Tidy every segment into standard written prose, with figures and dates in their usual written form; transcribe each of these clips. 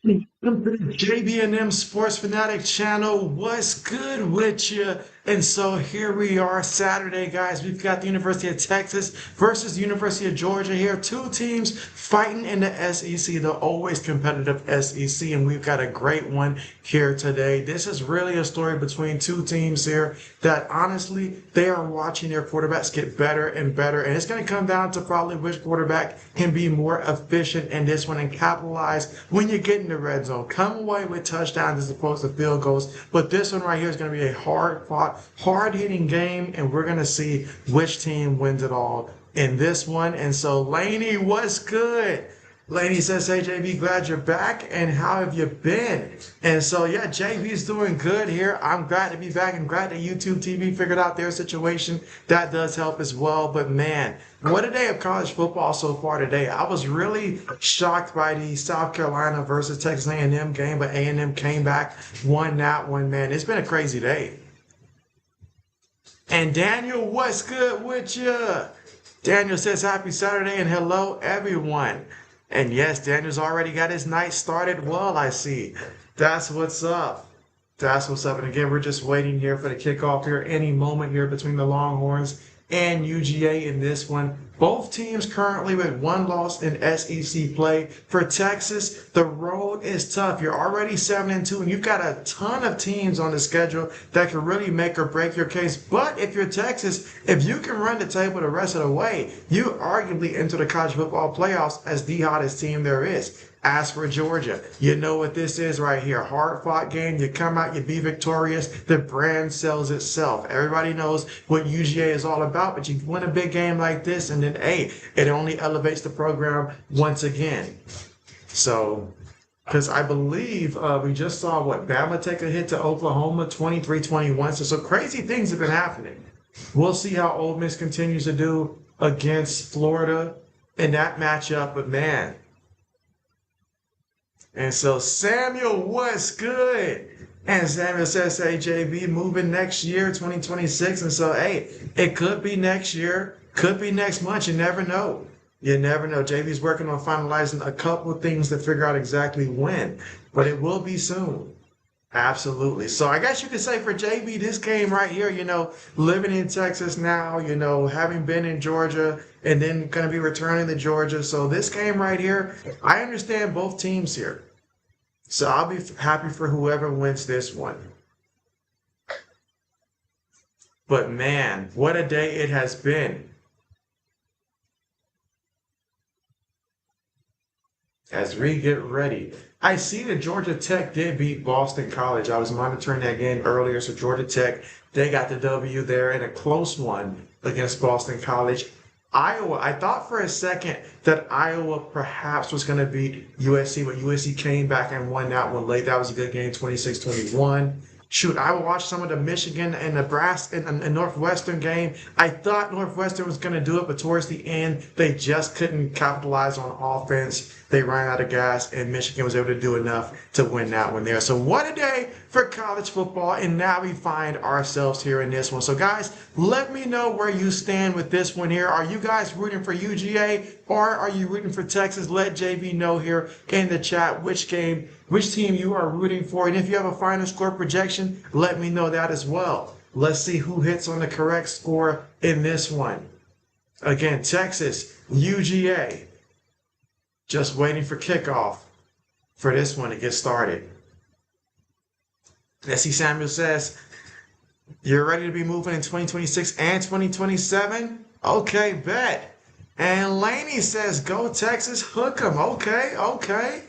Welcome to the JB&M Sports Fanatic channel. What's good with you? And so here we are, Saturday, guys. We've got the University of Texas versus the University of Georgia here. Two teams fighting in the SEC, the always competitive SEC, and we've got a great one here today. This is really a story between two teams here that honestly, they are watching their quarterbacks get better and better, and it's going to come down to probably which quarterback can be more efficient in this one and capitalize when you get in the red zone. Come away with touchdowns as opposed to field goals, but this one right here is going to be a hard-fought, hard-hitting game, and we're going to see which team wins it all in this one. And so, Laney, what's good? Laney says, hey, JB, glad you're back, and how have you been? And so, yeah, JB's doing good here. I'm glad to be back and glad that YouTube TV figured out their situation. That does help as well. But, man, what a day of college football so far today. I was really shocked by the South Carolina versus Texas A&M game, but A&M came back, won that one, man. It's been a crazy day. And Daniel, what's good with you? Daniel says happy Saturday and hello everyone. And yes, Daniel's already got his night started well, I see. That's what's up. That's what's up. And again, we're just waiting here for the kickoff here any moment here between the Longhorns and UGA in this one. Both teams currently with one loss in SEC play. For Texas, the road is tough. You're already 7-2, and you've got a ton of teams on the schedule that can really make or break your case. But if you're Texas, if you can run the table the rest of the way, you arguably enter the college football playoffs as the hottest team there is. As for Georgia, you know what this is right here. Hard-fought game. You come out, you be victorious. The brand sells itself. Everybody knows what UGA is all about, but you win a big game like this, and then, hey, it only elevates the program once again. So, because I believe we just saw, Bama take a hit to Oklahoma, 23-21. So some crazy things have been happening. We'll see how Ole Miss continues to do against Florida in that matchup, but man. And so Samuel, what's good? And Samuel says, hey, JB, moving next year, 2026. And so, hey, it could be next year, could be next month. You never know. You never know. JB's working on finalizing a couple of things to figure out exactly when, but it will be soon. Absolutely. So I guess you could say for JB, this game right here, living in Texas now, having been in Georgia and then going to be returning to Georgia. So this game right here, I understand both teams here. So I'll be happy for whoever wins this one. But man, what a day it has been. As we get ready. I see that Georgia Tech did beat Boston College. I was monitoring that game earlier. So Georgia Tech, they got the W there in a close one against Boston College. Iowa, I thought for a second that Iowa perhaps was going to beat USC, but USC came back and won that one late. That was a good game, 26-21. Shoot, I watched some of the Michigan and Nebraska and Northwestern game. I thought Northwestern was going to do it, but towards the end, they just couldn't capitalize on offense. They ran out of gas, and Michigan was able to do enough to win that one there. So what a day for college football, and now we find ourselves here in this one. So guys, let me know where you stand with this one here. Are you guys rooting for UGA, or are you rooting for Texas? Let JB know here in the chat which team you are rooting for. And if you have a final score projection, let me know that as well. Let's see who hits on the correct score in this one. Again, Texas, UGA. Just waiting for kickoff for this one to get started. Let's see, Samuel says, you're ready to be moving in 2026 and 2027? Okay, bet. And Laney says, go Texas, hook 'em. Okay, okay.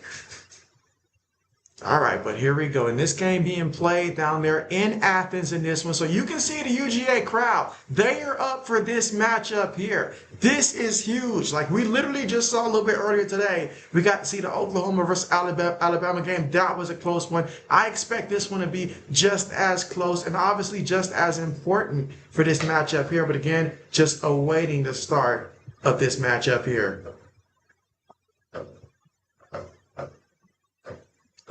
All right, but here we go. And this game being played down there in Athens in this one. So you can see the UGA crowd. They are up for this matchup here. This is huge. Like we literally just saw a little bit earlier today. We got to see the Oklahoma versus Alabama game. That was a close one. I expect this one to be just as close and obviously just as important for this matchup here. But again, just awaiting the start of this matchup here.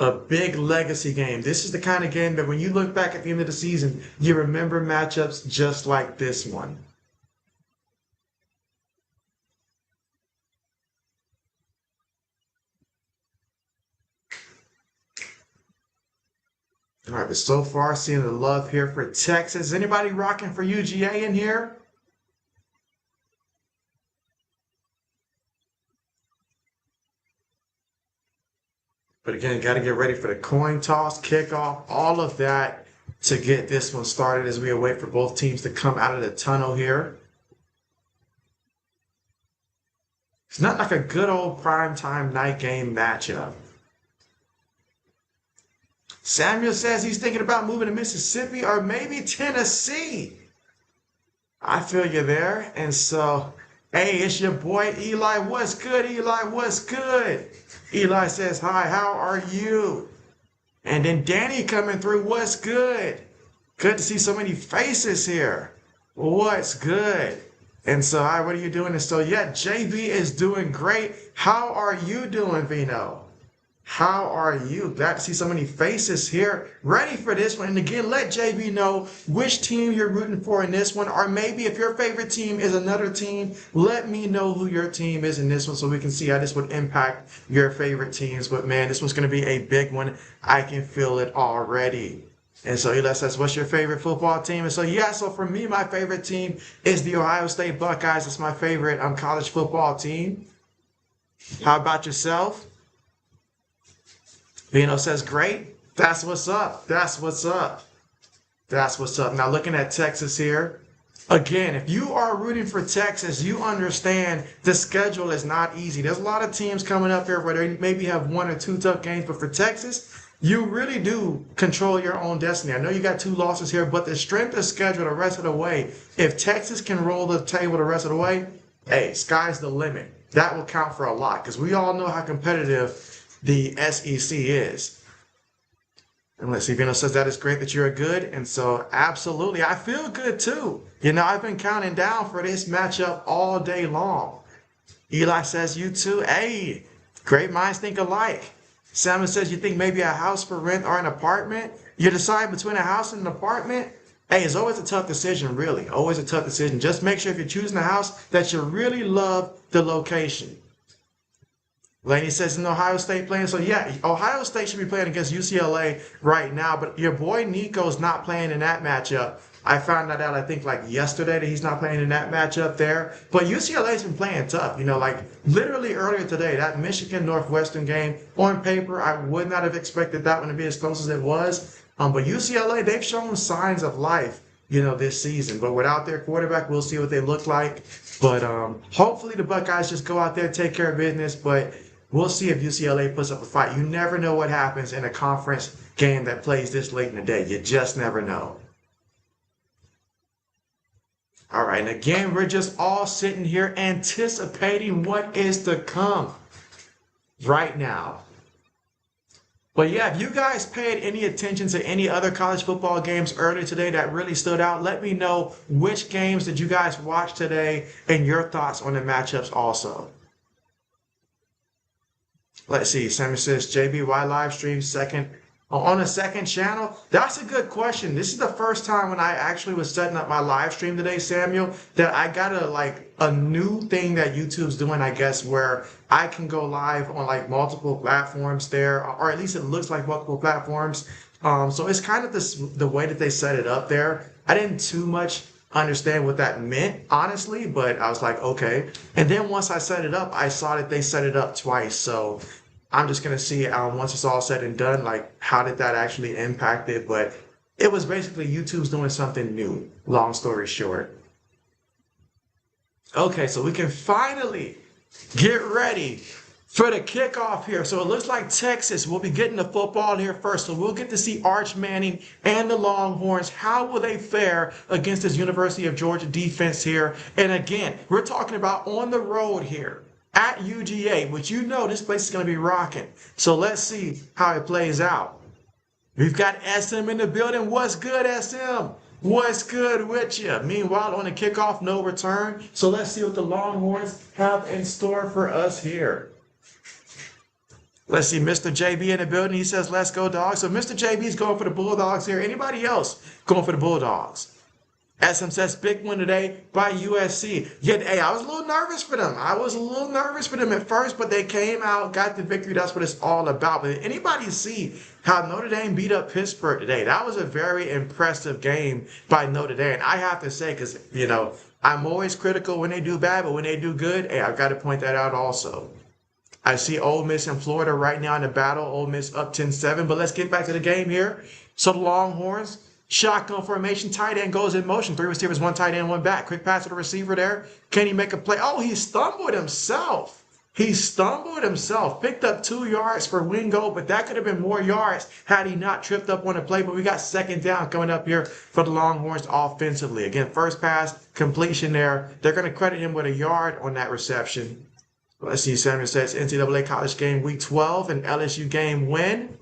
A big legacy game. This is the kind of game that when you look back at the end of the season, you remember matchups just like this one. All right, but so far, seeing the love here for Texas. Anybody rocking for UGA in here? But again, got to get ready for the coin toss, kickoff, all of that to get this one started as we await for both teams to come out of the tunnel here. It's not like a good old primetime night game matchup. Samuel says he's thinking about moving to Mississippi or maybe Tennessee. I feel you there. And so, hey, it's your boy Eli. What's good, Eli? What's good? Eli says, hi, how are you? And then Danny coming through. What's good? Good to see so many faces here. What's good? And so, hi, what are you doing? And so, yeah, JB is doing great. How are you doing, Vino? How are you? Glad to see so many faces here ready for this one. And again, let JB know which team you're rooting for in this one. Or maybe if your favorite team is another team, let me know who your team is in this one so we can see how this would impact your favorite teams. But man, this one's going to be a big one. I can feel it already. And so Eli says, what's your favorite football team? And so, yeah, so for me, my favorite team is the Ohio State Buckeyes. It's my favorite college football team. How about yourself? Vino says, great. That's what's up. That's what's up. That's what's up. Now, looking at Texas here. Again, if you are rooting for Texas, you understand the schedule is not easy. There's a lot of teams coming up here where they maybe have 1 or 2 tough games. But for Texas, you really do control your own destiny. I know you got 2 losses here, but the strength of schedule the rest of the way, if Texas can roll the table the rest of the way, hey, sky's the limit. That will count for a lot because we all know how competitive the SEC is. And let's see, Vino says that is great that you're good. And so absolutely, I feel good too. You know, I've been counting down for this matchup all day long. Eli says you too. Hey, great minds think alike. Salmon says you think maybe a house for rent or an apartment. You decide between a house and an apartment. Hey, it's always a tough decision, really. Always a tough decision. Just make sure if you're choosing a house that you really love the location. Laney says in Ohio State playing. So, yeah, Ohio State should be playing against UCLA right now. But your boy Nico's not playing in that matchup. I found that out, I think, like yesterday that he's not playing in that matchup there. But UCLA's been playing tough. You know, like literally earlier today, that Michigan-Northwestern game, on paper, I would not have expected that one to be as close as it was. But UCLA, they've shown signs of life, you know, this season. But without their quarterback, we'll see what they look like. But hopefully the Buckeyes just go out there, take care of business. But we'll see if UCLA puts up a fight. You never know what happens in a conference game that plays this late in the day. You just never know. All right, and again, we're just all sitting here anticipating what is to come right now. But yeah, if you guys paid any attention to any other college football games earlier today that really stood out, let me know which games did you guys watch today and your thoughts on the matchups also. Let's see. Sammy says, JB, why live stream on a second channel? That's a good question. This is the first time when I actually was setting up my live stream today, Samuel, that I got a new thing that YouTube's doing, I guess, where I can go live on like multiple platforms there, or at least it looks like multiple platforms. So it's kind of the way that they set it up there. I didn't too much understand what that meant, honestly, but I was like, okay. And then once I set it up, I saw that they set it up twice. So I'm just going to see once it's all said and done, like how did that actually impact it? But it was basically YouTube's doing something new, long story short. Okay, so we can finally get ready for the kickoff here. So it looks like Texas will be getting the football here first. So we'll get to see Arch Manning and the Longhorns. How will they fare against this University of Georgia defense here? And again, we're talking about on the road here at UGA, which you know this place is going to be rocking. So let's see how it plays out. We've got SM in the building. What's good, SM? What's good with you? Meanwhile, on the kickoff, no return. So let's see what the Longhorns have in store for us here. Let's see, Mr. JB in the building. He says, let's go, Dogs. So Mr. JB is going for the Bulldogs here. Anybody else going for the Bulldogs? SM says big win today by USC. Yet, hey, I was a little nervous for them. I was a little nervous for them at first, but they came out, got the victory. That's what it's all about. But did anybody see how Notre Dame beat up Pittsburgh today? That was a very impressive game by Notre Dame. I have to say, because, you know, I'm always critical when they do bad, but when they do good, hey, I've got to point that out also. I see Ole Miss and Florida right now in the battle. Ole Miss up 10-7. But let's get back to the game here. So the Longhorns, shotgun formation, tight end goes in motion. 3 receivers, 1 tight end, 1 back. Quick pass to the receiver there. Can he make a play? Oh, he stumbled himself. He stumbled himself. Picked up 2 yards for win goal, but that could have been more yards had he not tripped up on the play. But we got 2nd down coming up here for the Longhorns offensively. Again, first pass, completion there. They're going to credit him with a yard on that reception. Let's see, Samuel says NCAA college game week 12 and LSU game win.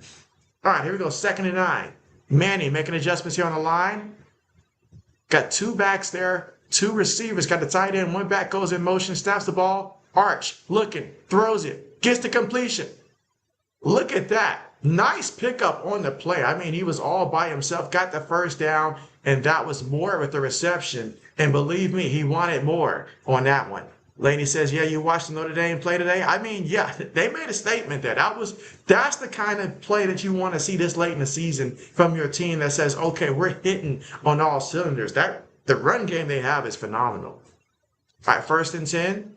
All right, here we go, 2nd and 9. Manny making adjustments here on the line. Got 2 backs there, 2 receivers. Got the tight end, 1 back goes in motion, snaps the ball. Arch, looking, throws it, gets the completion. Look at that. Nice pickup on the play. I mean, he was all by himself, got the first down, and that was more with the reception. And believe me, he wanted more on that one. Laney says, yeah, you watched the Notre Dame play today? I mean, yeah, they made a statement there. That's the kind of play that you want to see this late in the season from your team that says, okay, we're hitting on all cylinders. The run game they have is phenomenal. All right, 1st and 10.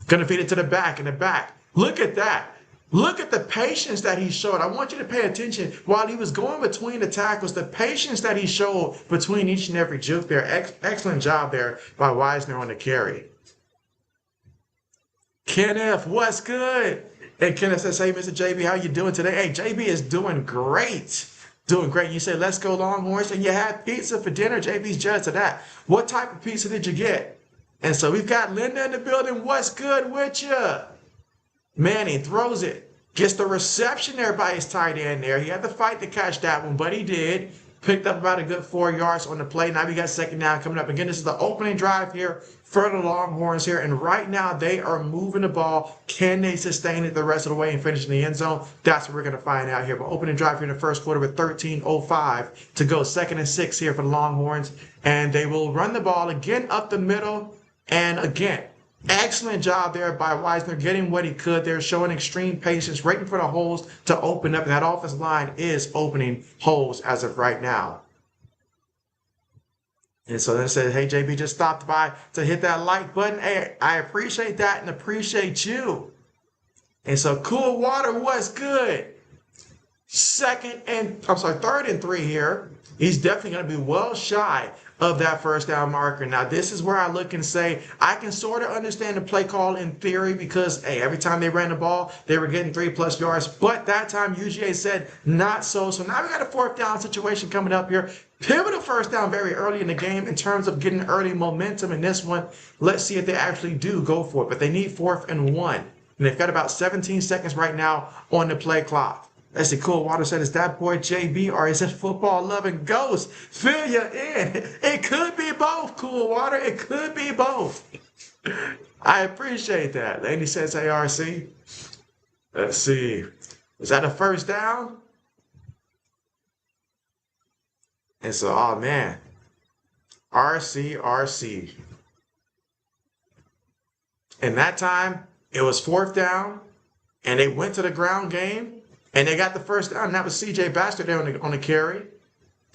Going to feed it to the back in the back. Look at that. Look at the patience that he showed. I want you to pay attention. While he was going between the tackles, the patience that he showed between each and every juke there. Excellent job there by Wisner on the carry. Kenneth, what's good? And Kenneth says, hey, Mr. JB, how you doing today? Hey, JB is doing great. Doing great. You say, let's go Longhorns. And you had pizza for dinner. JB's judge of that. What type of pizza did you get? And so we've got Linda in the building. What's good with you? Manning throws it. Gets the reception there by his tight end there. He had to fight to catch that one, but he did. Picked up about a good 4 yards on the play. Now we got 2nd down coming up. Again, this is the opening drive here for the Longhorns here. And right now they are moving the ball. Can they sustain it the rest of the way and finish in the end zone? That's what we're going to find out here. But opening drive here in the first quarter with 13:05 to go. 2nd and 6 here for the Longhorns. And they will run the ball again up the middle. And again, excellent job there by Wisner, getting what he could there, showing extreme patience, waiting for the holes to open up. And that offensive line is opening holes as of right now. And so then it says, hey, JB just stopped by to hit that like button. Hey, I appreciate that and appreciate you. And so Cool Water, what's good? 3rd and 3 here. He's definitely going to be well shy of that first down marker. Now, this is where I look and say, I can sort of understand the play call in theory because, hey, every time they ran the ball, they were getting 3+ yards. But that time, UGA said not so. So now we got a 4th down situation coming up here. Pivotal first down very early in the game in terms of getting early momentum in this one. Let's see if they actually do go for it. But they need 4th and 1. And they've got about 17 seconds right now on the play clock. That's the Cool Water said, is that boy JB or is it football loving ghost? Fill you in. It could be both, Cool Water. It could be both. I appreciate that. Lady says ARC. Let's see. Is that a first down? And so, oh man. RC. And that time, it was 4th down, and they went to the ground game. And they got the first down, and that was CJ Baxter there on the carry.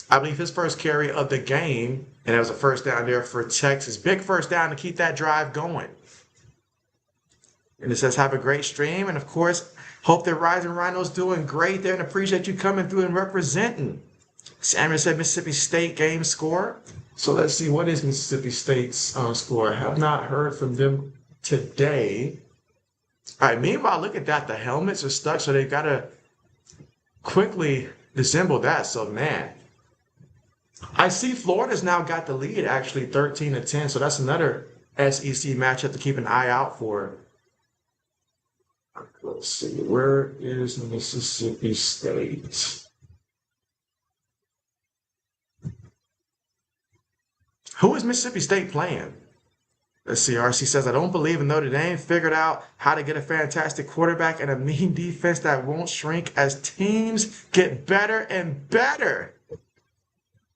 I believe his first carry of the game, and that was a first down there for Texas. Big first down to keep that drive going. And it says, have a great stream. And, of course, hope the Rising Rhinos doing great there and appreciate you coming through and representing. Samuel said Mississippi State game score. So let's see, what is Mississippi State's score? I have not heard from them today. All right, meanwhile, look at that. The helmets are stuck, so they've got to quickly disassemble that. So, man, I see Florida's now got the lead, actually, 13-10. So that's another SEC matchup to keep an eye out for. Let's see, where is Mississippi State? Who is Mississippi State playing? Let's see, RC says, I don't believe in Notre Dame figured out how to get a fantastic quarterback and a mean defense that won't shrink as teams get better and better.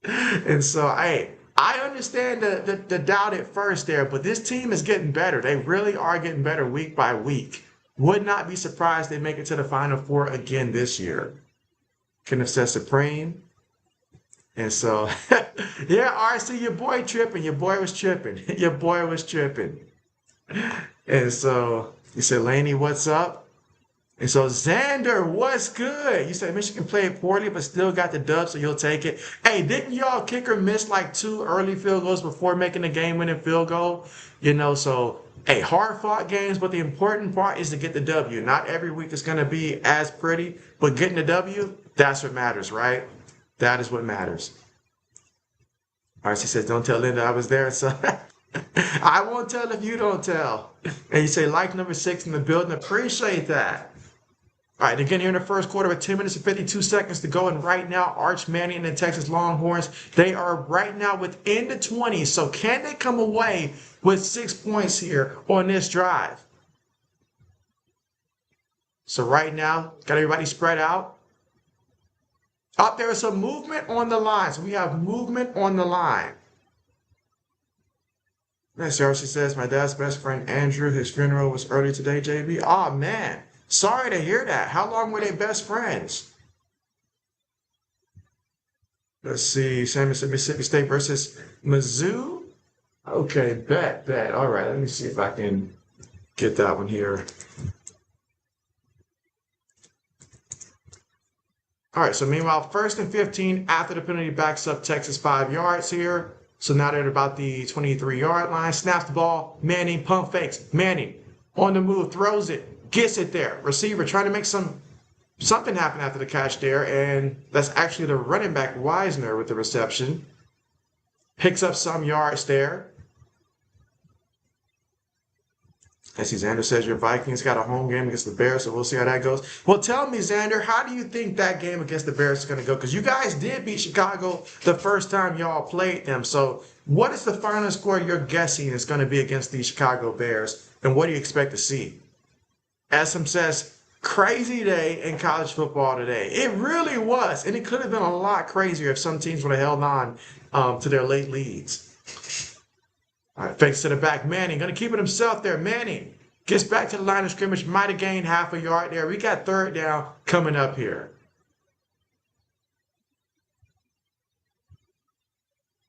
And so, I I understand the doubt at first there, but this team is getting better. They really are getting better week by week. Would not be surprised they make it to the Final Four again this year. Kenneth says Supreme. And so, yeah, RC, your boy tripping. Your boy was tripping. Your boy was tripping. And so, you said, Laney, what's up? And so, Xander, what's good? You said Michigan played poorly, but still got the dub, so you'll take it. Hey, didn't y'all kicker miss like 2 early field goals before making the game-winning field goal? You know, so, hey, hard-fought games, but the important part is to get the W. Not every week is going to be as pretty, but getting the W, that's what matters, right? That is what matters. RC says, don't tell Linda I was there, so I won't tell if you don't tell. And you say, like number 6 in the building, appreciate that. All right, again, here in the first quarter with 10 minutes and 52 seconds to go. And right now, Arch Manning and the Texas Longhorns, they are right now within the 20s. So can they come away with 6 points here on this drive? So right now, got everybody spread out. Up there is some movement on the line. So we have movement on the line. Miss Darcy says, my dad's best friend, Andrew, his funeral was early today, JB. Oh, man. Sorry to hear that. How long were they best friends? Let's see. San Mississippi State versus Mizzou. Okay, bet. All right, let me see if I can get that one here. All right, so meanwhile, 1st and 15 after the penalty backs up Texas 5 yards here. So now they're at about the 23-yard line. Snaps the ball. Manning pump fakes. Manning on the move, throws it, gets it there. Receiver trying to make something happen after the catch there, and that's actually the running back Wisner with the reception. Picks up some yards there. I see Xander says your Vikings got a home game against the Bears, so we'll see how that goes. Well, tell me, Xander, how do you think that game against the Bears is going to go? Because you guys did beat Chicago the first time y'all played them. So what is the final score you're guessing is going to be against the Chicago Bears, and what do you expect to see? SM says, crazy day in college football today. It really was, and it could have been a lot crazier if some teams would have held on to their late leads. All right, fakes to the back. Manning going to keep it himself there. Manning gets back to the line of scrimmage. Might have gained half a yard there. We got 3rd down coming up here.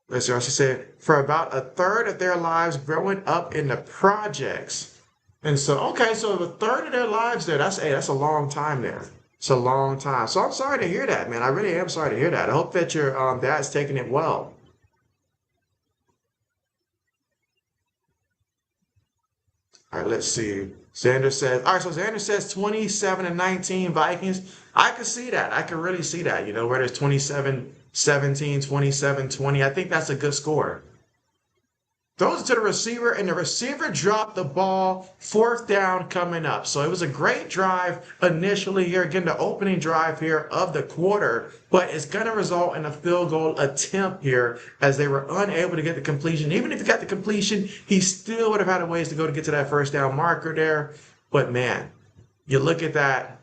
Let's see what she said. For about 1/3 of their lives growing up in the projects. And so, okay, so 1/3 of their lives there, that's a long time there. It's a long time. So I'm sorry to hear that, man. I really am sorry to hear that. I hope that your dad's taking it well. All right, let's see. Xander says, all right, so Xander says 27-19 Vikings. I could see that. I could really see that, you know, where there's 27-17, 27-20. I think that's a good score. Throws it to the receiver, and the receiver dropped the ball. 4th down coming up. So it was a great drive initially here. Again, the opening drive here of the quarter, but it's going to result in a field goal attempt here as they were unable to get the completion. Even if he got the completion, he still would have had a ways to go to get to that 1st down marker there. But man, you look at that.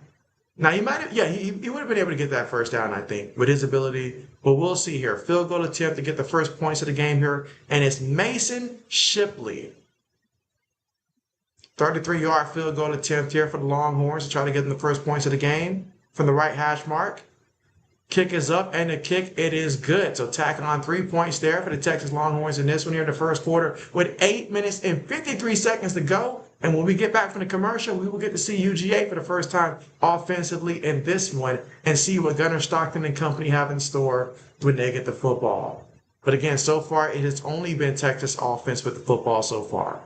Now, he might have, yeah, he would have been able to get that 1st down, I think, with his ability. But we'll see here. Field goal attempt to get the first points of the game here. And it's Mason Shipley. 33-yard field goal attempt here for the Longhorns to try to get them the first points of the game from the right hash mark. Kick is up, and the kick, it is good. So tacking on 3 points there for the Texas Longhorns in this one here in the first quarter with 8 minutes and 53 seconds to go. And when we get back from the commercial, we will get to see UGA for the first time offensively in this one and see what Gunnar Stockton and company have in store when they get the football. But again, so far, it has only been Texas offense with the football so far.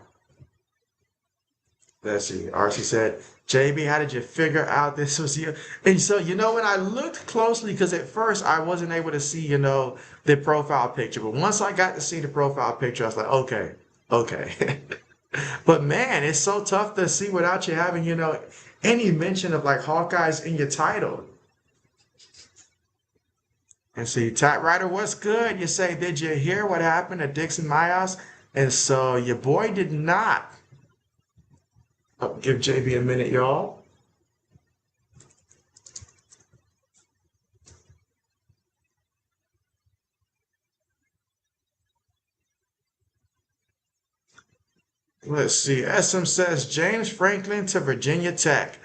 Let's see. RC said, JB, how did you figure out this was you? And so, you know, when I looked closely, because at first I wasn't able to see, you know, the profile picture. But once I got to see the profile picture, I was like, okay. But man, it's so tough to see without you having, you know, any mention of like Hawkeyes in your title. And see, Tat Rider, what's good? You say, did you hear what happened at Dixon Mayos? And so your boy did not. Give JB a minute, y'all. Let's see. SM says James Franklin to Virginia Tech.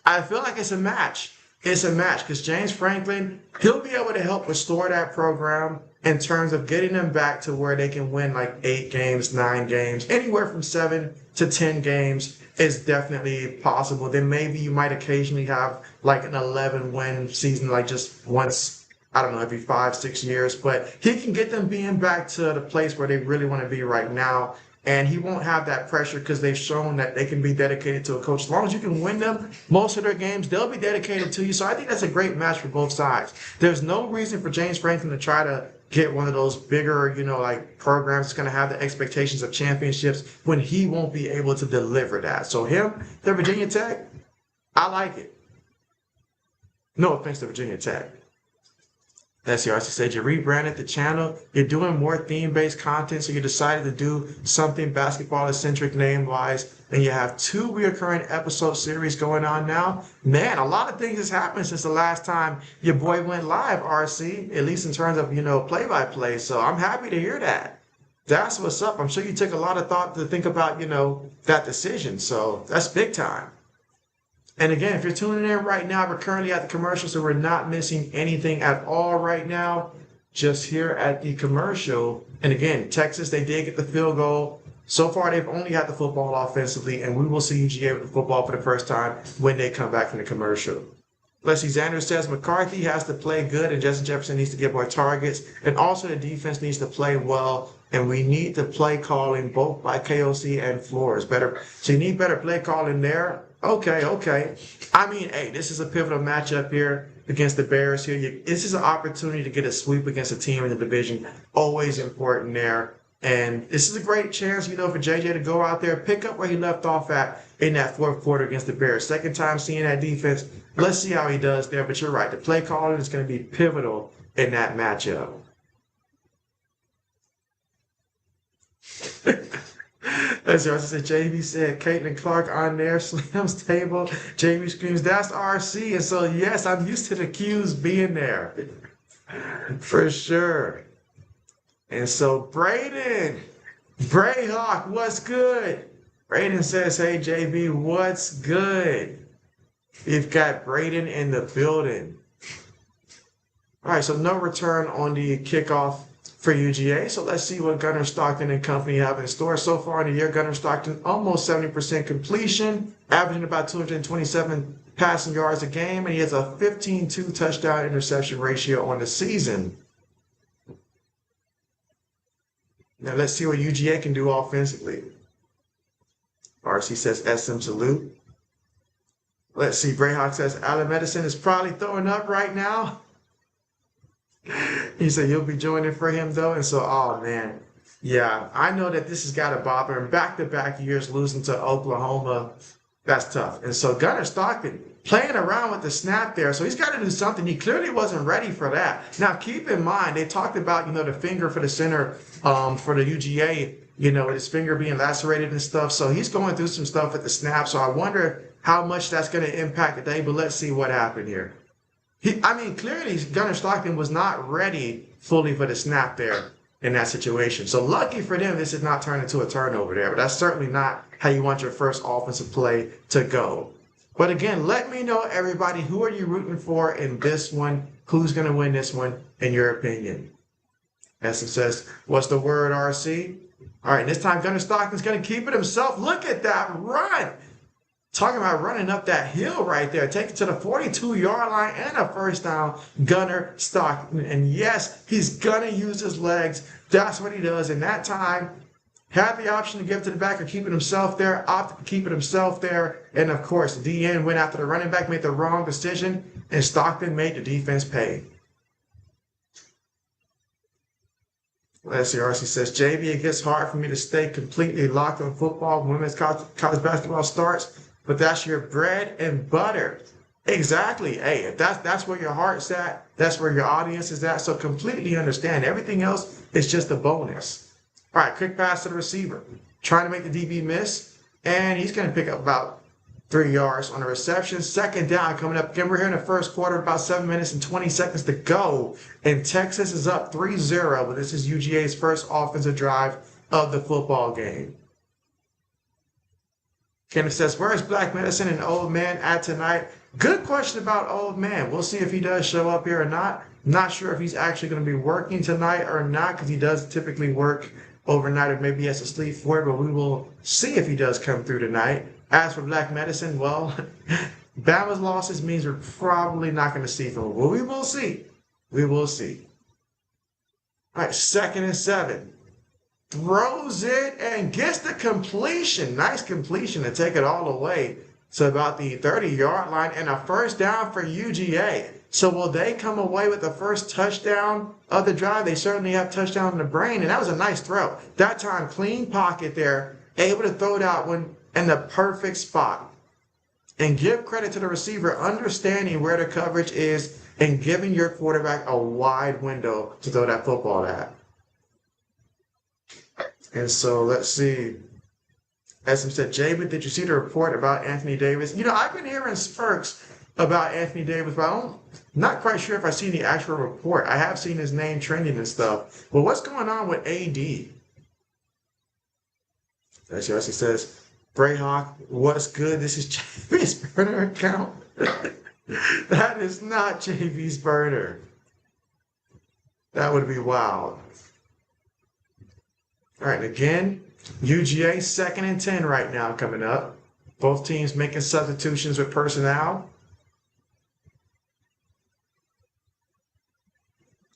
I feel like it's a match. It's a match because James Franklin, he'll be able to help restore that program in terms of getting them back to where they can win like 8 games, 9 games, anywhere from 7 to 10 games is definitely possible. Then maybe you might occasionally have like an 11-win season, like just once, I don't know, every 5, 6 years. But he can get them being back to the place where they really want to be right now. And he won't have that pressure because they've shown that they can be dedicated to a coach. As long as you can win them most of their games, they'll be dedicated to you. So I think that's a great match for both sides. There's no reason for James Franklin to try to get one of those bigger, like programs that's going to have the expectations of championships when he won't be able to deliver that. So him, the Virginia Tech, I like it. No offense to Virginia Tech. That's the RC said you rebranded the channel. You're doing more theme-based content, so you decided to do something basketball-centric name-wise, and you have 2 recurring episode series going on now. Man, a lot of things has happened since the last time your boy went live, RC, at least in terms of, play-by-play. So I'm happy to hear that. That's what's up. I'm sure you took a lot of thought to think about, that decision. So that's big time. And again, if you're tuning in right now, we're currently at the commercial, so we're not missing anything at all right now. Just here at the commercial. And again, Texas, they did get the field goal. So far, they've only had the football offensively, and we will see UGA with the football for the first time when they come back from the commercial. Let's see, Xander says McCarthy has to play good, and Justin Jefferson needs to get more targets. And also the defense needs to play well, and we need the play calling both by KOC and Flores. So you need better play calling there. Okay. I mean, hey, this is a pivotal matchup here against the Bears here. This is an opportunity to get a sweep against a team in the division. Always important there. And this is a great chance, for JJ to go out there, pick up where he left off at in that 4th quarter against the Bears. Second time seeing that defense. Let's see how he does there. But you're right. The play calling is going to be pivotal in that matchup. As I said, JB said, Caitlin Clark on there, slams table. JB screams, that's RC. And so, yes, I'm used to the cues being there. For sure. And so, Brayden, Brayhawk, what's good? Brayden says, hey, JB, what's good? We've got Brayden in the building. All right, so no return on the kickoff for UGA. So let's see what Gunnar Stockton and company have in store. So far in the year, Gunnar Stockton almost 70% completion, averaging about 227 passing yards a game, and he has a 15-2 touchdown interception ratio on the season. Now let's see what UGA can do offensively. RC says SM salute. Let's see, Brayhawk says Allen Medicine is probably throwing up right now. He said you'll be joining for him though. And so, oh man, yeah, I know that this has got to bother him. Back-to-back years losing to Oklahoma, that's tough. And so Gunnar Stockton playing around with the snap there. So he's got to do something. He clearly wasn't ready for that. Now, keep in mind, they talked about, the finger for the center for the UGA, his finger being lacerated and stuff. So he's going through some stuff at the snap. So I wonder how much that's going to impact the day, but let's see what happened here. Clearly Gunnar Stockton was not ready fully for the snap there in that situation. So lucky for them, this did not turn into a turnover there, but that's certainly not how you want your first offensive play to go. But again, let me know, everybody, who are you rooting for in this one? Who's going to win this one, in your opinion? Essen says, what's the word, RC? All right, this time Gunnar Stockton's going to keep it himself. Look at that run. Talking about running up that hill right there, take it to the 42-yard line and a first down, Gunnar Stockton. And yes, he's going to use his legs. That's what he does. And that time, had the option to give it to the back or keep it himself there, opted to keep it himself there. And of course, the DN went after the running back, made the wrong decision, and Stockton made the defense pay. Let's see, RC says, JB, it gets hard for me to stay completely locked on football when women's college basketball starts. But that's your bread and butter. Exactly. Hey, if that's where your heart's at, that's where your audience is at. So completely understand. Everything else is just a bonus. All right, quick pass to the receiver. Trying to make the DB miss. And he's going to pick up about 3 yards on the reception. Second down coming up. Again, we're here in the first quarter, about 7 minutes and 20 seconds to go. And Texas is up 3-0. But this is UGA's first offensive drive of the football game. Kenneth says, where's Black Medicine and Old Man at tonight? Good question about Old Man. We'll see if he does show up here or not. Not sure if he's actually going to be working tonight or not, because he does typically work overnight, or maybe he has to sleep for it, but we will see if he does come through tonight. As for Black Medicine, well, Bama's losses means we're probably not going to see from him. Well, we will see. We will see. All right, 2nd and 7. Throws it and gets the completion. Nice completion to take it all the way to about the 30-yard line, and a first down for UGA. So will they come away with the first touchdown of the drive? They certainly have touchdown in the brain, and that was a nice throw. That time, clean pocket there, able to throw it out when in the perfect spot. And give credit to the receiver understanding where the coverage is and giving your quarterback a wide window to throw that football at. And so let's see. As I said, JB, did you see the report about Anthony Davis? You know, I've been hearing spurts about Anthony Davis, but I'm not quite sure if I've seen the actual report. I have seen his name trending and stuff. But what's going on with AD? As he says, Brayhawk, what's good? This is JB's burner account. That is not JB's burner. That would be wild. All right, again, UGA 2nd and 10 right now coming up. Both teams making substitutions with personnel.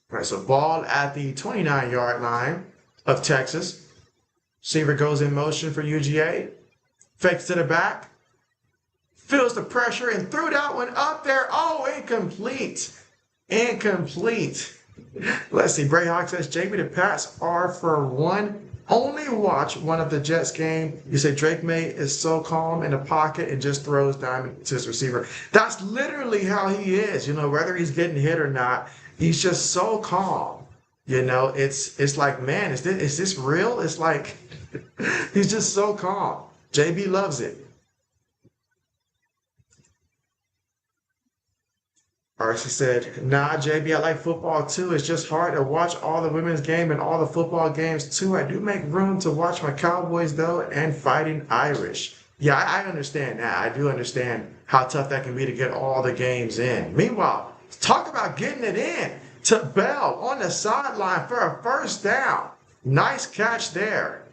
All right, so ball at the 29-yard line of Texas. Receiver goes in motion for UGA. Fakes to the back. Feels the pressure and threw that one up there. Oh, incomplete. Incomplete. Let's see. Brayhawk says, JB, the Pats are for one. Only watch one of the Jets game. You say Drake May is so calm in the pocket and just throws down to his receiver. That's literally how he is. You know, whether he's getting hit or not, he's just so calm. You know, it's like, man, is this real? It's like he's just so calm. JB loves it. Archie said, nah, JB, I like football too. It's just hard to watch all the women's game and all the football games too. I do make room to watch my Cowboys though and Fighting Irish. Yeah, I understand that. I do understand how tough that can be to get all the games in. Meanwhile, talk about getting it in to Bell on the sideline for a first down. Nice catch there.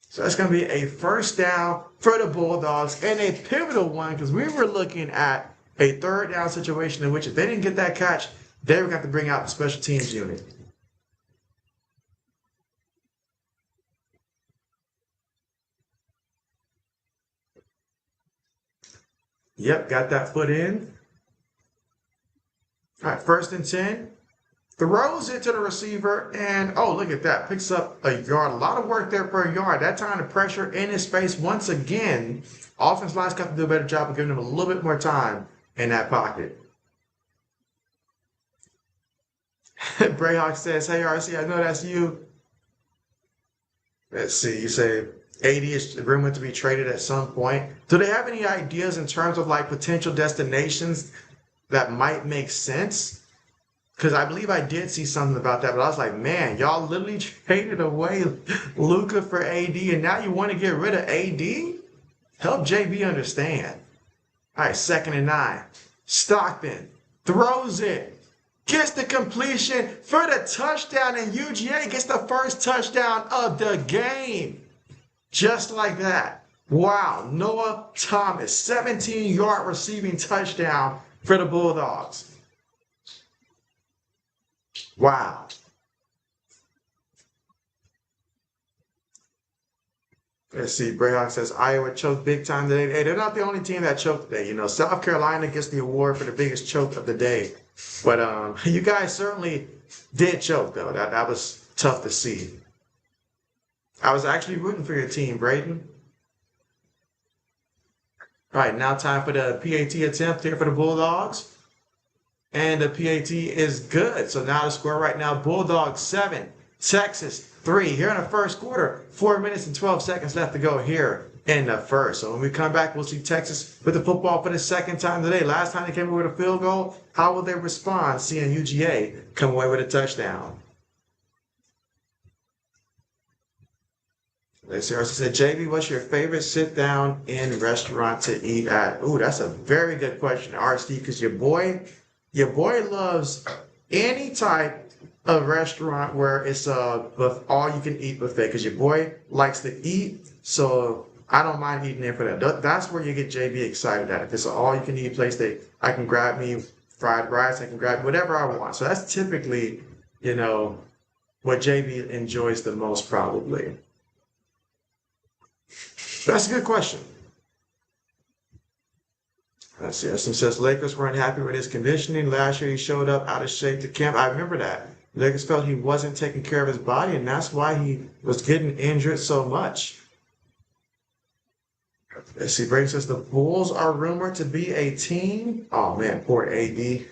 So that's going to be a first down for the Bulldogs, and a pivotal one because we were looking at a 3rd down situation in which if they didn't get that catch, they were going to have to bring out the special teams unit. Yep, got that foot in. All right, 1st and 10. Throws it to the receiver, and oh, look at that. Picks up a yard. A lot of work there for a yard. That time the pressure in his face once again. Offense line's got to do a better job of giving him a little bit more time in that pocket. Brayhawk says, hey, RC, I know that's you. Let's see. You say AD is rumored to be traded at some point. Do they have any ideas in terms of like potential destinations that might make sense? Because I believe I did see something about that, but I was like, man, y'all literally traded away Luka for AD, and now you want to get rid of AD? Help JB understand. All right, 2nd and 9. Stockton throws it, gets the completion for the touchdown, and UGA gets the first touchdown of the game. Just like that. Wow, Noah Thomas, 17-yard receiving touchdown for the Bulldogs. Wow. Let's see. Brayhawk says Iowa choked big time today. Hey, they're not the only team that choked today. You know, South Carolina gets the award for the biggest choke of the day. But you guys certainly did choke, though. That was tough to see. I was actually rooting for your team, Braden. All right, now time for the PAT attempt here for the Bulldogs. And the PAT is good. So now the score right now, Bulldogs 7, Texas 3. Here in the first quarter, 4 minutes and 12 seconds left to go here in the first. So when we come back, we'll see Texas with the football for the 2nd time today. Last time they came away with a field goal, how will they respond seeing UGA come away with a touchdown? Let's see. She said, JB, what's your favorite sit down in restaurant to eat at? Ooh, that's a very good question, RC, because your boy loves any type of restaurant where it's a all you can eat buffet. Because your boy likes to eat, so I don't mind eating there for that. That's where you get JB excited at. If it's an all you can eat place, that I can grab me fried rice, I can grab whatever I want. So that's typically, you know, what JB enjoys the most, probably. That's a good question. Let's see. Some says Lakers weren't happy with his conditioning. Last year he showed up out of shape to camp. I remember that. Lakers felt he wasn't taking care of his body, and that's why he was getting injured so much. Let's see. Brady says the Bulls are rumored to be a team. Oh man, poor AD.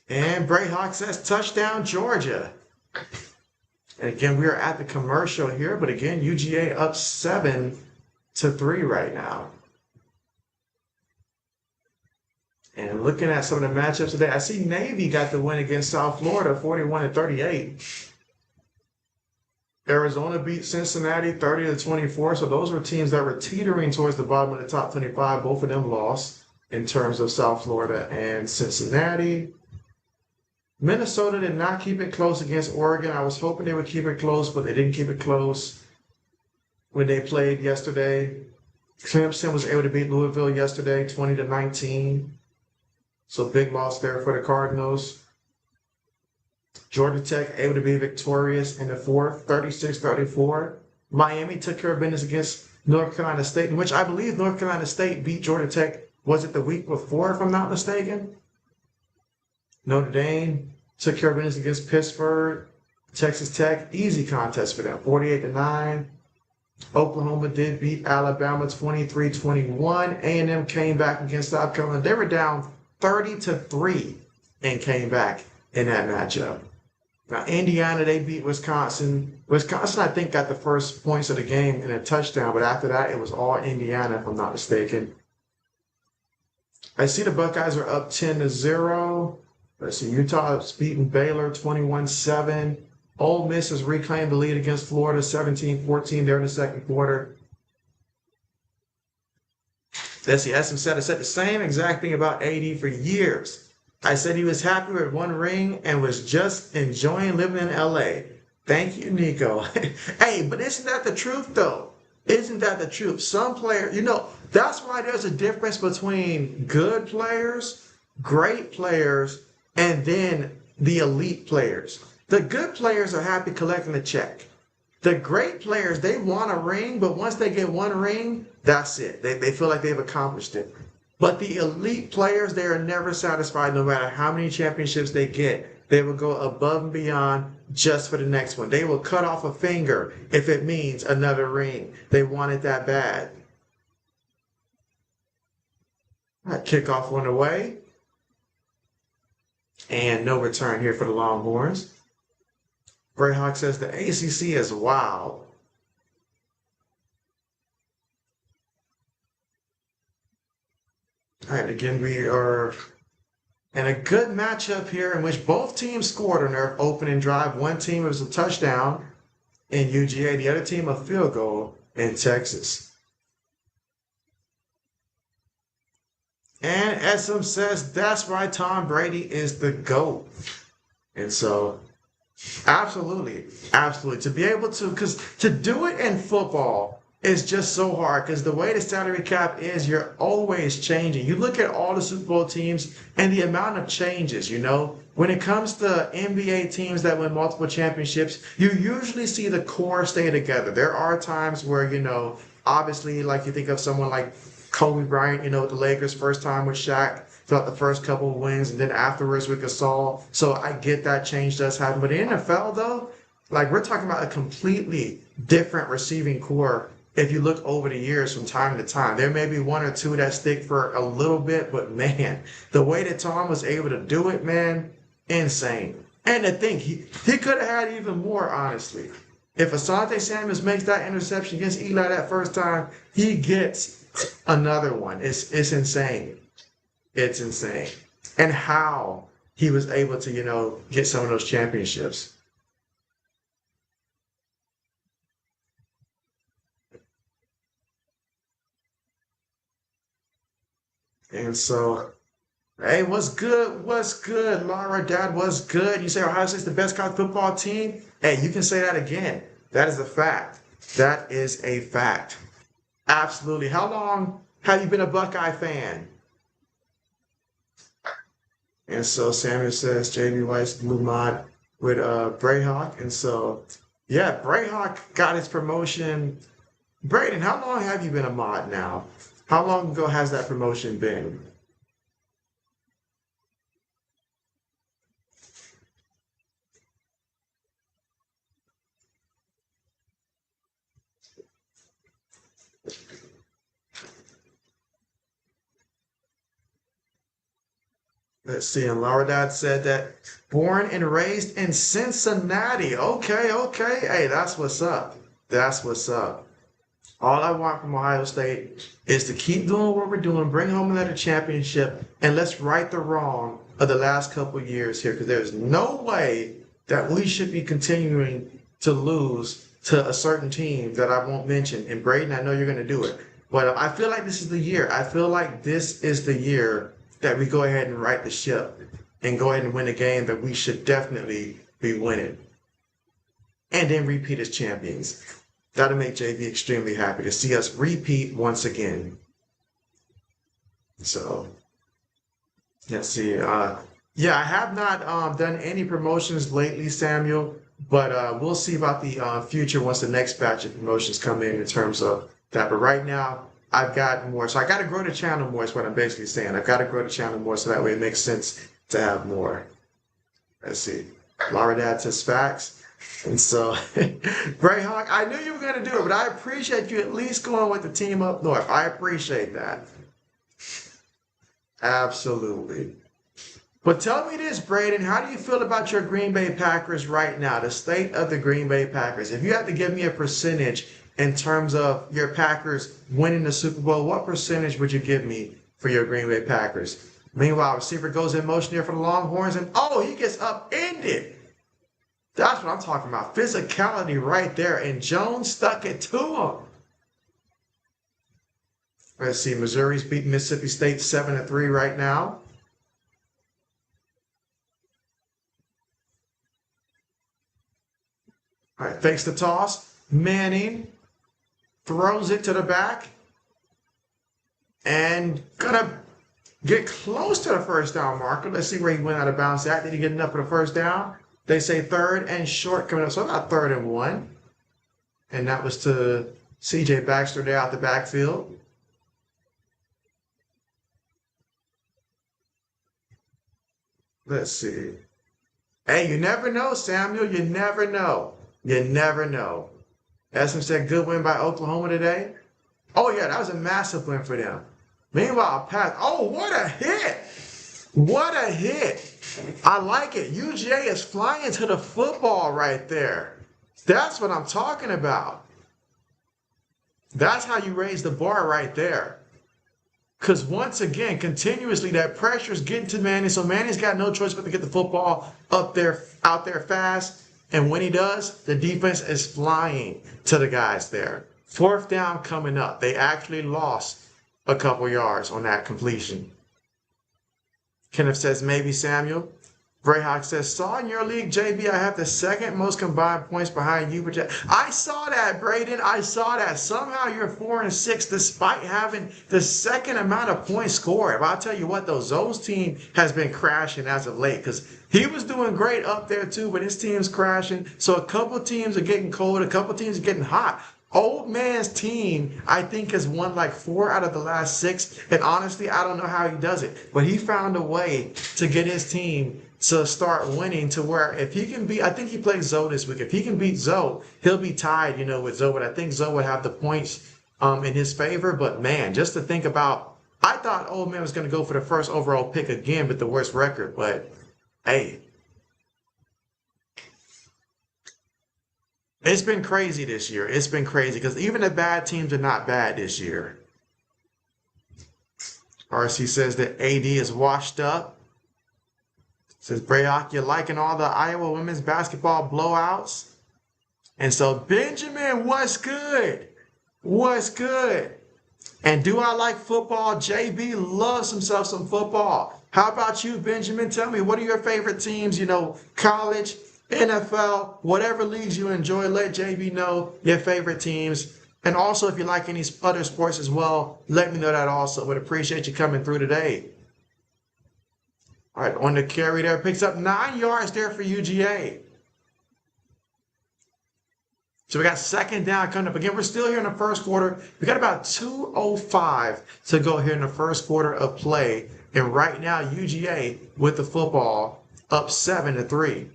And Brayhawk says touchdown Georgia. And again, we are at the commercial here, but again, UGA up 7-3 right now. And looking at some of the matchups today, I see Navy got the win against South Florida, 41-38. Arizona beat Cincinnati 30-24. So those were teams that were teetering towards the bottom of the top 25. Both of them lost in terms of South Florida and Cincinnati. Minnesota did not keep it close against Oregon. I was hoping they would keep it close, but they didn't keep it close when they played yesterday. Clemson was able to beat Louisville yesterday, 20-19. So big loss there for the Cardinals. Georgia Tech able to be victorious in the fourth, 36-34. Miami took care of business against North Carolina State, in which I believe North Carolina State beat Georgia Tech, was it the week before, if I'm not mistaken? Notre Dame took care of business against Pittsburgh. Texas Tech, easy contest for them, 48-9. Oklahoma did beat Alabama 23-21. A&M came back against South Carolina. They were down 30-3 and came back in that matchup. Now, Indiana, they beat Wisconsin. Wisconsin, I think, got the first points of the game in a touchdown, but after that, it was all Indiana, if I'm not mistaken. I see the Buckeyes are up 10-0. Let's see, Utah is beating Baylor 21-7. Ole Miss has reclaimed the lead against Florida 17-14 there in the second quarter. Let's see, Essam said, I said the same exact thing about AD for years. I said he was happy with one ring and was just enjoying living in LA. Thank you, Nico. Hey, but isn't that the truth, though? Isn't that the truth? Some players, you know, that's why there's a difference between good players, great players, and then the elite players. The good players are happy collecting a check. The great players, they want a ring, but once they get one ring, that's it. They feel like they've accomplished it. But the elite players, they are never satisfied no matter how many championships they get. They will go above and beyond just for the next one. They will cut off a finger if it means another ring. They want it that bad. All right, kickoff on the way. And no return here for the Longhorns. Greyhawk says the ACC is wild. All right, again, we are in a good matchup here in which both teams scored on their opening drive. One team was a touchdown in UGA, the other team a field goal in Texas. And SM says that's why Tom Brady is the GOAT. And so, absolutely. To be able to, because to do it in football is just so hard, because the way the salary cap is, you're always changing. You look at all the Super Bowl teams and the amount of changes, you know. When it comes to NBA teams that win multiple championships, you usually see the core stay together. There are times where, you know, obviously, like you think of someone like Kobe Bryant, you know, with the Lakers, first time with Shaq, throughout the first couple of wins, and then afterwards with Gasol. So I get that change does happen. But in the NFL, though, like we're talking about a completely different receiving core if you look over the years from time to time. There may be one or two that stick for a little bit, but man, the way that Tom was able to do it, man, insane. And to think, he could have had even more, honestly. If Asante Samuels makes that interception against Eli that first time, he gets another one. It's insane. It's insane. And how he was able to, you know, get some of those championships. And so, hey, what's good? What's good, Laura? Dad, what's good? You say Ohio State's the best college football team? Hey, you can say that again. That is a fact. That is a fact. Absolutely. How long have you been a Buckeye fan? And so Samuel says JB White's blue mod with Brayhawk. And so, yeah, Brayhawk got his promotion. Braden, how long have you been a mod now? How long ago has that promotion been? Let's see. And Laura Dad said that born and raised in Cincinnati. Okay, okay. Hey, that's what's up. That's what's up. All I want from Ohio State is to keep doing what we're doing, bring home another championship, and let's right the wrong of the last couple of years here, because there's no way that we should be continuing to lose to a certain team that I won't mention. And Braden, I know you're going to do it, but I feel like this is the year. I feel like this is the year that we go ahead and right the ship and go ahead and win a game that we should definitely be winning, and then repeat as champions. That'll make JB extremely happy to see us repeat once again. So let's see. Yeah, I have not done any promotions lately, Samuel, but we'll see about the future once the next batch of promotions come in terms of that. But right now, I've got more. So I got to grow the channel more is what I'm basically saying. I've got to grow the channel more so that way it makes sense to have more. Let's see. Laura Dad says facts. And so, Greyhawk, I knew you were going to do it, but I appreciate you at least going with the team up north. I appreciate that. Absolutely. But tell me this, Braden, how do you feel about your Green Bay Packers right now, the state of the Green Bay Packers? If you had to give me a percentage in terms of your Packers winning the Super Bowl, what percentage would you give me for your Green Bay Packers? Meanwhile, receiver goes in motion here for the Longhorns, and oh, he gets upended. That's what I'm talking about. Physicality right there. And Jones stuck it to him. Let's see. Missouri's beating Mississippi State 7-3 right now. All right, fakes the toss. Manning throws it to the back. And gonna get close to the first down marker. Let's see where he went out of bounds at. Did he get enough for the first down? They say third and short coming up. So about 3rd and 1. And that was to CJ Baxter there out the backfield. Let's see. Hey, you never know, Samuel. You never know. You never know. Essence said good win by Oklahoma today. Oh, yeah, that was a massive win for them. Meanwhile, pass. Oh, what a hit. What a hit. I like it. UGA is flying to the football right there. That's what I'm talking about. That's how you raise the bar right there. Because once again, continuously that pressure is getting to Manning. So Manning's got no choice but to get the football up there, out there fast. And when he does, the defense is flying to the guys there. 4th down coming up. They actually lost a couple yards on that completion. Kenneth says, maybe Samuel. Greyhawk says, saw in your league, JB, I have the 2nd most combined points behind you. I saw that, Braden. I saw that. Somehow you're 4-6 despite having the 2nd amount of points scored. But I'll tell you what, though, Zoe's team has been crashing as of late because he was doing great up there, too, but his team's crashing. So a couple teams are getting cold. A couple teams are getting hot. Old man's team, I think, has won like 4 out of the last 6. And honestly, I don't know how he does it. But he found a way to get his team to start winning to where if he can beat, I think he plays Zoe this week. If he can beat Zoe, he'll be tied, with Zoe. But I think Zoe would have the points in his favor. But man, just to think about, I thought old man was going to go for the 1st overall pick again with the worst record. But hey, it's been crazy this year. It's been crazy because even the bad teams are not bad this year. RC says that AD is washed up. Says Brayok, you're liking all the Iowa women's basketball blowouts. And so Benjamin, what's good? What's good? And do I like football? JB loves himself some football. How about you, Benjamin? Tell me, what are your favorite teams? You know, college, NFL, whatever leagues you enjoy, let JB know your favorite teams. And also, if you like any other sports as well, let me know that also. Would appreciate you coming through today. All right, on the carry there, picks up 9 yards there for UGA. So we got second down coming up. Again, we're still here in the first quarter. We got about 2:05 to go here in the first quarter of play. And right now, UGA with the football up 7-3.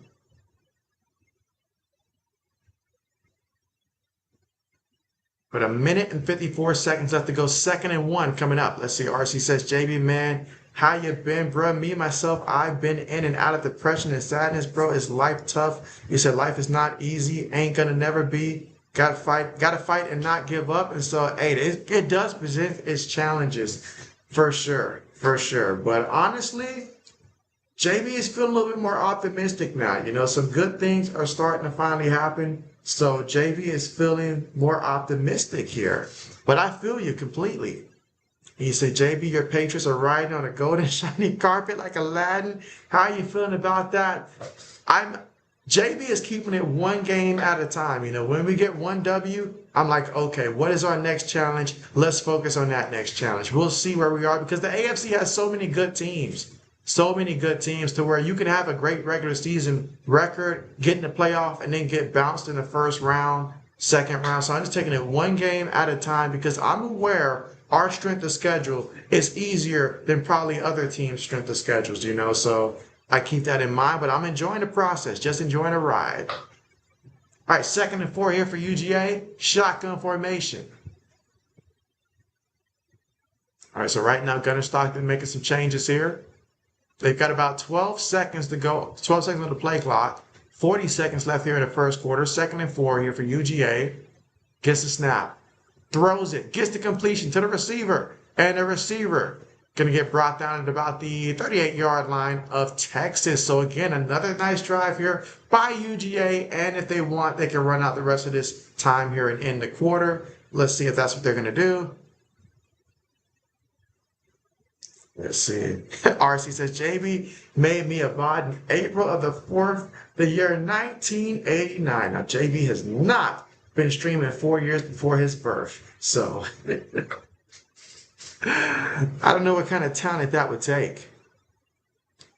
But a minute and 54 seconds left to go. 2nd and 1 coming up. Let's see. RC says, JB, man, how you been, bro? Me, myself, I've been in and out of depression and sadness, bro. Is life tough? You said life is not easy. Ain't gonna never be. Gotta fight and not give up. And so, hey, it does present its challenges for sure. But honestly, JB is feeling a little bit more optimistic now. You know, some good things are starting to finally happen. So JB is feeling more optimistic here. But I feel you completely. He said, JB, your Patriots are riding on a golden shiny carpet like Aladdin. How are you feeling about that? JB is keeping it one game at a time. You know, when we get one W, I'm like, okay, what is our next challenge? Let's focus on that next challenge. We'll see where we are because the AFC has so many good teams. So many good teams to where you can have a great regular season record, get in the playoff, and then get bounced in the first round, second round. So I'm just taking it one game at a time because I'm aware our strength of schedule is easier than probably other teams' strength of schedules, you know. So I keep that in mind, but I'm enjoying the process, just enjoying the ride. All right, 2nd and 4 here for UGA, shotgun formation. All right, so right now Gunnar Stockton making some changes here. They've got about 12 seconds to go, 12 seconds on the play clock, 40 seconds left here in the first quarter. 2nd and 4 here for UGA. Gets the snap, throws it, gets the completion to the receiver, and the receiver going to get brought down at about the 38-yard line of Texas. So again, another nice drive here by UGA, and if they want, they can run out the rest of this time here and end the quarter. Let's see if that's what they're going to do. Let's see. RC says, JB made me a VOD in April of the 4th, the year 1989. Now, JB has not been streaming 4 years before his birth. So, I don't know what kind of talent that would take.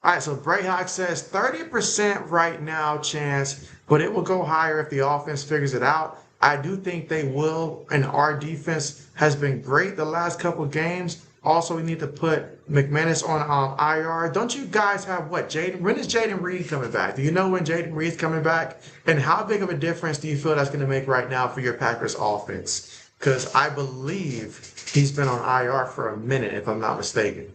All right, so Brayhawk says 30% right now chance, but it will go higher if the offense figures it out. I do think they will, and our defense has been great the last couple games. Also, we need to put McManus on IR. Don't you guys have what? When is Jaden Reed coming back? Do you know when Jaden Reed's coming back? And how big of a difference do you feel that's going to make right now for your Packers offense? Because I believe he's been on IR for a minute, if I'm not mistaken.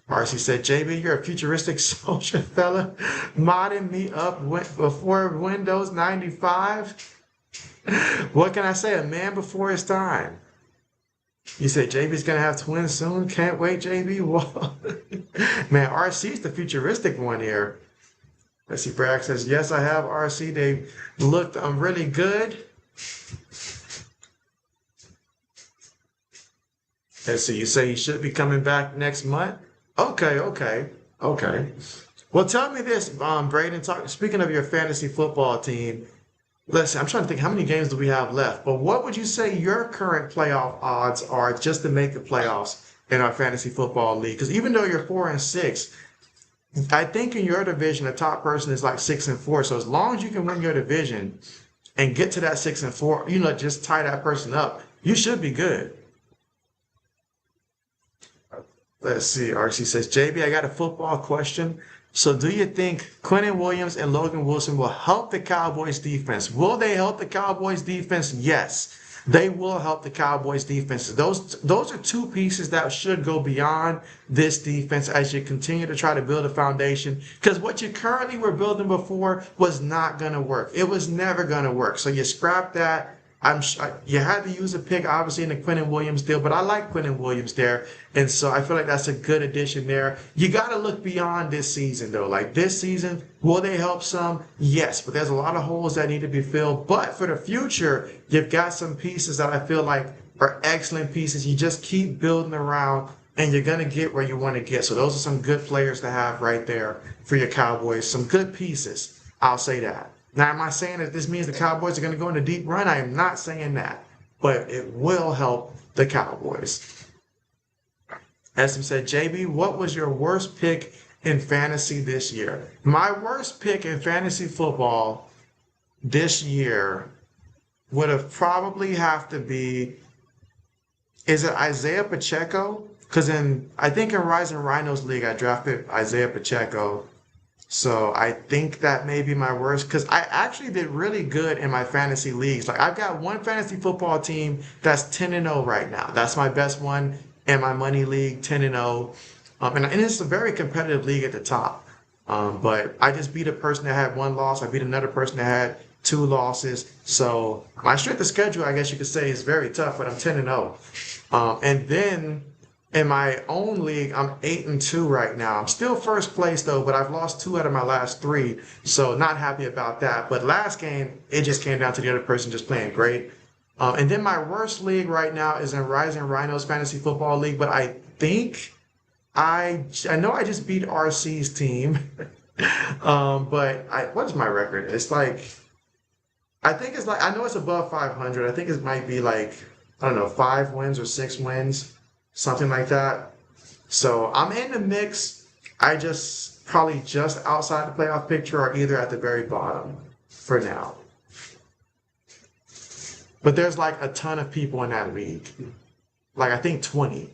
RC said, JB, you're a futuristic soldier fella. Modding me up before Windows 95. What can I say? A man before his time. You said JB's going to have twins soon? Can't wait, JB. Whoa. Man, RC's the futuristic one here. Let's see, Bragg says, yes, I have RC. They looked really good. Let's see, you say he should be coming back next month? Okay. Well, tell me this, Braden, speaking of your fantasy football team, listen, I'm trying to think how many games do we have left, but what would you say your current playoff odds are just to make the playoffs in our fantasy football league? Because even though you're 4-6, I think in your division, the top person is like 6-4. So as long as you can win your division and get to that 6-4, you know, just tie that person up, you should be good. Let's see. RC says, JB, I got a football question. So do you think Quentin Williams and Logan Wilson will help the Cowboys defense? Will they help the Cowboys defense? Yes, they will help the Cowboys defense. Those are two pieces that should go beyond this defense as you continue to try to build a foundation. Because what you currently were building before was not going to work. It was never going to work. So you scrap that You had to use a pick, obviously, in the Quentin Williams deal, but I like Quentin Williams there. And so I feel like that's a good addition there. You got to look beyond this season, though. Like this season, will they help some? Yes, but there's a lot of holes that need to be filled. But for the future, you've got some pieces that I feel like are excellent pieces. You just keep building around and you're going to get where you want to get. So those are some good players to have right there for your Cowboys. Some good pieces. I'll say that. Now, am I saying that this means the Cowboys are going to go in a deep run? I am not saying that. But it will help the Cowboys. Estim said, JB, what was your worst pick in fantasy this year? My worst pick in fantasy football this year would have probably have to be, is it Isaiah Pacheco? Because I think in Rising Rhinos League, I drafted Isaiah Pacheco. So I think that may be my worst because I actually did really good in my fantasy leagues. Like I've got one fantasy football team that's 10-0 right now. That's my best one in my money league, 10-0. And it's a very competitive league at the top. But I just beat a person that had one loss. I beat another person that had two losses. So my strength of schedule, I guess you could say, is very tough, but I'm 10-0. And then in my own league, I'm 8-2 right now. I'm still first place though, but I've lost 2 out of my last 3, so not happy about that. But last game, it just came down to the other person just playing great. And then my worst league right now is in Rising Rhinos Fantasy Football League, but I think I know I just beat RC's team. But what is my record? It's like I think it's like I know it's above 500. I think it might be like I don't know 5 wins or 6 wins. Something like that. So I'm in the mix. I just probably just outside the playoff picture or either at the very bottom for now. But there's like a ton of people in that league. Like I think 20.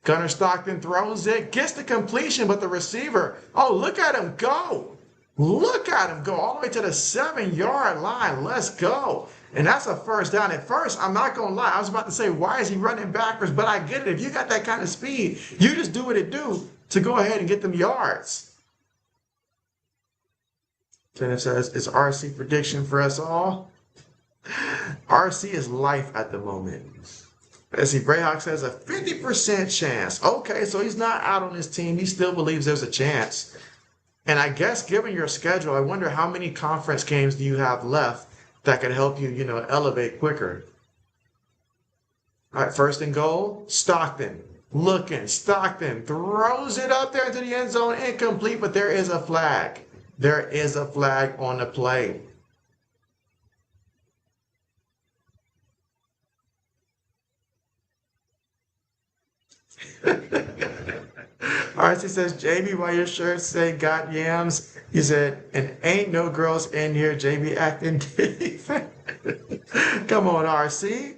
Gunnar Stockton throws it, gets the completion, but the receiver, oh, look at him go. Look at him go all the way to the 7-yard line. Let's go. And that's a first down. At first, I'm not going to lie. I was about to say, why is he running backwards? But I get it. If you got that kind of speed, you just do what it do to go ahead and get them yards. Kenneth says, it's RC prediction for us all. RC is life at the moment. Let's see, Brayhawk says a 50% chance. Okay, so he's not out on his team. He still believes there's a chance. And I guess given your schedule, I wonder how many conference games do you have left that could help you, elevate quicker. All right, first and goal, Stockton. Looking, Stockton throws it up there into the end zone, incomplete, but there is a flag. There is a flag on the play. RC says, JB, why your shirts say got yams? He said, and ain't no girls in here, JB acting deep. Come on, RC.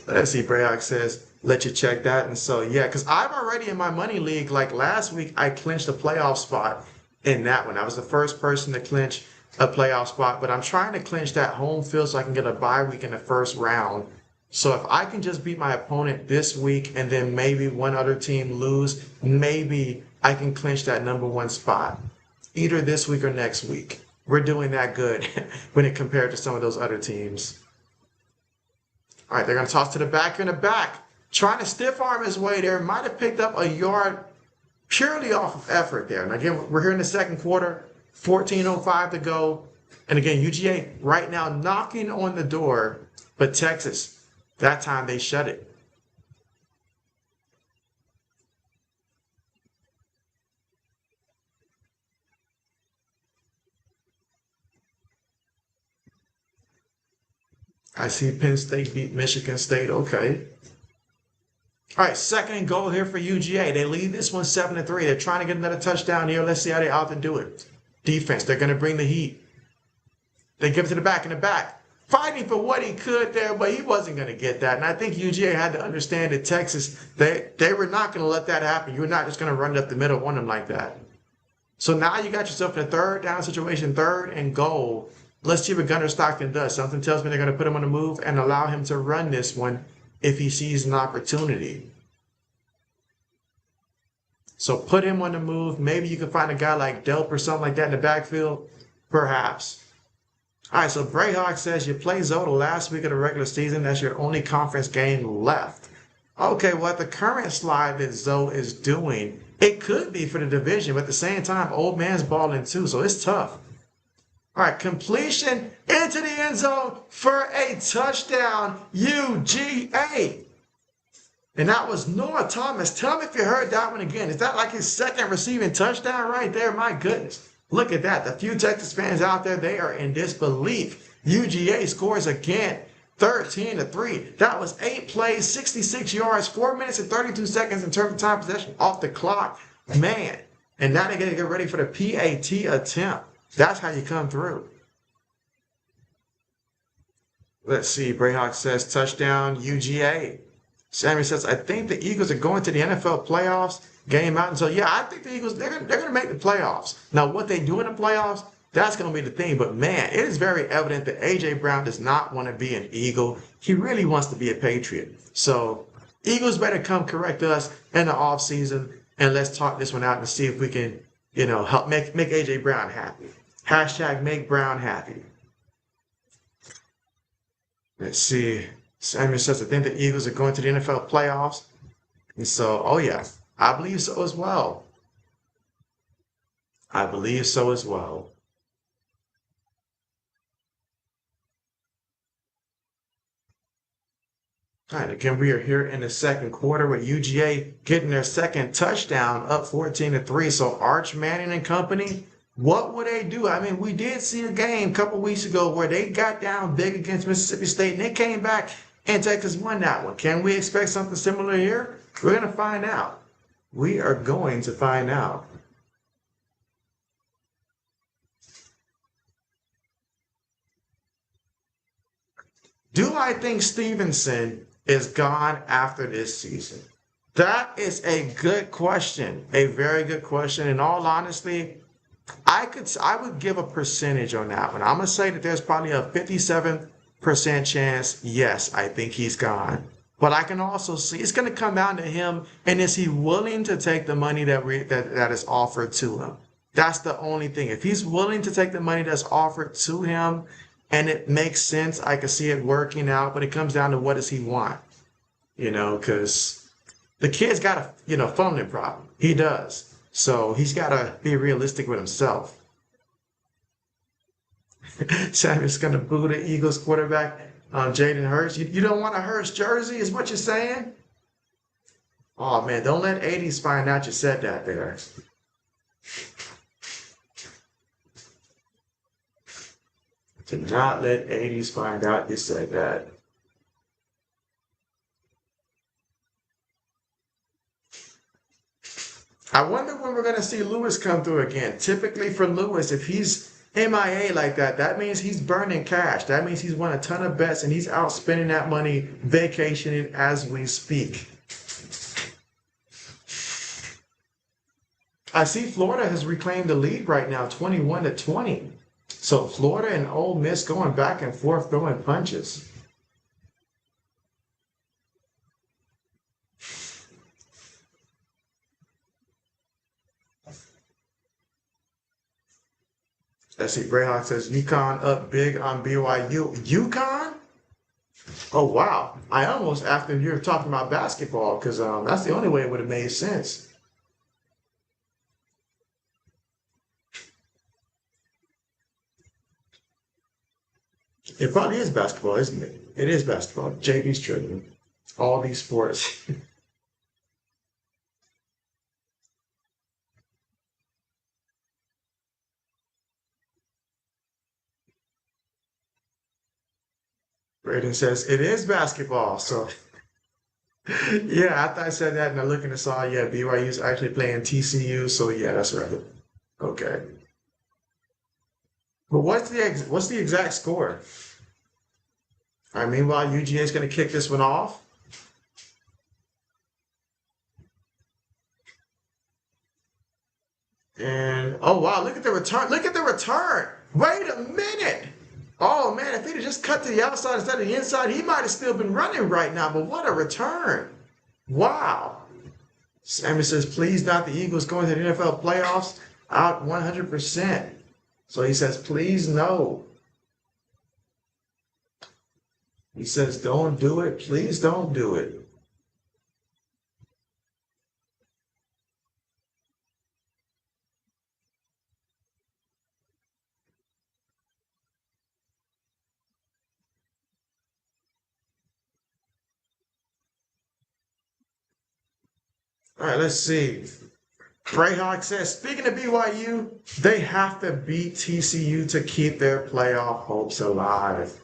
Let's see, Brayok says, let you check that. And so, yeah, because I've already in my money league, like last week, I clinched a playoff spot in that one. I was the first person to clinch a playoff spot, but I'm trying to clinch that home field so I can get a bye week in the first round. So if I can just beat my opponent this week and then maybe one other team lose, maybe I can clinch that #1 spot either this week or next week. We're doing that good when it compared to some of those other teams. All right, they're going to toss to the back in the back. Trying to stiff arm his way there. Might have picked up a yard purely off of effort there. And again, we're here in the second quarter, 14:05 to go. And again, UGA right now knocking on the door, but Texas, that time they shut it. I see Penn State beat Michigan State. Okay. All right, second and goal here for UGA. They lead this one 7-3. They're trying to get another touchdown here. Let's see how they out to do it. Defense, they're going to bring the heat. They give it to the back in the back. Fighting for what he could there, but he wasn't going to get that. And I think UGA had to understand that Texas, they were not going to let that happen. You're not just going to run it up the middle on them like that. So now you got yourself in a third down situation, third and goal. Let's see what Gunnar Stockton does. Something tells me they're going to put him on the move and allow him to run this one if he sees an opportunity. So put him on the move. Maybe you can find a guy like Delp or something like that in the backfield. Perhaps. All right, so Brayhawk says you play Zoe the last week of the regular season. That's your only conference game left. Okay, what the current slide that Zoe is doing, it could be for the division, but at the same time, old man's balling too, so it's tough. All right, completion into the end zone for a touchdown, UGA. And that was Noah Thomas. Tell me if you heard that one again. Is that like his second receiving touchdown right there? My goodness. Look at that. The few Texas fans out there, they are in disbelief. UGA scores again, 13-3. That was 8 plays, 66 yards, 4 minutes and 32 seconds in terms of time possession off the clock. Man. And now they're going to get ready for the PAT attempt. That's how you come through. Let's see. Brayhawk says touchdown, UGA. Sammy says, I think the Eagles are going to the NFL playoffs. Game out. And so, yeah, I think the Eagles, they're going to make the playoffs. Now, what they do in the playoffs, that's going to be the thing. But, man, it is very evident that A.J. Brown does not want to be an Eagle. He really wants to be a Patriot. So, Eagles better come correct us in the offseason, and let's talk this one out and see if we can, help make A.J. Brown happy. Hashtag make Brown happy. Let's see. Samuel says, I think the Eagles are going to the NFL playoffs. And so, oh, yeah, I believe so as well. I believe so as well. All right, again, we are here in the second quarter with UGA getting their second touchdown, up 14-3. So Arch Manning and company, what would they do? I mean, we did see a game a couple weeks ago where they got down big against Mississippi State, and they came back and Texas won that one. Can we expect something similar here? We're going to find out. We are going to find out. Do I think Stevenson is gone after this season? That is a good question. A very good question. In all honesty, I would give a percentage on that one. I'm going to say that there's probably a 57% chance, yes, I think he's gone. But I can also see it's going to come down to him, and is he willing to take the money that is offered to him? That's the only thing. If he's willing to take the money that's offered to him and it makes sense, I can see it working out, but it comes down to what does he want? Because the kid's got a fumbling problem. He does. So he's got to be realistic with himself. Samuel's going to boo the Eagles quarterback, Jaden Hurts. You don't want a Hurts jersey is what you're saying? Oh, man, don't let 80s find out you said that there. Do not let 80s find out you said that. I wonder when we're going to see Lewis come through again. Typically for Lewis, if he's MIA like that, that means he's burning cash. That means he's won a ton of bets and he's out spending that money vacationing as we speak. I see Florida has reclaimed the lead right now, 21-20. So Florida and Ole Miss going back and forth, throwing punches. Let's see, Brayhawk says, UConn up big on BYU. UConn? Oh, wow. I almost, after you're talking about basketball, because that's the only way it would have made sense. It probably is basketball, isn't it? It is basketball. JB's tripping. All these sports. Braden says, it is basketball. So, yeah, after I said that and I look and saw, yeah, BYU's actually playing TCU. So, yeah, that's right. Okay. But what's the exact score? All right, meanwhile, UGA is going to kick this one off. And, oh, wow, look at the return. Look at the return. Wait a minute. Oh, man, if he'd have just cut to the outside instead of the inside, he might have still been running right now. But what a return. Wow. Sammy says, please not the Eagles going to the NFL playoffs. Out 100%. So he says, please no. He says, don't do it. Please don't do it. All right, let's see. Greyhawk says, speaking of BYU, they have to beat TCU to keep their playoff hopes alive.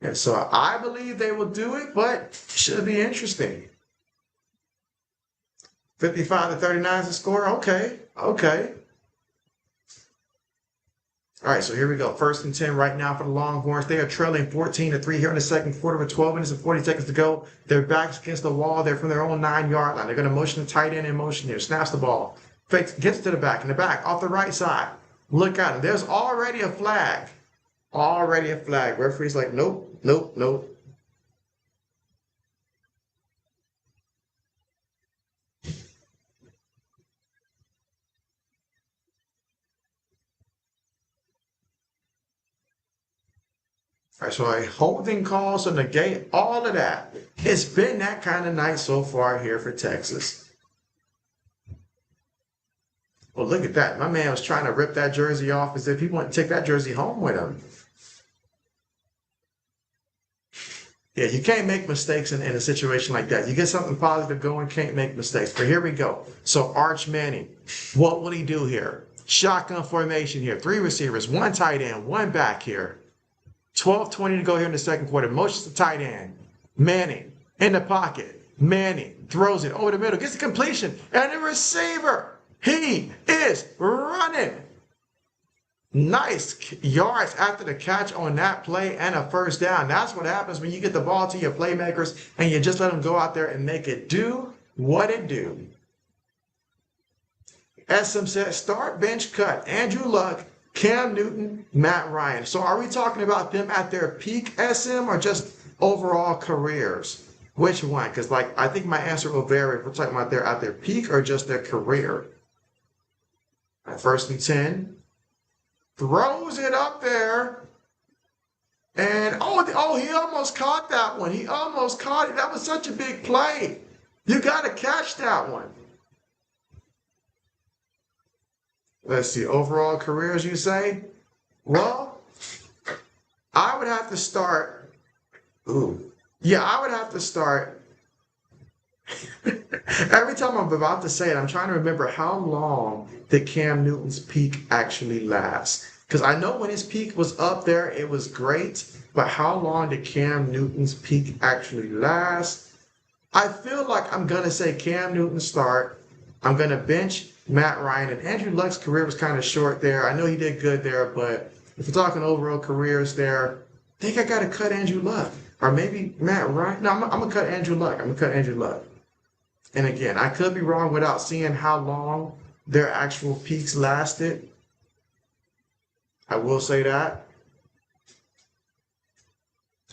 And so I believe they will do it, but it should be interesting. 55-39 is the score. Okay, okay. All right, so here we go. 1st and 10 right now for the Longhorns. They are trailing 14-3 here in the second quarter with 12 minutes and 40 seconds to go. Their backs against the wall. They're from their own 9-yard line. They're going to motion the tight end in motion here. Snaps the ball. Fakes, gets to the back. In the back, off the right side. Look out. There's already a flag. Already a flag. Referee's like, nope, nope, nope. All right, so a holding call, so negate all of that. It's been that kind of night so far here for Texas. Well, look at that. My man was trying to rip that jersey off as if he wanted to take that jersey home with him. Yeah, you can't make mistakes in a situation like that. You get something positive going, can't make mistakes. But here we go. So Arch Manning, what will he do here? Shotgun formation here. 3 receivers, 1 tight end, 1 back here. 12:20 to go here in the second quarter. Motions to tight end. Manning in the pocket. Manning throws it over the middle, gets the completion, and the receiver, he is running. Nice yards after the catch on that play and a first down. That's what happens when you get the ball to your playmakers and you just let them go out there and make it do what it do. SM says, start, bench, cut. Andrew Luck, Cam Newton, Matt Ryan. So are we talking about them at their peak, SM, or just overall careers? Which one? Because I think my answer will vary if we're talking about at their peak or just their career. Right, 1st and 10. Throws it up there. And, he almost caught that one. He almost caught it. That was such a big play. You got to catch that one. Let's see, overall careers, you say? Well, I would have to start. I would have to start. Every time I'm about to say it, I'm trying to remember how long did Cam Newton's peak actually last? Because I know when his peak was up there, it was great. But how long did Cam Newton's peak actually last? I feel like I'm going to say Cam Newton start. I'm going to bench Matt Ryan. And Andrew Luck's career was kind of short there. I know he did good there, but if we're talking overall careers there, I think I got to cut Andrew Luck. Or maybe Matt Ryan. No, I'm going to cut Andrew Luck. I'm going to cut Andrew Luck. And again, I could be wrong without seeing how long their actual peaks lasted. I will say that.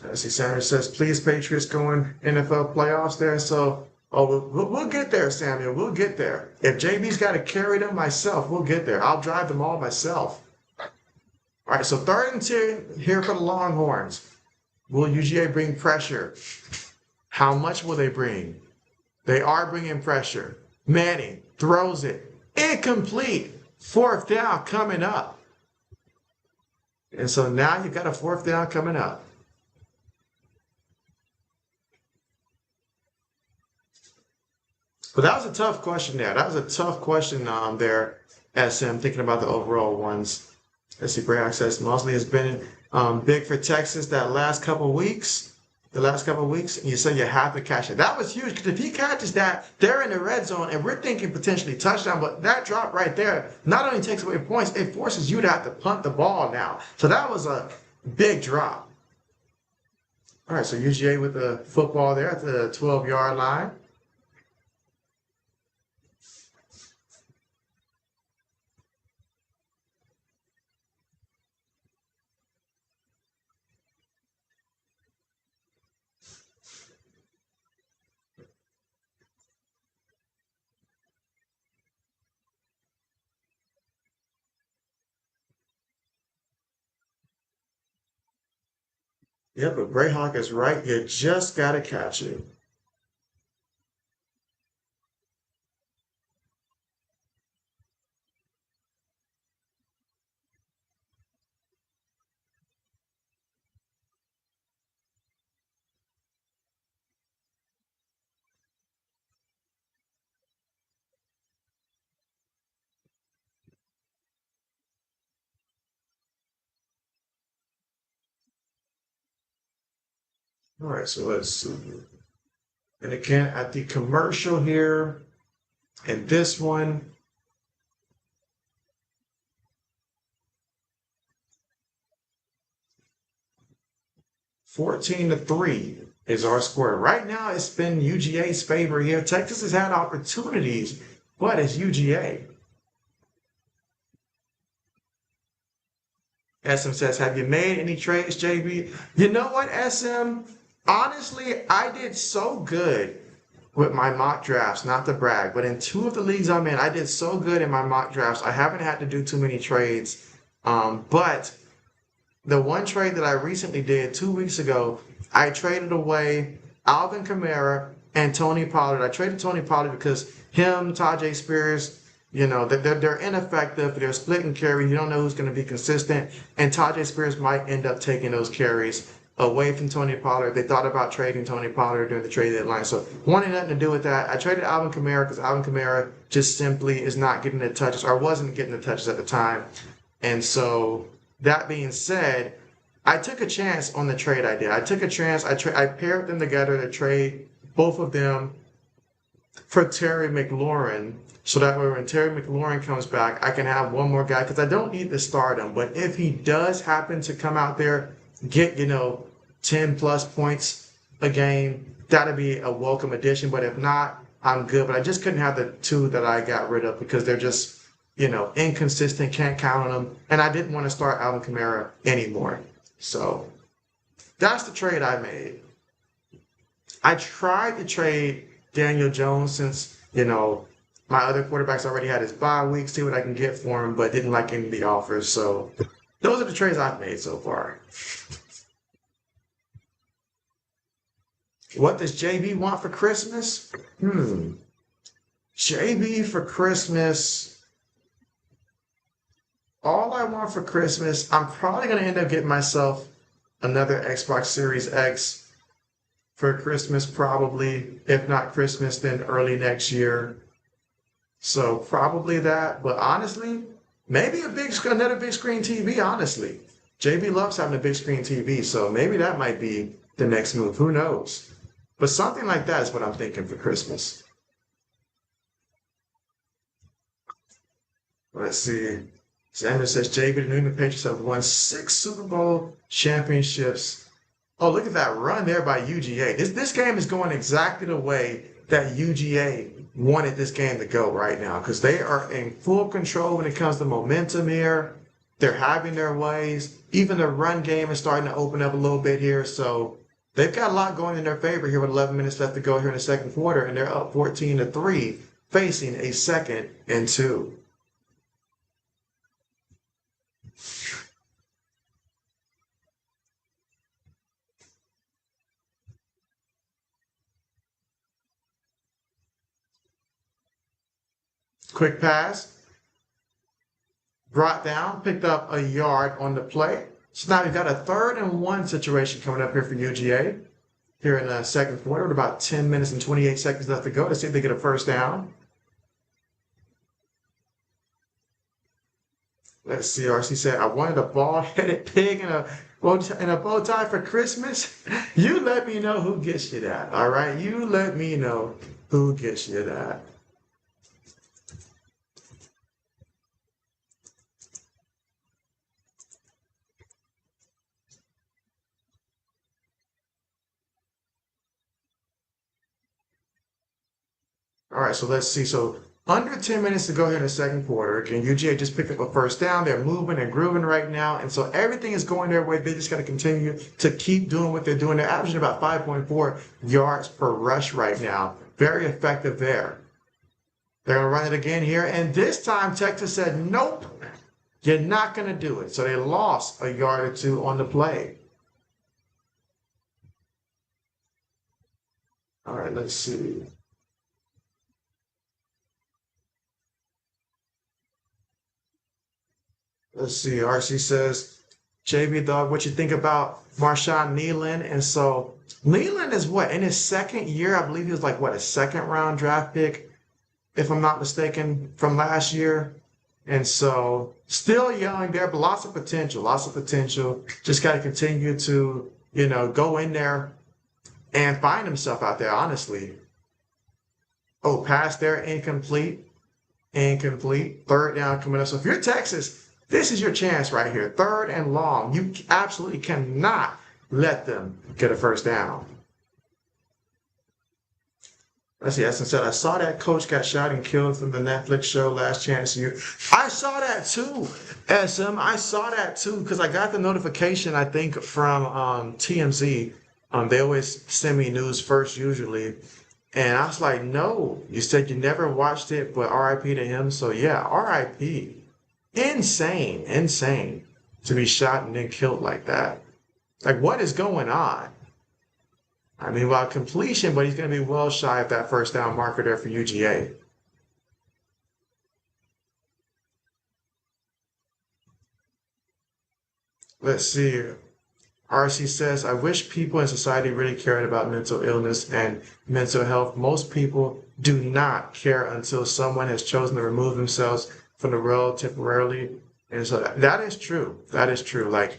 Let's see, Sanders says, please, Patriots going NFL playoffs there. So, we'll get there, Samuel. We'll get there. If JB's got to carry them myself, we'll get there. I'll drive them all myself. All right, so 3rd and 10 here for the Longhorns. Will UGA bring pressure? How much will they bring? They are bringing pressure. Manning throws it. Incomplete. 4th down coming up. And so now you've got a 4th down coming up. But that was a tough question there. That was a tough question there, SM, thinking about the overall ones. Let's see, Bray says Mosley has been big for Texas that last couple of weeks. And you say you have to catch it. That was huge because if he catches that, they're in the red zone and we're thinking potentially touchdown. But that drop right there not only takes away points, it forces you to have to punt the ball now. So that was a big drop. All right, so UGA with the football there at the 12-yard line. Yep, but Greyhawk is right. You just got to catch it. All right, so let's see. And again, at the commercial here, and this one, 14-3 is our score. Right now, it's been UGA's favor here. Texas has had opportunities, but it's UGA. SM says, have you made any trades, JB? You know what, SM? Honestly, I did so good with my mock drafts, not to brag, but in two of the leagues I'm in, I did so good in my mock drafts. I haven't had to do too many trades. But the one trade that I recently did 2 weeks ago, I traded away Alvin Kamara and Tony Pollard. I traded Tony Pollard because him, Tajay Spears, they're ineffective. They're splitting carries. You don't know who's going to be consistent. And Tajay Spears might end up taking those carries away from Tony Pollard. They thought about trading Tony Pollard during the trade deadline. So wanting nothing to do with that. I traded Alvin Kamara because Alvin Kamara just simply is not getting the touches or wasn't getting the touches at the time. And so that being said, I took a chance on the trade I did. I took a chance. I paired them together to trade both of them for Terry McLaurin. So that way when Terry McLaurin comes back, I can have one more guy because I don't need to start him. But if he does happen to come out there, get, 10 plus points a game, that'd be a welcome addition. But if not, I'm good. But I just couldn't have the two that I got rid of because they're just, inconsistent, can't count on them. And I didn't want to start Alvin Kamara anymore. So that's the trade I made. I tried to trade Daniel Jones since, my other quarterbacks already had his bye week, see what I can get for him, but didn't like any of the offers. So those are the trades I've made so far. What does JB want for Christmas? JB for Christmas. All I want for Christmas, I'm probably going to end up getting myself another Xbox Series X for Christmas, probably. If not Christmas, then early next year. So probably that. But honestly, maybe another big screen TV, honestly. JB loves having a big screen TV, so maybe that might be the next move. Who knows? But something like that is what I'm thinking for Christmas. Let's see. Samuel says JB, the New England Patriots have won 6 Super Bowl championships. Oh, look at that run there by UGA. This game is going exactly the way that UGA wanted this game to go right now because they are in full control when it comes to momentum here. They're having their ways. Even the run game is starting to open up a little bit here. So they've got a lot going in their favor here with 11 minutes left to go here in the second quarter, and they're up 14-3, facing a 2nd and 2. Quick pass. Brought down, picked up a yard on the play. So now we've got a 3rd and 1 situation coming up here for UGA here in the second quarter with about 10 minutes and 28 seconds left to go to see if they get a first down. Let's see, RC said, I wanted a bald-headed pig and a bow tie for Christmas. You let me know who gets you that, all right? You let me know who gets you that. All right, so let's see. So under 10 minutes to go here in the second quarter. Again, UGA just picked up a first down. They're moving and grooving right now. And so everything is going their way. They just got to continue to keep doing what they're doing. They're averaging about 5.4 yards per rush right now. Very effective there. They're going to run it again here. And this time, Texas said, nope, you're not going to do it. So they lost a yard or two on the play. All right, let's see. Let's see. RC says, JB Dog, what you think about Marshawn Nealon? And so Nealon is what, in his second year? I believe he was like what, a second round draft pick, if I'm not mistaken, from last year. And so still young there, but lots of potential, lots of potential. Just got to continue to, go in there and find himself out there, honestly. Oh, pass there, incomplete, incomplete. Third down coming up. So if you're Texas, this is your chance right here. Third and long. You absolutely cannot let them get a first down. Let's see, Essence said, I saw that coach got shot and killed from the Netflix show Last Chance You. I saw that too, SM. I saw that too, because I got the notification, I think, from TMZ. They always send me news first, usually. And I was like, no, you said you never watched it, but RIP to him. So yeah, RIP. Insane, insane to be shot and then killed like that. Like, what is going on? I mean, while completion, but he's going to be well shy of that first down marker there for UGA. Let's see. RC says, I wish people in society really cared about mental illness and mental health. Most people do not care until someone has chosen to remove themselves from the world temporarily. And so that is true. That is true. Like,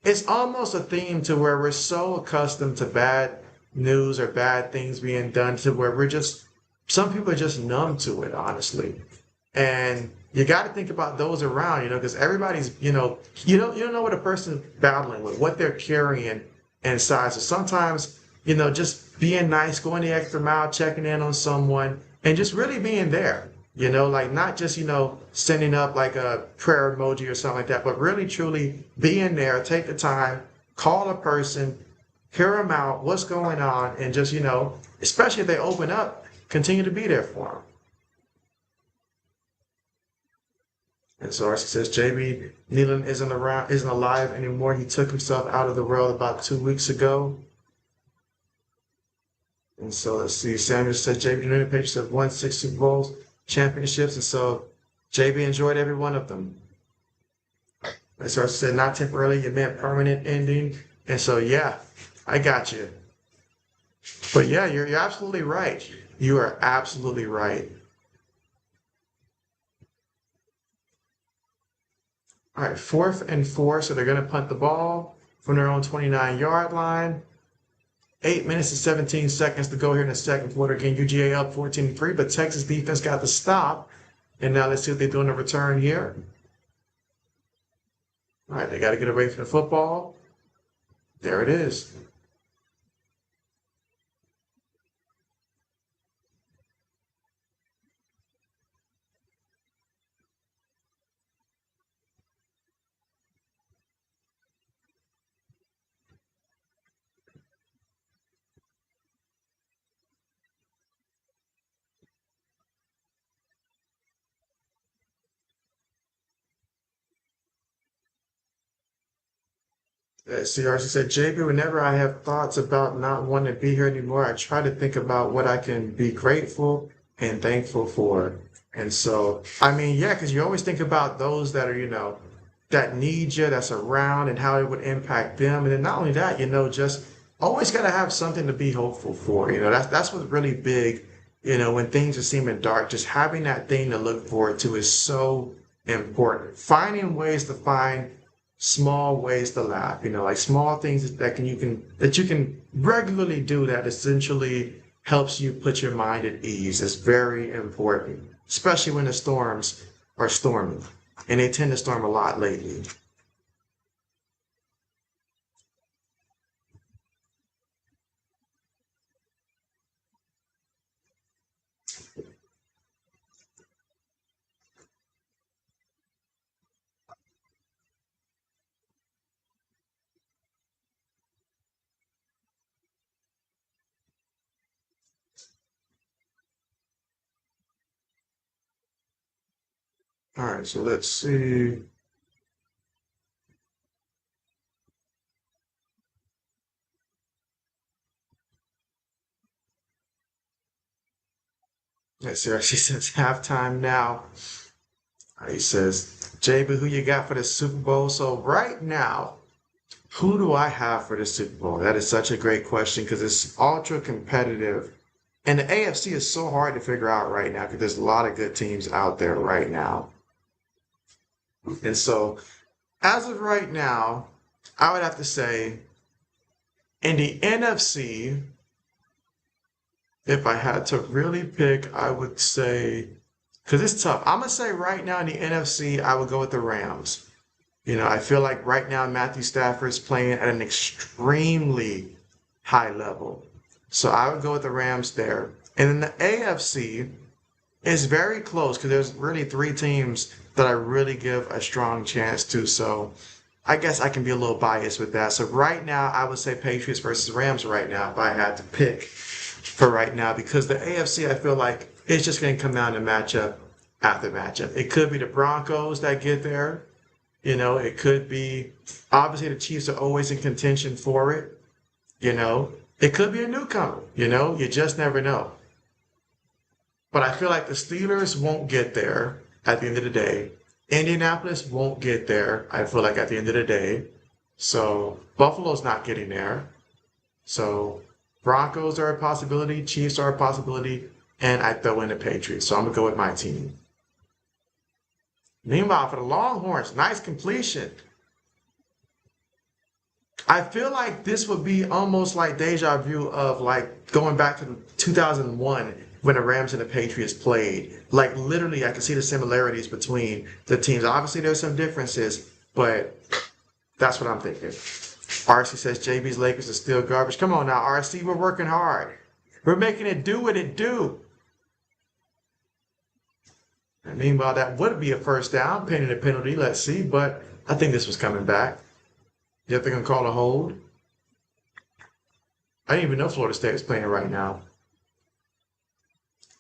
it's almost a theme to where we're so accustomed to bad news or bad things being done to where some people are just numb to it, honestly. And you got to think about those around, because everybody's, you don't know what a person's battling with, what they're carrying inside. So sometimes, just being nice, going the extra mile, checking in on someone, and just really being there, like not just, sending up like a prayer emoji or something like that, but really truly being there, take the time, call a person, hear them out, what's going on, and just, especially if they open up, continue to be there for them. And so Arcee says JB Nealon isn't alive anymore. He took himself out of the world about 2 weeks ago. And so let's see. Samuel said JB Nealon Patriots have won 6 Super Bowls championships, and so JB enjoyed every one of them. And so Arcee said not temporarily, you meant permanent ending. And so yeah, I got you. But yeah, you're absolutely right. You are absolutely right. All right, 4th and 4, so they're going to punt the ball from their own 29-yard line. 8 minutes and 17 seconds to go here in the second quarter. Again, UGA up 14-3, but Texas defense got the stop. And now let's see what they do in the return here. All right, they got to get away from the football. There it is. CRC said, JB, whenever I have thoughts about not wanting to be here anymore, I try to think about what I can be grateful and thankful for. And so, I mean, yeah, because you always think about those that are, that need you, that's around, and how it would impact them. And then not only that, just always got to have something to be hopeful for. That's what's really big, when things are seeming dark, just having that thing to look forward to is so important. Finding ways to find small ways to laugh, like small things that you can regularly do that essentially helps you put your mind at ease. It's very important, especially when the storms are storming, and they tend to storm a lot lately. All right, so let's see. Let's see. She says halftime now. He says, JB, who you got for the Super Bowl? So right now, who do I have for the Super Bowl? That is such a great question because it's ultra competitive. And the AFC is so hard to figure out right now because there's a lot of good teams out there right now. And so, as of right now, I would have to say in the NFC, if I had to really pick, I would say, because it's tough. I'm going to say right now in the NFC, I would go with the Rams. You know, I feel like right now Matthew Stafford is playing at an extremely high level. So I would go with the Rams there. And then the AFC is very close because there's really three teams that I really give a strong chance to. So I guess I can be a little biased with that. So right now, I would say Patriots versus Rams right now if I had to pick for right now because the AFC, I feel like it's just going to come down to matchup after matchup. It could be the Broncos that get there. You know, it could be, obviously the Chiefs are always in contention for it. You know, it could be a newcomer. You know, you just never know. But I feel like the Steelers won't get there at the end of the day. Indianapolis won't get there, I feel like, at the end of the day. So Buffalo's not getting there. So Broncos are a possibility, Chiefs are a possibility, and I throw in the Patriots. So I'm going to go with my team. Meanwhile, for the Longhorns, nice completion. I feel like this would be almost like deja vu of like going back to 2001 when the Rams and the Patriots played. Like literally, I can see the similarities between the teams. Obviously, there's some differences, but that's what I'm thinking. RC says JB's Lakers are still garbage. Come on now, RC, we're working hard. We're making it do what it do. And meanwhile, that would be a first down, pending a penalty. Let's see, but I think this was coming back. You think they're going to call a hold? I didn't even know Florida State was playing right now.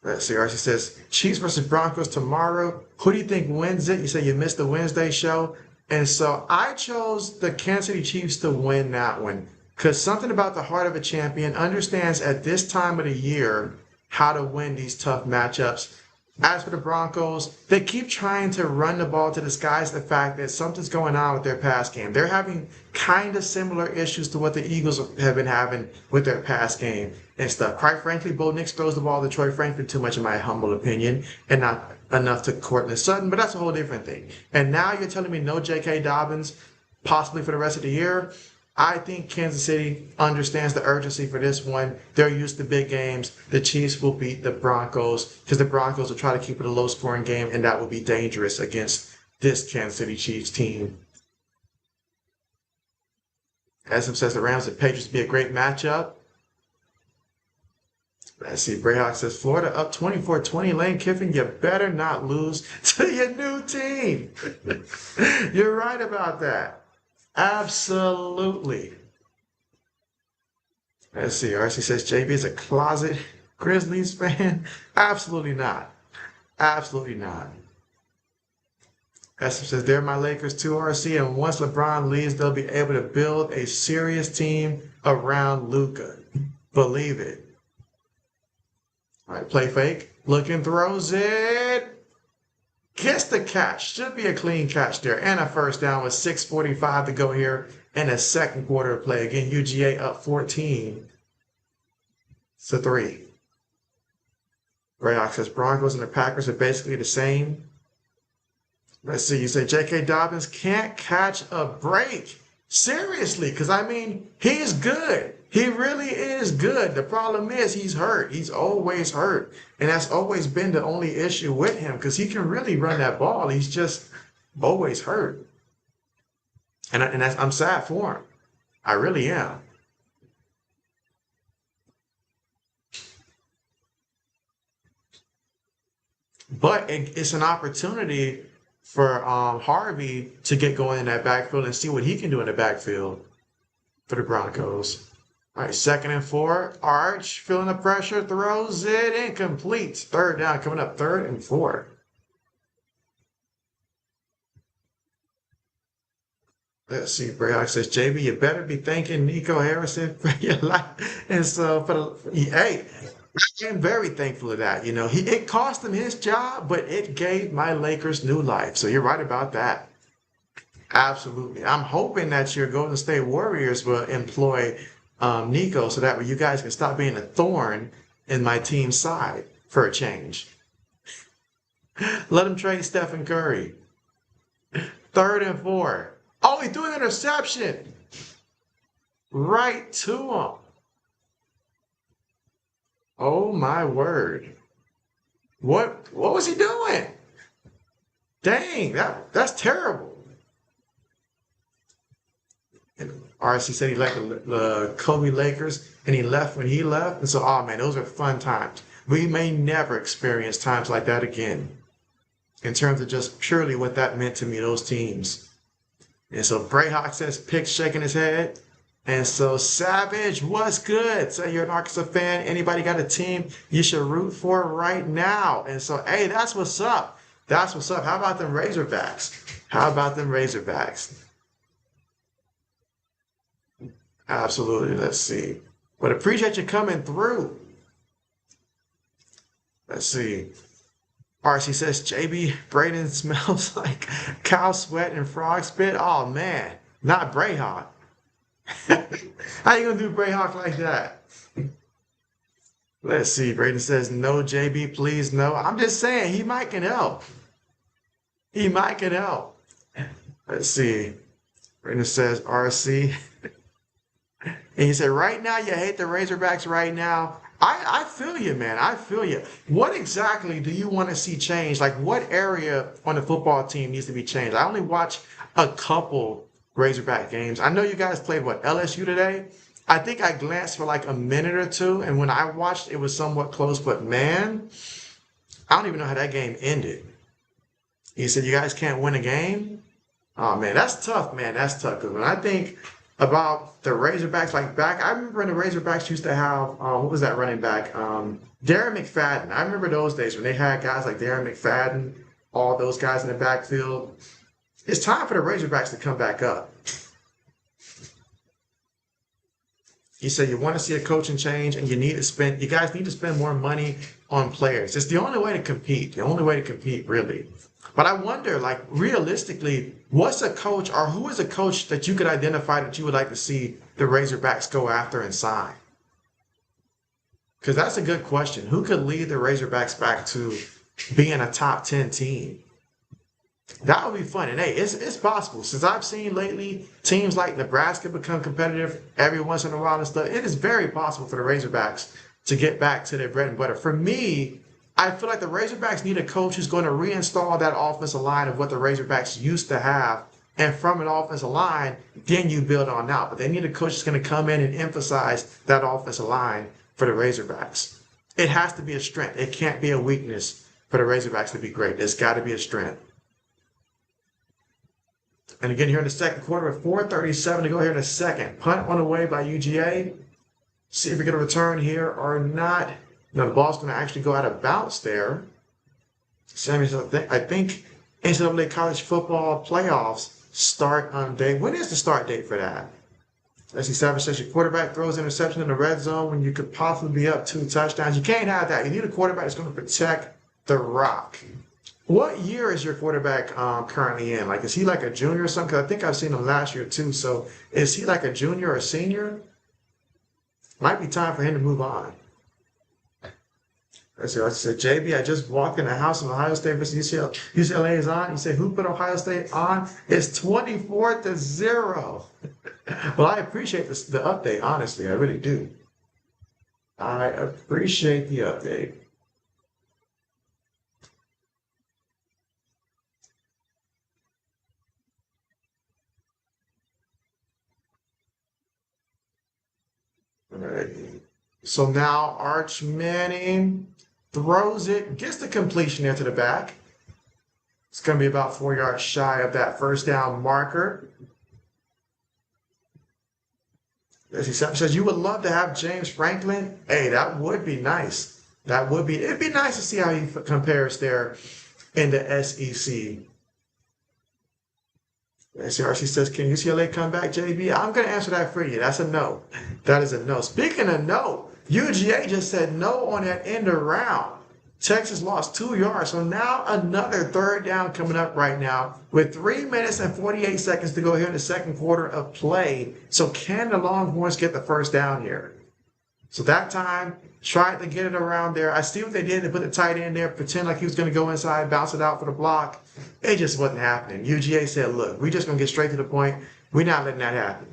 Let's see. RC says, Chiefs versus Broncos tomorrow. Who do you think wins it? You say you missed the Wednesday show. And so I chose the Kansas City Chiefs to win that one. Because something about the heart of a champion understands at this time of the year how to win these tough matchups. As for the Broncos, they keep trying to run the ball to disguise the fact that something's going on with their pass game. They're having kind of similar issues to what the Eagles have been having with their pass game and stuff. Quite frankly, Bo Nix throws the ball to Troy Franklin too much, in my humble opinion, and not enough to Courtland Sutton, but that's a whole different thing. And now you're telling me no J.K. Dobbins, possibly for the rest of the year? I think Kansas City understands the urgency for this one. They're used to big games. The Chiefs will beat the Broncos because the Broncos will try to keep it a low-scoring game, and that will be dangerous against this Kansas City Chiefs team. SM says the Rams and Patriots would be a great matchup. Let's see. Brayhawk says Florida up 24-20. Lane Kiffin, you better not lose to your new team. You're right about that. Absolutely. Let's see. RC says JB is a closet Grizzlies fan. Absolutely not. Absolutely not. SM says they're my Lakers too, RC, and once LeBron leaves, they'll be able to build a serious team around Luka. Believe it. All right, play fake. Looking, throws it. Gets the catch. Should be a clean catch there. And a first down with 6:45 to go here in the second quarter of play. Again, UGA up 14-3. Grayhawk says Broncos and the Packers are basically the same. Let's see. You say J.K. Dobbins can't catch a break. Seriously, because, I mean, he's good. He really is good. The problem is he's hurt. He's always hurt. And that's always been the only issue with him because he can really run that ball. He's just always hurt. And I'm sad for him. I really am. But it's an opportunity for Harvey to get going in that backfield and see what he can do in the backfield for the Broncos. All right, 2nd and 4. Arch feeling the pressure, throws it incomplete. Third down, coming up 3rd and 4. Let's see. Brayhawk says, JB, you better be thanking Nico Harrison for your life. And so, hey, I'm very thankful of that. You know, it cost him his job, but it gave my Lakers new life. So you're right about that. Absolutely. I'm hoping that your Golden State Warriors will employ Nico so that way you guys can stop being a thorn in my team's side for a change. Let him trade Stephen Curry. 3rd and 4. Oh, he threw an interception right to him. Oh my word. What was he doing? Dang, that's terrible. And RC said he liked the Kobe Lakers and he left when he left. And so, oh man, those are fun times. We may never experience times like that again in terms of just purely what that meant to me, those teams. And so Brayhawk says, Pick shaking his head. And so Savage, what's good? Say you're an Arkansas fan. Anybody got a team you should root for right now? And so, hey, that's what's up. That's what's up. How about them Razorbacks? How about them Razorbacks? Absolutely. Let's see. But appreciate you coming through. Let's see. RC says JB Braden smells like cow sweat and frog spit. Oh man, not Brayhawk. How you gonna do Brayhawk like that? Let's see. Braden says no, JB, please no. I'm just saying he might can help. He might can help. Let's see. Braden says RC. And he said, right now, you hate the Razorbacks right now. I feel you, man. I feel you. What exactly do you want to see change? Like, what area on the football team needs to be changed? I only watch a couple Razorback games. I know you guys played, what, LSU today? I think I glanced for like a minute or two, and when I watched, it was somewhat close. But, man, I don't even know how that game ended. He said, you guys can't win a game? Oh, man, that's tough, man. That's tough. Because when I think about the Razorbacks, like I remember when the Razorbacks used to have, what was that running back? Darren McFadden. I remember those days when they had guys like Darren McFadden, all those guys in the backfield. It's time for the Razorbacks to come back up. He said you want to see a coaching change and you guys need to spend more money on players. It's the only way to compete. The only way to compete, really. But I wonder, like, realistically, what's a coach or who is a coach that you could identify that you would like to see the Razorbacks go after and sign? Because that's a good question. Who could lead the Razorbacks back to being a top 10 team? That would be fun. And hey, it's possible. Since I've seen lately teams like Nebraska become competitive every once in a while and stuff, it is very possible for the Razorbacks to get back to their bread and butter. For me, I feel like the Razorbacks need a coach who's going to reinstall that offensive line of what the Razorbacks used to have. And from an offensive line, then you build on out. But they need a coach that's going to come in and emphasize that offensive line for the Razorbacks. It has to be a strength. It can't be a weakness for the Razorbacks to be great. It's got to be a strength. And again, here in the second quarter with 4:37 to go here in a second. Punt on the way by UGA. See if we get a return here or not. No, the ball's going to actually go out of bounds there. Sammy says, I think NCAA college football playoffs start on day. When is the start date for that? Let's see, Savage says your quarterback throws interception in the red zone when you could possibly be up 2 touchdowns. You can't have that. You need a quarterback that's going to protect the rock. What year is your quarterback currently in? Like, is he like a junior or something? Because I think I've seen him last year too. So is he like a junior or a senior? Might be time for him to move on. Let's see, I said, JB, I just walked in the house of Ohio State versus UCLA. UCLA is on. You say, who put Ohio State on? It's 24-0. Well, I appreciate the update, honestly. I really do. I appreciate the update. All right. So now Arch Manning throws it, gets the completion there to the back. It's going to be about 4 yards shy of that first down marker. As he says, you would love to have James Franklin. Hey, that would be nice. It'd be nice to see how he compares there in the SEC. SCRC says, can UCLA come back, JB? I'm going to answer that for you. That's a no. That is a no. Speaking of no, UGA just said no on that end around. Texas lost 2 yards. So now another third down coming up right now with 3 minutes and 48 seconds to go here in the second quarter of play. So can the Longhorns get the first down here? So that time, tried to get it around there. I see what they did. They put the tight end there, pretend like he was going to go inside, bounce it out for the block. It just wasn't happening. UGA said, look, we're just going to get straight to the point. We're not letting that happen.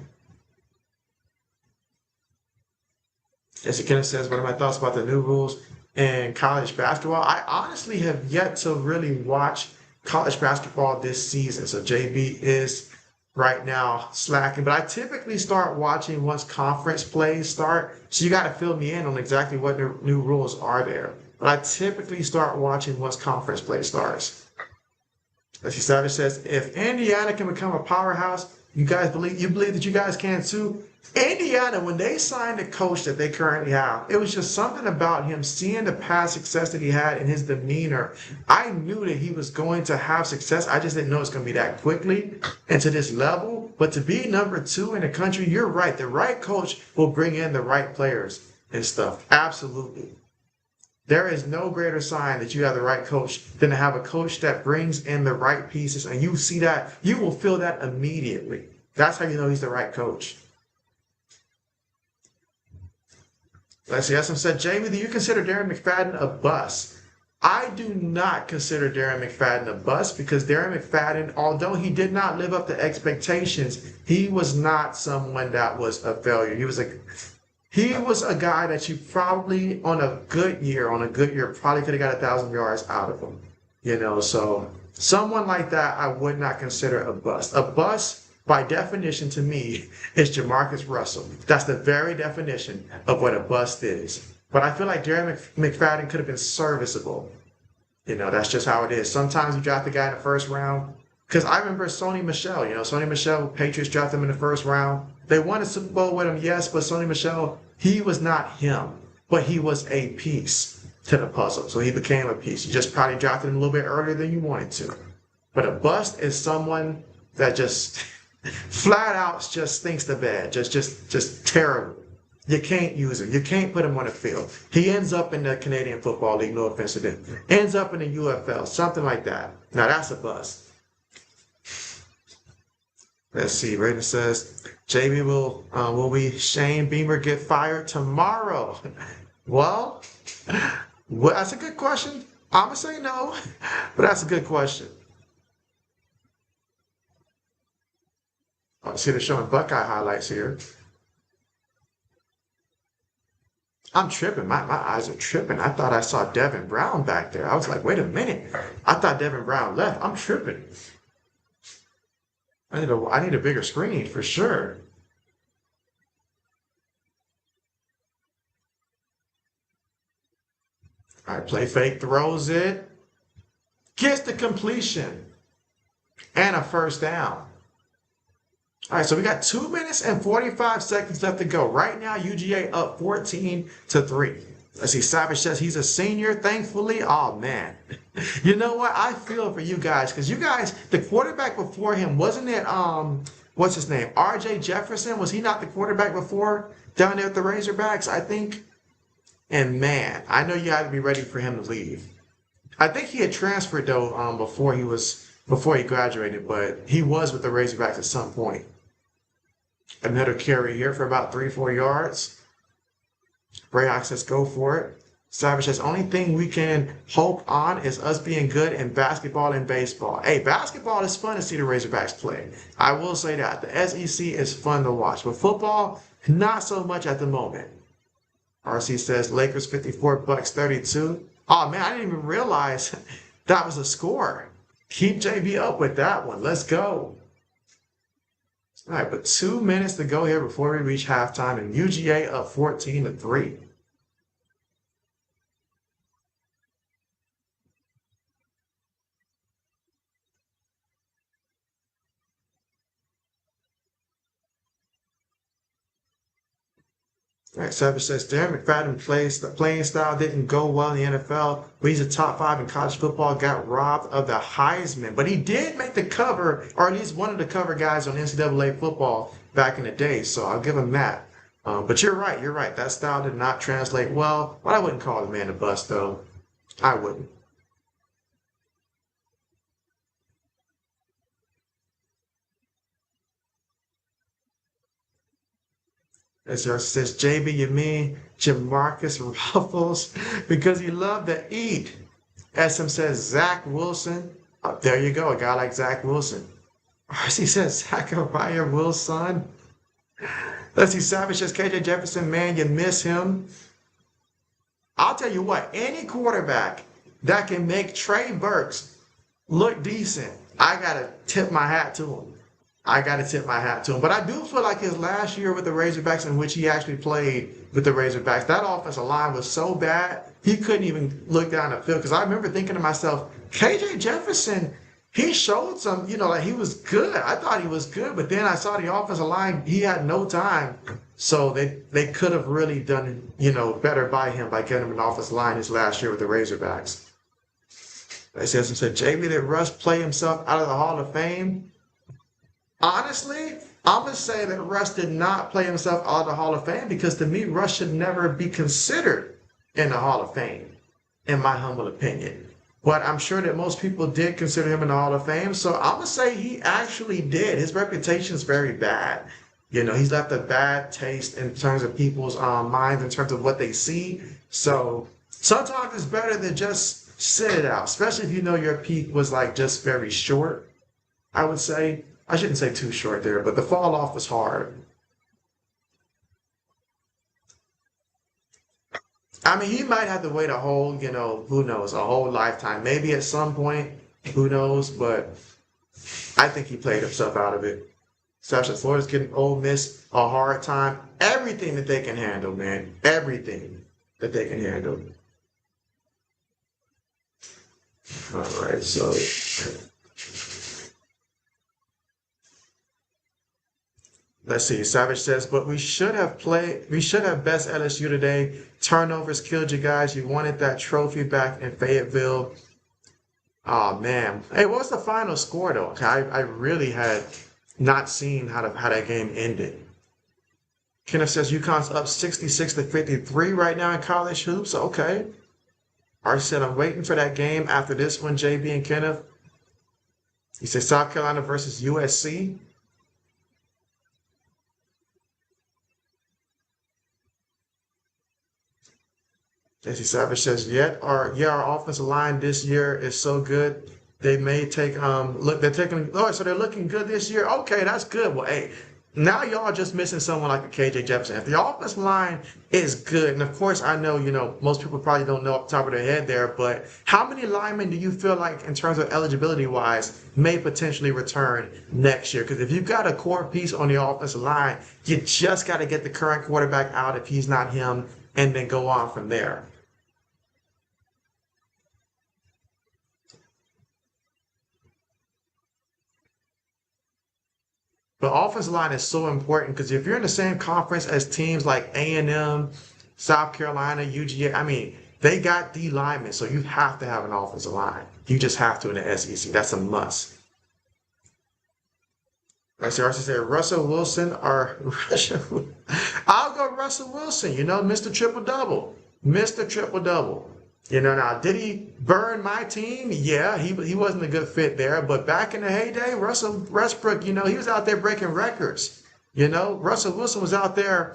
Jesse Kenneth says, what are my thoughts about the new rules in college basketball? I honestly have yet to really watch college basketball this season. So JB is right now slacking, but I typically start watching once conference plays start. So you got to fill me in on exactly what the new rules are there. But I typically start watching once conference play starts. Let's see, Savage says, if Indiana can become a powerhouse, you believe that you guys can too? Indiana, when they signed the coach that they currently have, it was just something about him, seeing the past success that he had in his demeanor. I knew that he was going to have success. I just didn't know it's going to be that quickly and to this level. But to be number 2 in the country, you're right. The right coach will bring in the right players and stuff. Absolutely. There is no greater sign that you have the right coach than to have a coach that brings in the right pieces. And you see that, you will feel that immediately. That's how you know he's the right coach. Let's see, SM said, Jamie, do you consider Darren McFadden a bust? I do not consider Darren McFadden a bust because Darren McFadden, although he did not live up to expectations, he was not someone that was a failure. He was a guy that you probably, on a good year, probably could have got 1,000 yards out of him. You know, so someone like that I would not consider a bust. A bust, by definition to me, is Jamarcus Russell. That's the very definition of what a bust is. But I feel like Darren McFadden could have been serviceable. You know, that's just how it is. Sometimes you draft the guy in the first round. Because I remember Sony Michel. You know, Sony Michel, Patriots drafted him in the first round. They won a Super Bowl with him, yes, but Sony Michel, he was not him. But he was a piece to the puzzle. So he became a piece. You just probably drafted him a little bit earlier than you wanted to. But a bust is someone that just flat out just stinks the bed. Just terrible. You can't use him. You can't put him on the field. He ends up in the Canadian Football League, no offense to them. Ends up in the UFL, something like that. Now that's a bust. Let's see. Raiden says, JB, will we Shane Beamer get fired tomorrow? Well, that's a good question. I'm going to say no, but that's a good question. I see they're showing Buckeye highlights here. I'm tripping. My eyes are tripping. I thought I saw Devin Brown back there. I was like, wait a minute. I thought Devin Brown left. I'm tripping. I need a bigger screen for sure. All right, play fake, throws it. Gets the completion. And a first down. All right, so we got 2 minutes and 45 seconds left to go. Right now, UGA up 14-3. Let's see, Savage says he's a senior, thankfully. Oh, man. You know what? I feel for you guys, because you guys, the quarterback before him, wasn't it, what's his name? RJ Jefferson? Was he not the quarterback before down there at the Razorbacks, I think? And, man, I know you had to be ready for him to leave. I think he had transferred, though, before he graduated, but he was with the Razorbacks at some point. Another carry here for about 3-4 yards. Brayhawk says, go for it. Savage says, only thing we can hope on is us being good in basketball and baseball. Hey, basketball is fun to see the Razorbacks play. I will say that. The SEC is fun to watch. But football, not so much at the moment. RC says, Lakers 54, Bucks 32. Oh, man, I didn't even realize that was a score. Keep JB up with that one. Let's go. All right, but 2 minutes to go here before we reach halftime, and UGA up 14-3. All right, Savage says, Darren McFadden the playing style didn't go well in the NFL, but he's a top 5 in college football, got robbed of the Heisman. But he did make the cover, or at least one of the cover guys on NCAA football back in the day, so I'll give him that. But you're right. You're right. That style did not translate well. But I wouldn't call the man a bust, though. I wouldn't. As it says, JB, you mean Jamarcus Ruffles? Because he loved to eat. SM says, Zach Wilson. There you go, a guy like Zach Wilson. RC says, Zachariah Wilson. Let's see, Savage says, KJ Jefferson, man, you miss him. I'll tell you what, any quarterback that can make Trey Burks look decent, I got to tip my hat to him. I got to tip my hat to him. But I do feel like his last year with the Razorbacks, in which he actually played with the Razorbacks, that offensive line was so bad, he couldn't even look down the field. Because I remember thinking to myself, KJ Jefferson, he showed some, like he was good. I thought he was good. But then I saw the offensive line, he had no time. So they could have really done, better by him by getting him an offensive line his last year with the Razorbacks. They said, JB, did Russ play himself out of the Hall of Fame? Honestly, I'm going to say that Russ did not play himself out of the Hall of Fame because to me, Russ should never be considered in the Hall of Fame, in my humble opinion. But I'm sure that most people did consider him in the Hall of Fame. So I'm going to say he actually did. His reputation is very bad. He's left a bad taste in terms of people's minds, in terms of what they see. So sometimes it's better than just sit it out, especially if your peak was like just very short, I would say. I shouldn't say too short there, but the fall off was hard. I mean, he might have to wait a whole, who knows, a whole lifetime. Maybe at some point, who knows, but I think he played himself out of it. Sasha Florida's giving Ole Miss a hard time. Everything that they can handle, man. Everything that they can handle. All right, so let's see. Savage says, but we should have best LSU today. Turnovers killed you guys. You wanted that trophy back in Fayetteville. Oh man. Hey, what was the final score though? I really had not seen how that game ended. Kenneth says UConn's up 66-53 right now in college hoops. Okay. Archie said, I'm waiting for that game after this one, JB and Kenneth. He said South Carolina versus USC. Jesse Savage says, our offensive line this year is so good. They may take so they're looking good this year. Okay, that's good. Well, hey, now y'all just missing someone like a KJ Jefferson. If the offensive line is good, and of course I know, most people probably don't know off the top of their head there, but how many linemen do you feel like in terms of eligibility wise may potentially return next year? Because if you've got a core piece on the offensive line, you just got to get the current quarterback out if he's not him, and then go on from there. But offensive line is so important because if you're in the same conference as teams like A&M, South Carolina, UGA, I mean, they got D linemen, so you have to have an offensive line. You just have to in the SEC. That's a must. Like Archie said, Russell Wilson or I'll go Russell Wilson, Mr. Triple Double. Mr. Triple Double. Now, did he burn my team? Yeah, he wasn't a good fit there. But back in the heyday, Russell Westbrook, he was out there breaking records. Russell Wilson was out there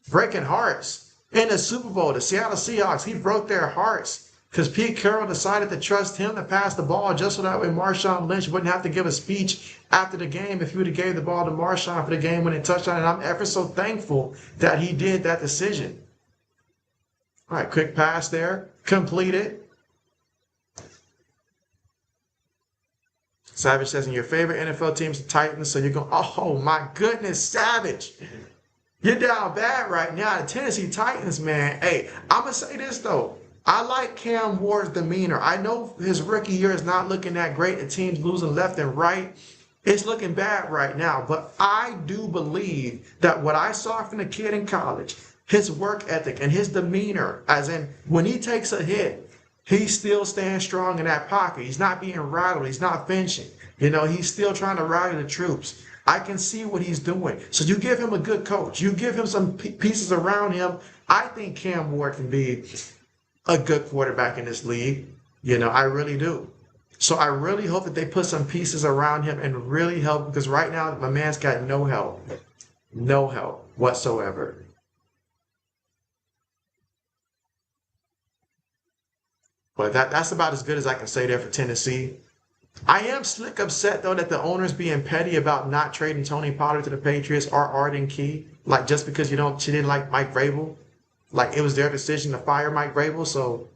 breaking hearts. In the Super Bowl, the Seattle Seahawks, he broke their hearts because Pete Carroll decided to trust him to pass the ball just so that way Marshawn Lynch wouldn't have to give a speech after the game if he would have gave the ball to Marshawn for the game-winning touchdown. And I'm ever so thankful that he did that decision. All right, quick pass there. Completed. Savage says, in your favorite NFL team's the Titans, so you're going, oh my goodness, Savage. You're down bad right now. The Tennessee Titans, man. Hey, I'm going to say this, though. I like Cam Ward's demeanor. I know his rookie year is not looking that great. The team's losing left and right. It's looking bad right now. But I do believe that what I saw from the kid in college, his work ethic and his demeanor, as in when he takes a hit, he still stands strong in that pocket. He's not being rattled. He's not flinching. He's still trying to rally the troops. I can see what he's doing. So you give him a good coach. You give him some pieces around him. I think Cam Ward can be a good quarterback in this league. I really do. So I really hope that they put some pieces around him and really help, because right now my man's got no help. No help whatsoever. But that's about as good as I can say there for Tennessee. I am slick upset though that the owners being petty about not trading Tony Pollard to the Patriots or Arden Key, like just because she didn't like Mike Vrabel, like it was their decision to fire Mike Vrabel. So,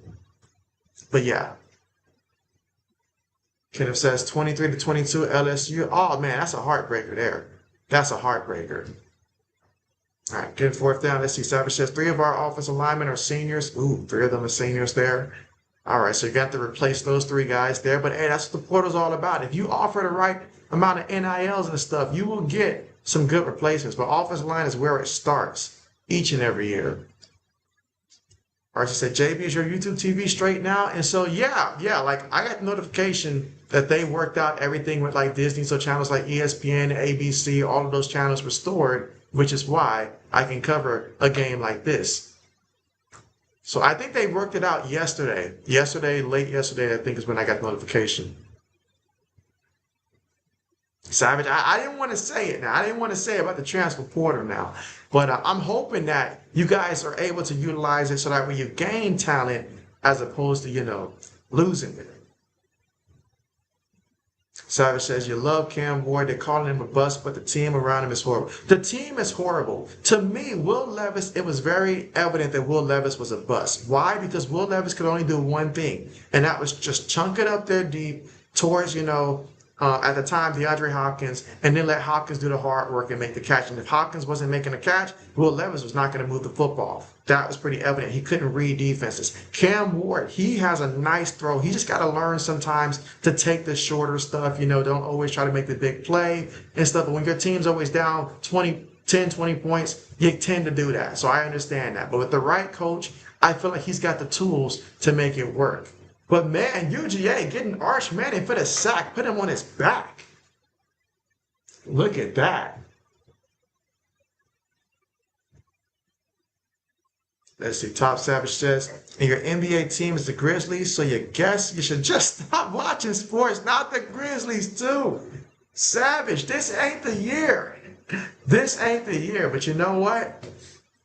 but yeah. Kenneth says 23-22 LSU. Oh man, that's a heartbreaker there. That's a heartbreaker. All right, getting fourth down. Let's see. Savage says 3 of our offensive linemen are seniors. Ooh, 3 of them are seniors there. All right, so you got to replace those 3 guys there. But hey, that's what the portal's all about. If you offer the right amount of NILs and stuff, you will get some good replacements. But offensive line is where it starts each and every year. Archie said, JB, is your YouTube TV straight now? And so, yeah, like I got notification that they worked out everything with like Disney. So channels like ESPN, ABC, all of those channels restored, which is why I can cover a game like this. So I think they worked it out yesterday. Late yesterday, I think is when I got notification. Savage, I didn't want to say it now. I didn't want to say about the transfer portal now. But I'm hoping that you guys are able to utilize it so that when you gain talent as opposed to, losing it. Savage says, you love Cam Ward. They're calling him a bust, but the team around him is horrible. The team is horrible. To me, Will Levis, it was very evident that Will Levis was a bust. Why? Because Will Levis could only do one thing, and that was just chunk it up there deep towards, at the time, DeAndre Hopkins, and then let Hopkins do the hard work and make the catch. And if Hopkins wasn't making a catch, Will Levis was not going to move the football. That was pretty evident. He couldn't read defenses. Cam Ward, he has a nice throw. He just got to learn sometimes to take the shorter stuff. Don't always try to make the big play and stuff. But when your team's always down 10, 20 points, you tend to do that. So I understand that. But with the right coach, I feel like he's got the tools to make it work. But man, UGA getting Arch Manning for the sack, put him on his back. Look at that. Let's see, Top Savage says, and your NBA team is the Grizzlies, so you guess you should just stop watching sports, not the Grizzlies too. Savage, this ain't the year. This ain't the year, but you know what?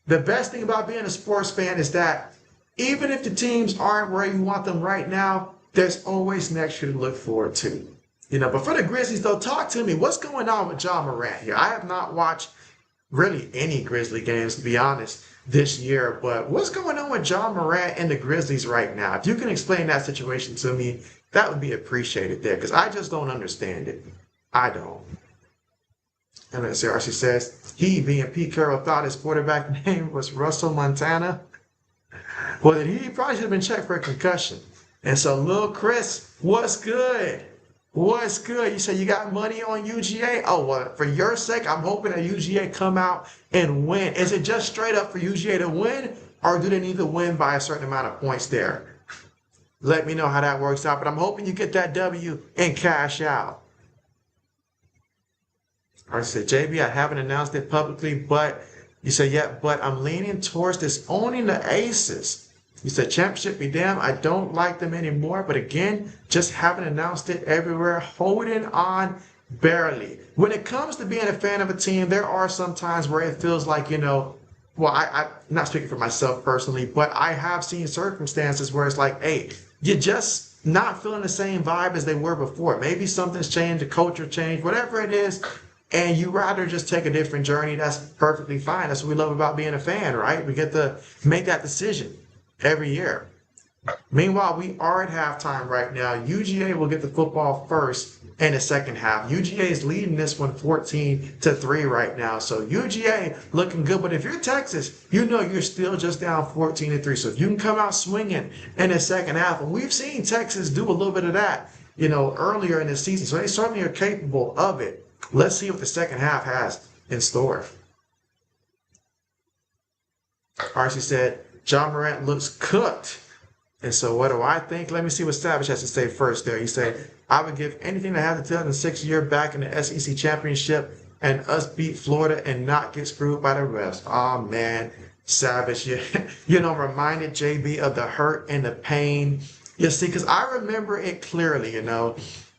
The best thing about being a sports fan is that even if the teams aren't where you want them right now, there's always next year to look forward to. But for the Grizzlies, though, talk to me. What's going on with Ja Morant here? I have not watched really any Grizzly games, to be honest, this year. But what's going on with Ja Morant and the Grizzlies right now? If you can explain that situation to me, that would be appreciated there, because I just don't understand it. I don't. And let's see, RC says, he, being Pete Carroll, thought his quarterback name was Russell Montana. Well, then he probably should have been checked for a concussion. And so, Lil Chris, what's good? What's good? You say you got money on UGA? Oh, well, for your sake, I'm hoping that UGA come out and win. Is it just straight up for UGA to win, or do they need to win by a certain amount of points there? Let me know how that works out. But I'm hoping you get that W and cash out. I said, JB, I haven't announced it publicly, but you said, yeah, but I'm leaning towards this owning the Aces. You said, championship be damned, I don't like them anymore. But again, just haven't announced it everywhere, holding on barely. When it comes to being a fan of a team, there are some times where it feels like, well, I'm not speaking for myself personally, but I have seen circumstances where it's like, hey, you're just not feeling the same vibe as they were before. Maybe something's changed, the culture changed, whatever it is. And you rather just take a different journey. That's perfectly fine. That's what we love about being a fan, right? We get to make that decision every year. Meanwhile, we are at halftime right now. UGA will get the football first in the second half. UGA is leading this one 14-3 right now. So UGA looking good. But if you're Texas, you're still just down 14-3. So if you can come out swinging in the second half, and we've seen Texas do a little bit of that, earlier in the season. So they certainly are capable of it. Let's see what the second half has in store. RC said, Ja Morant looks cooked. And so what do I think? Let me see what Savage has to say first there. He said, I would give anything to have the 2006 year back in the SEC championship and us beat Florida and not get screwed by the refs. Oh man, Savage, reminded JB of the hurt and the pain. You see, because I remember it clearly,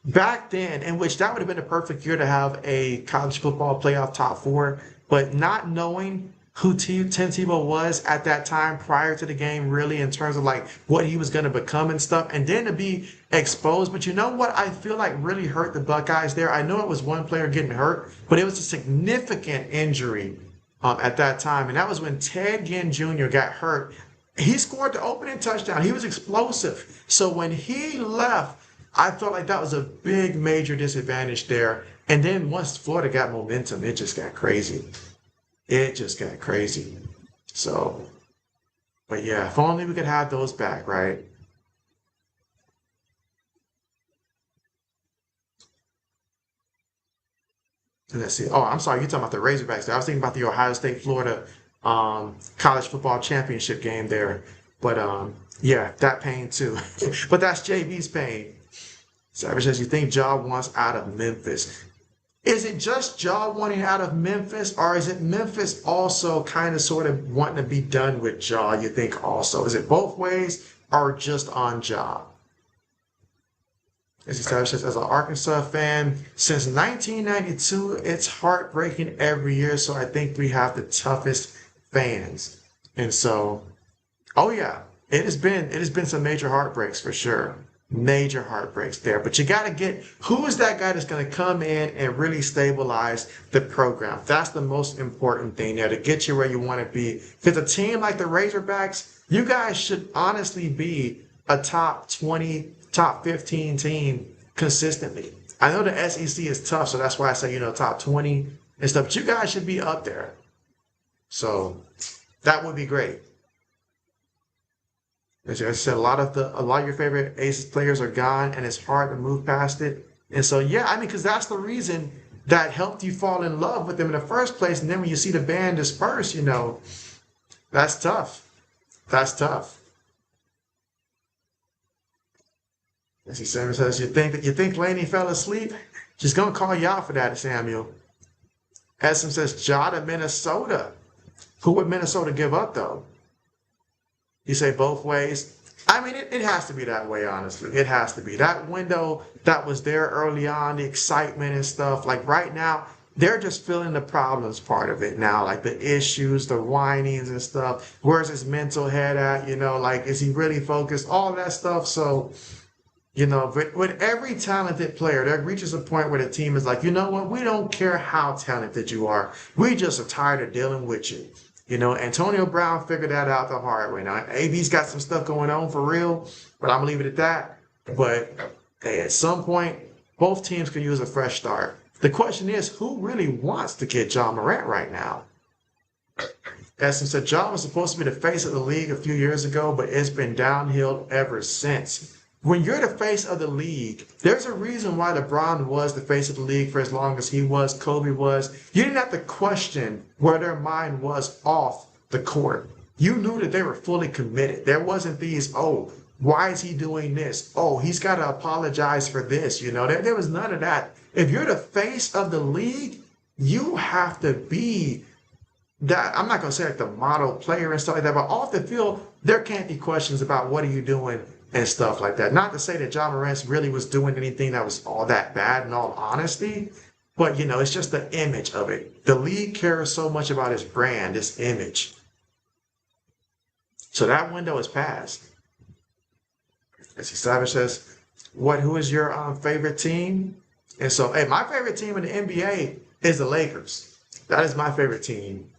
back then, in which that would have been a perfect year to have a college football playoff top four, but not knowing who Tim Tebow was at that time prior to the game, really, in terms of like what he was going to become and stuff, and then to be exposed. But you know what I feel like really hurt the Buckeyes there? I know it was one player getting hurt, but it was a significant injury at that time, and that was when Ted Ginn Jr. got hurt. He scored the opening touchdown. He was explosive. So when he left, I felt like that was a big, major disadvantage there. And then once Florida got momentum, it just got crazy. It just got crazy. So, but yeah, if only we could have those back, right? Let's see. Oh, I'm sorry. You're talking about the Razorbacks there. I was thinking about the Ohio State Florida college football championship game there. But yeah, that pain too. But that's JB's pain. Savage says, you think Ja wants out of Memphis? Is it just Ja wanting out of Memphis, or is it Memphis also kind of sort of wanting to be done with Ja, you think also? Is it both ways or just on Ja? As he says, as an Arkansas fan, since 1992, it's heartbreaking every year, so I think we have the toughest fans. And so, oh yeah, it has been some major heartbreaks for sure. Major heartbreaks there. But you got to get, who is that guy that's going to come in and really stabilize the program? That's the most important thing there to get you where you want to be. Because a team like the Razorbacks, you guys should honestly be a top 20, top 15 team consistently. I know the SEC is tough, so that's why I say, top 20 and stuff. But you guys should be up there. So that would be great. As I said, a lot of your favorite Aces players are gone, and it's hard to move past it. And so, yeah, I mean, because that's the reason that helped you fall in love with them in the first place. And then when you see the band disperse, that's tough. That's tough. As he says, you think Laney fell asleep? She's gonna call you out for that, Samuel. Essam says, Ja to Minnesota. Who would Minnesota give up though? You say both ways. I mean, it has to be that way, honestly. It has to be. That window that was there early on, the excitement and stuff, like right now, they're just feeling the problems part of it now, like the issues, the whinings and stuff. Where's his mental head at? Like, is he really focused? All that stuff. So, but with every talented player, there reaches a point where the team is like, you know what? We don't care how talented you are. We just are tired of dealing with you. Antonio Brown figured that out the hard way. Now, AB's got some stuff going on for real, but I'm going to leave it at that. But hey, at some point, both teams can use a fresh start. The question is, who really wants to get Ja Morant right now? Essam said, Ja was supposed to be the face of the league a few years ago, but it's been downhill ever since. When you're the face of the league, there's a reason why LeBron was the face of the league for as long as he was, Kobe was. You didn't have to question where their mind was off the court. You knew that they were fully committed. There wasn't these, oh, why is he doing this? Oh, he's got to apologize for this. There was none of that. If you're the face of the league, you have to be that. I'm not going to say like the model player and stuff like that, but off the field, there can't be questions about what are you doing and stuff like that. Not to say that Ja Morant really was doing anything that was all that bad in all honesty, but it's just the image of it. The league cares so much about his brand, his image. So that window is passed. As he Savage says, who is your favorite team? And so, hey, my favorite team in the NBA is the Lakers. That is my favorite team.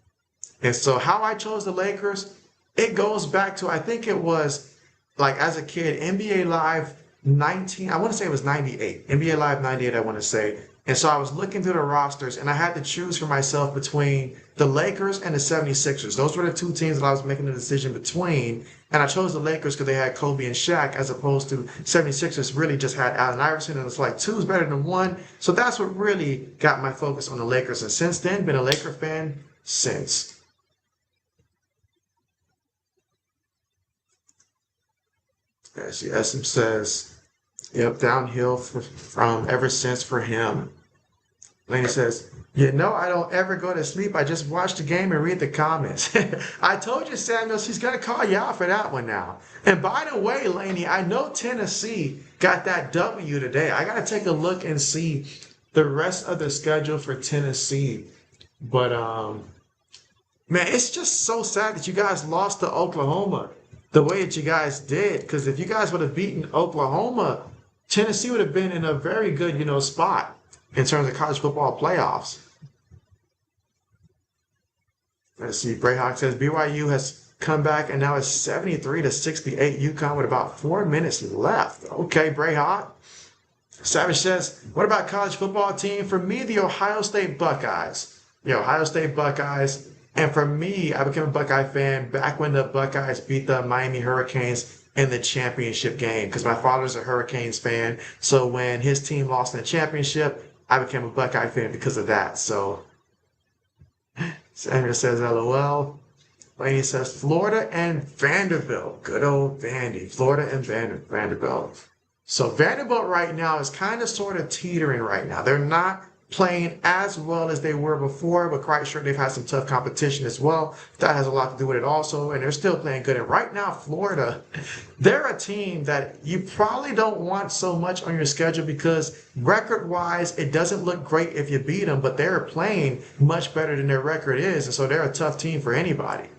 And so how I chose the Lakers, it goes back to, I think it was, like as a kid, NBA Live 19, I want to say it was 98. NBA Live 98, I want to say. And so I was looking through the rosters, and I had to choose for myself between the Lakers and the 76ers. Those were the two teams that I was making the decision between. And I chose the Lakers because they had Kobe and Shaq, as opposed to 76ers really just had Allen Iverson, and it's like two is better than one. So that's what really got my focus on the Lakers. And since then, been a Laker fan since. As Essam says, yep, downhill from ever since for him. Laney says, you know, I don't ever go to sleep. I just watch the game and read the comments. I told you, Samuel, she's going to call you out for that one now. And by the way, Laney, I know Tennessee got that W today. I got to take a look and see the rest of the schedule for Tennessee. But, man, it's just so sad that you guys lost to Oklahoma the way that you guys did. Because if you guys would have beaten Oklahoma, Tennessee would have been in a very good, spot in terms of college football playoffs. Let's see. Brayhawk says BYU has come back and now it's 73-68 UConn with about 4 minutes left. Okay, Brayhawk. Savage says, what about college football team? For me, the Ohio State Buckeyes. The Ohio State Buckeyes. And for me, I became a Buckeye fan back when the Buckeyes beat the Miami Hurricanes in the championship game because my father's a Hurricanes fan. So when his team lost in the championship, I became a Buckeye fan because of that. So Samuel says, LOL. Laney says, Florida and Vanderbilt. Good old Vandy. Florida and Vanderbilt. So Vanderbilt right now is kind of sort of teetering right now. They're not playing as well as they were before, but quite sure they've had some tough competition as well. That has a lot to do with it also, and they're still playing good. And right now, Florida, they're a team that you probably don't want so much on your schedule because record-wise, it doesn't look great if you beat them, but they're playing much better than their record is, and so they're a tough team for anybody.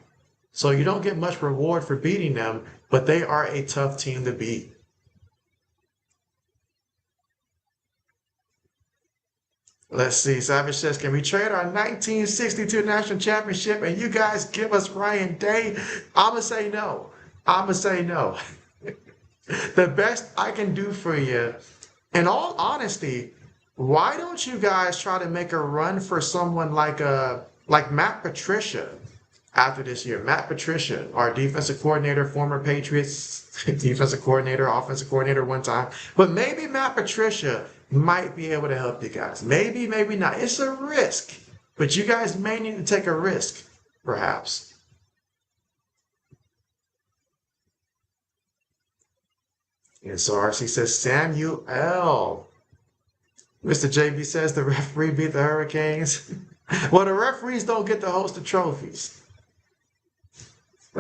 So you don't get much reward for beating them, but they are a tough team to beat. Let's see. Savage says, can we trade our 1962 national championship and you guys give us Ryan Day? I'm going to say no. I'm going to say no. The best I can do for you, in all honesty, why don't you guys try to make a run for someone like Matt Patricia after this year? Matt Patricia, our defensive coordinator, former Patriots defensive coordinator, offensive coordinator one time. But maybe Matt Patricia might be able to help you guys. Maybe, maybe not. It's a risk, but you guys may need to take a risk, perhaps. And so RC says, Samuel. Mr. JB says the referee beat the Hurricanes. Well, the referees don't get to host the trophies.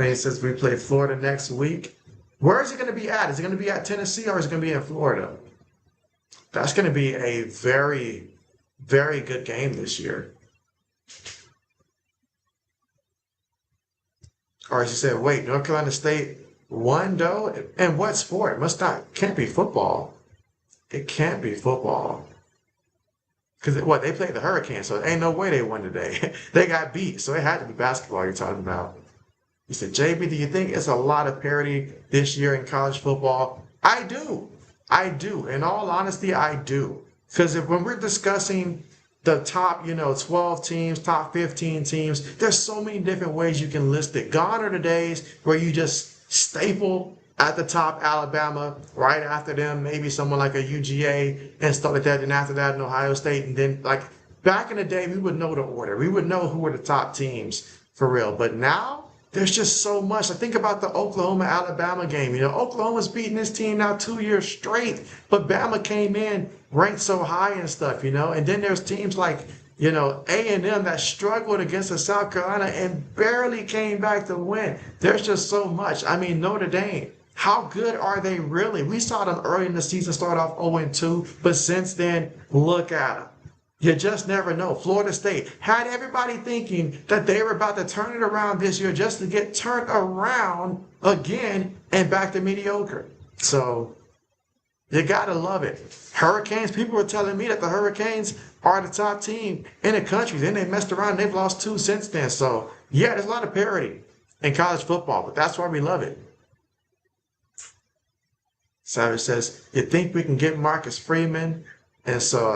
He says we play Florida next week. Where is it going to be at? Is it going to be at Tennessee or is it going to be in Florida? That's going to be a very, very good game this year. Or as you said, wait, North Carolina State won though? And what sport? Can't be football. It can't be football. Because they played the Hurricanes, so ain't no way they won today. They got beat, so it had to be basketball you're talking about. You said, JB, do you think it's a lot of parity this year in college football? I do. I do. In all honesty, I do. Because when we're discussing the top, 12 teams, top 15 teams, there's so many different ways you can list it. Gone are the days where you just staple at the top Alabama, right after them, maybe someone like a UGA and stuff like that. Then after that, in Ohio State. And then, like, back in the day, we would know the order. We would know who were the top teams for real. But now, there's just so much. I think about the Oklahoma-Alabama game. Oklahoma's beating this team now 2 years straight, but Bama came in ranked so high and stuff, And then there's teams like, A&M that struggled against the South Carolina and barely came back to win. There's just so much. I mean, Notre Dame, how good are they really? We saw them early in the season start off 0-2, but since then, look at them. You just never know. Florida State had everybody thinking that they were about to turn it around this year just to get turned around again and back to mediocre. So you got to love it. Hurricanes, people were telling me that the Hurricanes are the top team in the country. Then they messed around and they've lost 2 since then. So yeah, there's a lot of parity in college football, but that's why we love it. Savage says, you think we can get Marcus Freeman? And so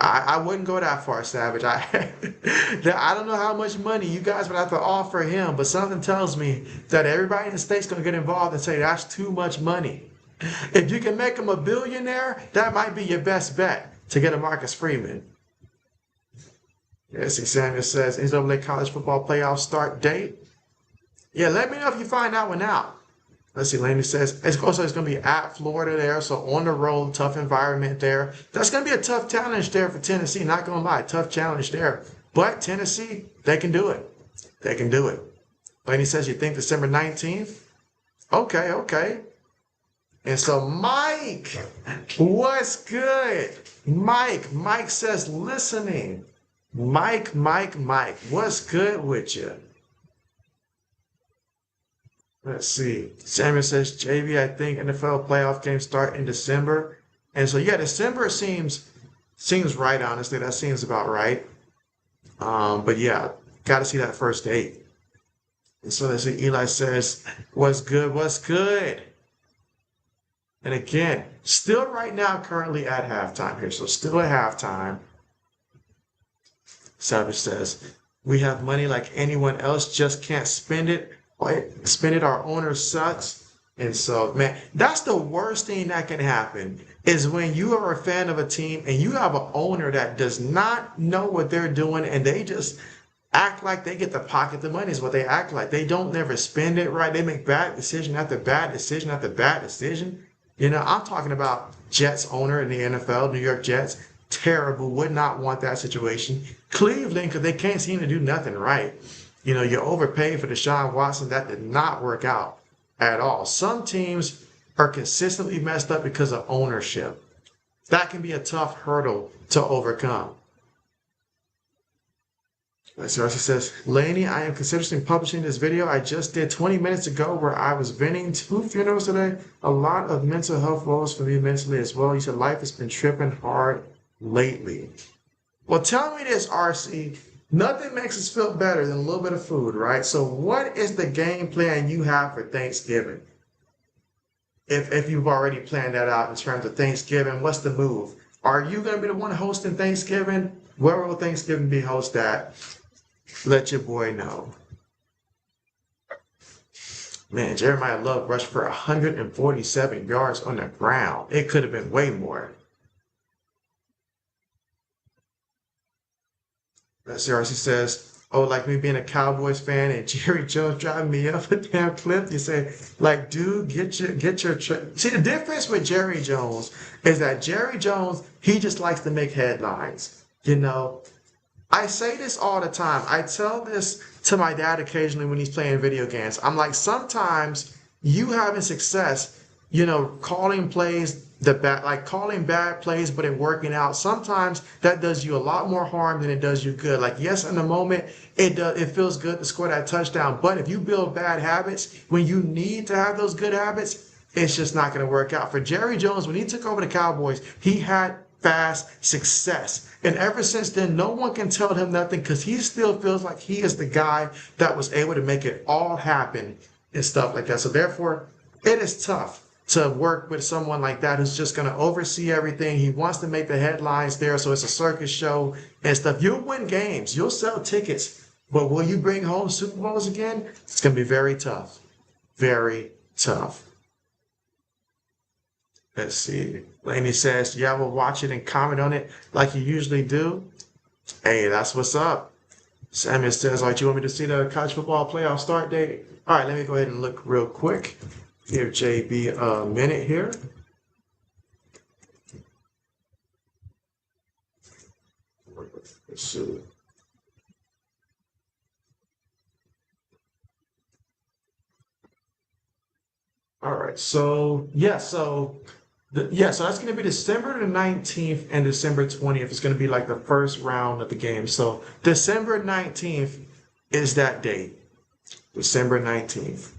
I wouldn't go that far, Savage. I don't know how much money you guys would have to offer him, but something tells me that everybody in the state's going to get involved and say that's too much money. If you can make him a billionaire, that might be your best bet to get a Marcus Freeman. Yes, Samuel says, NCAA college football playoff start date. Yeah, let me know if you find that one out. Let's see, Laney says, it's also it's going to be at Florida there, so on the road, tough environment there. That's going to be a tough challenge there for Tennessee, not going to lie, tough challenge there. But Tennessee, they can do it. They can do it. Laney says, you think December 19th? Okay, okay. And so Mike, what's good? Mike says, listening. Mike, what's good with you? Let's see. Samuel says, JB, I think NFL playoff games start in December. And so, yeah, December seems right, honestly. That seems about right. But yeah, got to see that first date. And so let's see. Eli says, what's good? What's good? And again, still right now, currently at halftime here. So still at halftime. Savage says, we have money like anyone else, just can't spend it. Spend it, our owner sucks. And so, man, that's the worst thing that can happen is when you are a fan of a team and you have an owner that does not know what they're doing and they just act like they get to pocket the money is what they act like. They don't never spend it right. They make bad decision after bad decision after bad decision. You know, I'm talking about Jets owner in the NFL, New York Jets. Terrible, would not want that situation. Cleveland, because they can't seem to do nothing right. You know, you overpaid for Deshaun Watson. That did not work out at all. Some teams are consistently messed up because of ownership. That can be a tough hurdle to overcome. So she says, Laney, I am considering publishing this video I just did 20 minutes ago where I was venting 2 funerals today. A lot of mental health woes for me mentally as well. You said life has been tripping hard lately. Well, tell me this, RC. Nothing makes us feel better than a little bit of food, right? So what is the game plan you have for Thanksgiving? If you've already planned that out in terms of Thanksgiving, what's the move? Are you going to be the one hosting Thanksgiving? Where will Thanksgiving be hosted at? Let your boy know. Man, Jeremiah Love rushed for 147 yards on the ground. It could have been way more. CRC says, oh, like me being a Cowboys fan and Jerry Jones driving me up a damn cliff. You say, like, dude, get your see, the difference with Jerry Jones is that Jerry Jones, he just likes to make headlines. You know, I say this all the time. I tell this to my dad occasionally when he's playing video games. I'm like, sometimes you having success, you know, calling plays calling bad plays, but it working out. Sometimes that does you a lot more harm than it does you good. Like, yes, in the moment, it feels good to score that touchdown. But if you build bad habits, when you need to have those good habits, it's just not going to work out. For Jerry Jones, when he took over the Cowboys, he had fast success. And ever since then, no one can tell him nothing because he still feels like he is the guy that was able to make it all happen and stuff like that. So therefore, it is tough to work with someone like that who's just going to oversee everything. He wants to make the headlines there, so it's a circus show and stuff. You'll win games. You'll sell tickets. But will you bring home Super Bowls again? It's going to be very tough. Very tough. Let's see. Laney says, yeah, we'll watch it and comment on it like you usually do. Hey, that's what's up. Samuel says, all right, you want me to see the college football playoff start date? All right, let me go ahead and look real quick. Give JB a minute here. Let's see. All right, so that's going to be December the 19th and December 20th. It's going to be like the first round of the game. So December 19th is that date. December 19th.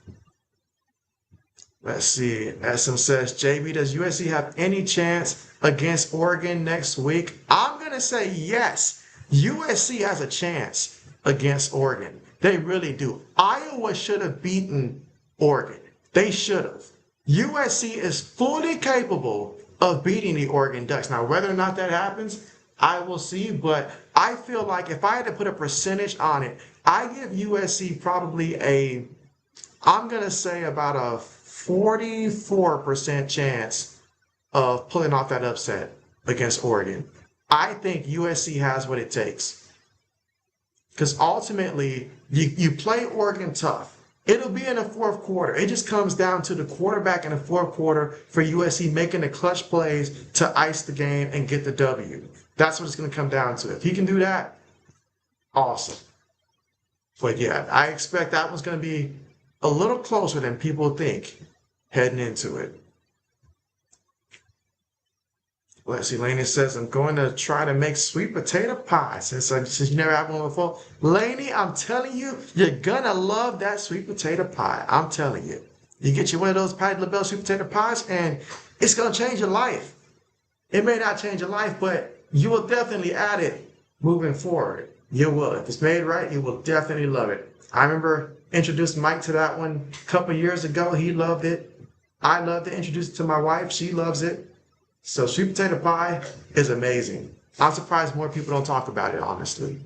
Let's see. SM says, JB, does USC have any chance against Oregon next week? I'm going to say yes. USC has a chance against Oregon. They really do. Iowa should have beaten Oregon. They should have. USC is fully capable of beating the Oregon Ducks. Now, whether or not that happens, I will see. But I feel like if I had to put a percentage on it, I give USC probably I'm going to say about a 44% chance of pulling off that upset against Oregon. I think USC has what it takes. Because ultimately, you play Oregon tough. It'll be in the fourth quarter. It just comes down to the quarterback in the fourth quarter for USC making the clutch plays to ice the game and get the W. That's what it's going to come down to. If he can do that, awesome. But yeah, I expect that one's going to be a little closer than people think heading into it. Let's see, Laney says, I'm going to try to make sweet potato pie since you never had one before. Laney, I'm telling you, you're going to love that sweet potato pie. I'm telling you. You get you one of those Patti LaBelle sweet potato pies, and it's going to change your life. It may not change your life, but you will definitely add it moving forward. You will. If it's made right, you will definitely love it. I remember introducing Mike to that one a couple years ago. He loved it. I love to introduce it to my wife. She loves it. So sweet potato pie is amazing. I'm surprised more people don't talk about it, honestly.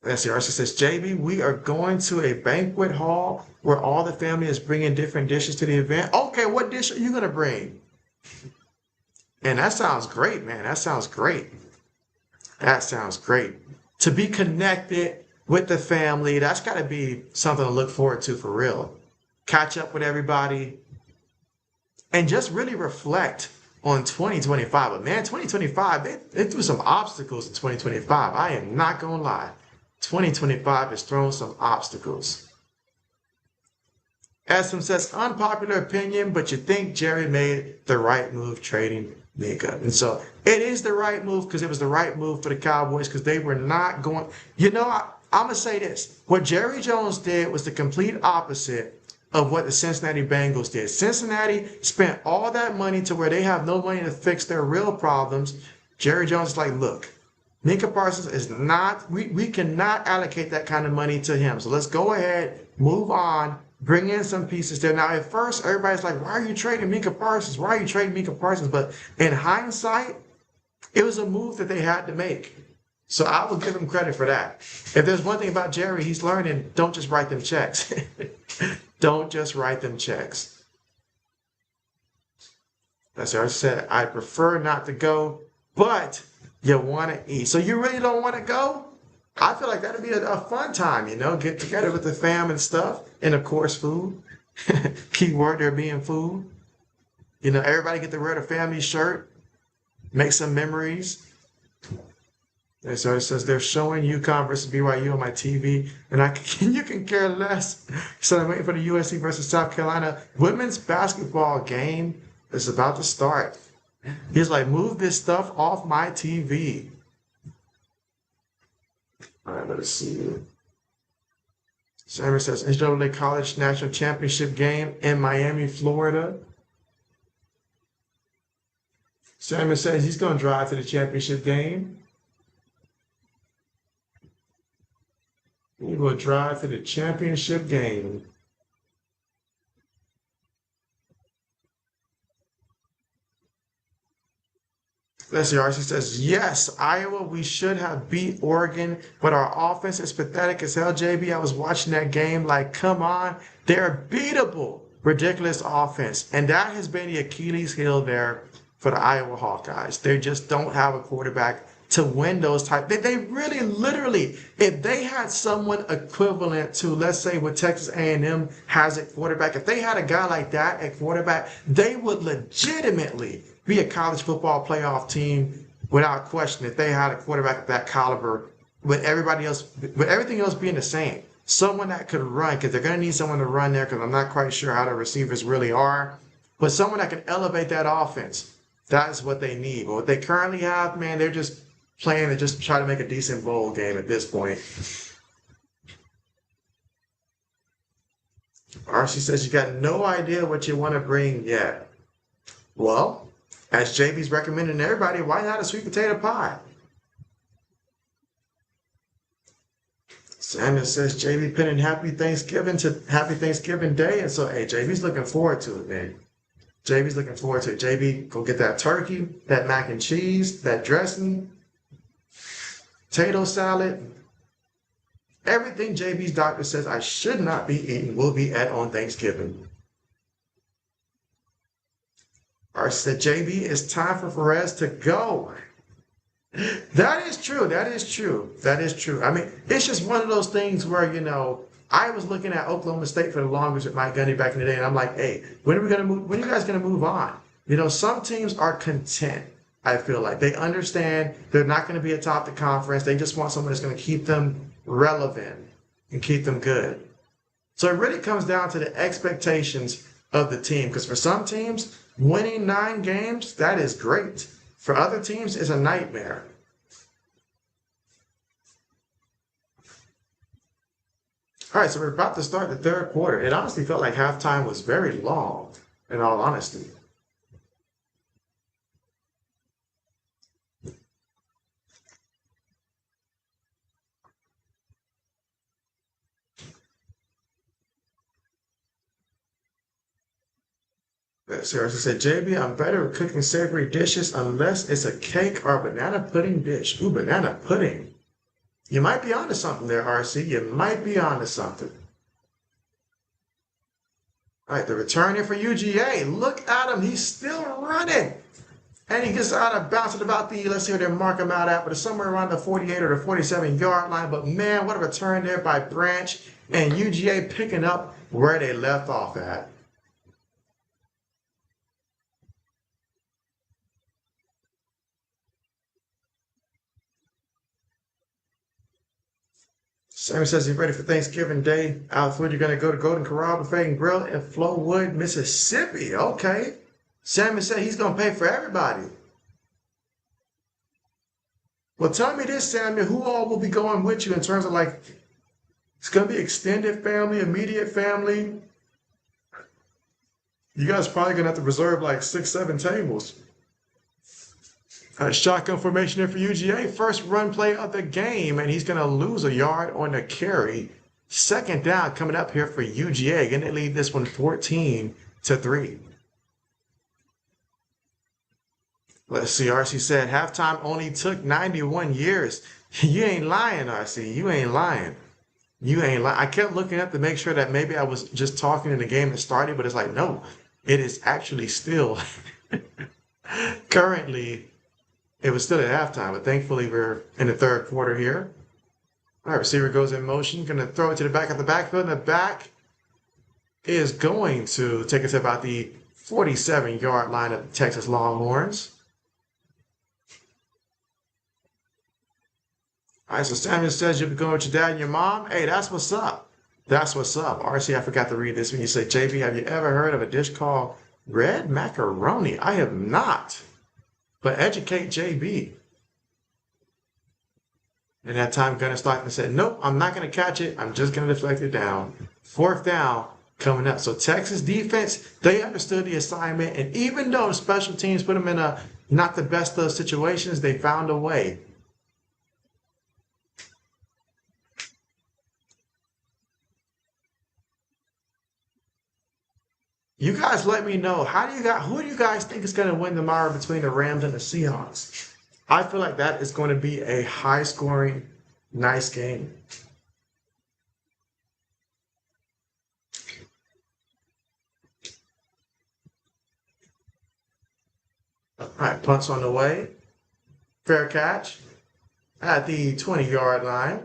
Let's see, Archie says, JB, we are going to a banquet hall where all the family is bringing different dishes to the event. Okay, what dish are you going to bring? And that sounds great, man. That sounds great. That sounds great. To be connected with the family, that's got to be something to look forward to for real. Catch up with everybody. And just really reflect on 2025. But man, 2025, they threw some obstacles in 2025. I am not going to lie. 2025 has thrown some obstacles. Esm says, unpopular opinion, but you think Jerry made the right move trading Mika. And so it is the right move because it was the right move for the Cowboys because they were not going. You know, I'm going to say this. What Jerry Jones did was the complete opposite of what the Cincinnati Bengals did. Cincinnati spent all that money to where they have no money to fix their real problems. Jerry Jones is like, look, Micah Parsons is not, we cannot allocate that kind of money to him. So let's go ahead, move on, bring in some pieces there. Now, at first, everybody's like, why are you trading Micah Parsons? Why are you trading Micah Parsons? But in hindsight, it was a move that they had to make. So I will give him credit for that. If there's one thing about Jerry, he's learning, don't just write them checks. Don't just write them checks. That's what I said. I prefer not to go, but you want to eat. So you really don't want to go? I feel like that'd be a fun time, you know, get together with the fam and stuff. And of course, food. Keyword there being food. You know, everybody get to wear the family shirt. Make some memories. And so it says they're showing UConn versus BYU on my TV, and you can care less. So I'm waiting for the USC versus South Carolina women's basketball game is about to start. He's like, move this stuff off my TV. All right, let's see. Sammy says NCAA College National Championship game in Miami, Florida. Sammy says he's going to drive to the championship game. We will drive to the championship game. Let's see, RC says, yes, Iowa, we should have beat Oregon, but our offense is pathetic as hell, JB. I was watching that game like, come on. They're beatable. Ridiculous offense. And that has been the Achilles heel there for the Iowa Hawkeyes. They just don't have a quarterback to win those type. They really, literally, if they had someone equivalent to, let's say, what Texas A&M has at quarterback, if they had a guy like that at quarterback, they would legitimately be a college football playoff team without question if they had a quarterback of that caliber with everybody else, with everything else being the same. Someone that could run, because they're going to need someone to run there because I'm not quite sure how the receivers really are, but someone that can elevate that offense. That's what they need. But what they currently have, man, they're just playing to just try to make a decent bowl game at this point. RC says you got no idea what you want to bring yet. Well, as JB's recommending to everybody, why not a sweet potato pie? Samuel says JB pinning happy Thanksgiving to happy Thanksgiving Day. And so, hey, JB's looking forward to it, man. JB's looking forward to it. JB, go get that turkey, that mac and cheese, that dressing, potato salad. Everything JB's doctor says I should not be eating will be on Thanksgiving. Or said, JB, it's time for Perez to go. That is true. That is true. That is true. I mean, it's just one of those things where, I was looking at Oklahoma State for the longest with Mike Gundy back in the day, and I'm like, hey, when are we gonna move? When are you guys gonna move on? Some teams are content. I feel like they understand they're not going to be atop the conference. They just want someone that's going to keep them relevant and keep them good. So it really comes down to the expectations of the team. Because for some teams, winning 9 games, that is great. For other teams, it's a nightmare. All right, so we're about to start the third quarter. It honestly felt like halftime was very long, in all honesty. Seriously said, JB, I'm better at cooking savory dishes unless it's a cake or a banana pudding dish. Ooh, banana pudding. You might be onto something there, RC. You might be onto something. All right, the return here for UGA. Look at him. He's still running. And he gets out of bounds at about let's see where they mark him out at, but it's somewhere around the 48 or the 47-yard line. But man, what a return there by Branch and UGA picking up where they left off at. Sammy says he's ready for Thanksgiving Day. Alfred, you're going to go to Golden Corral Buffet and Grill in Flowood, Mississippi. Okay. Sammy said he's going to pay for everybody. Well, tell me this, Sammy, who all will be going with you in terms of it's going to be extended family, immediate family. You guys probably going to have to reserve 6, 7 tables. Shotgun formation here for UGA. First run play of the game, and he's going to lose a yard on the carry. Second down coming up here for UGA. Going to lead this one 14-3. Let's see, RC said halftime only took 91 years. You ain't lying, RC. You ain't lying. You ain't lying. I kept looking up to make sure that maybe I was just talking in the game that started, but it's like, no, it is actually still currently. It was still at halftime, but thankfully we're in the third quarter here. All right, receiver goes in motion, going to throw it to the back of the backfield, and the back is going to take it to about the 47-yard line of the Texas Longhorns. All right, so Samuel says you'll be going with your dad and your mom. Hey, that's what's up. That's what's up. RC, I forgot to read this when you say, JB, have you ever heard of a dish called red macaroni? I have not. But educate JB. And that time Gunner Stockton said, nope, I'm not going to catch it. I'm just going to deflect it down. Fourth down coming up. So Texas defense, they understood the assignment. And even though special teams put them in not the best of situations, they found a way. You guys let me know. Who do you guys think is going to win tomorrow between the Rams and the Seahawks? I feel like that is going to be a high-scoring, nice game. All right, punts on the way. Fair catch at the 20-yard line.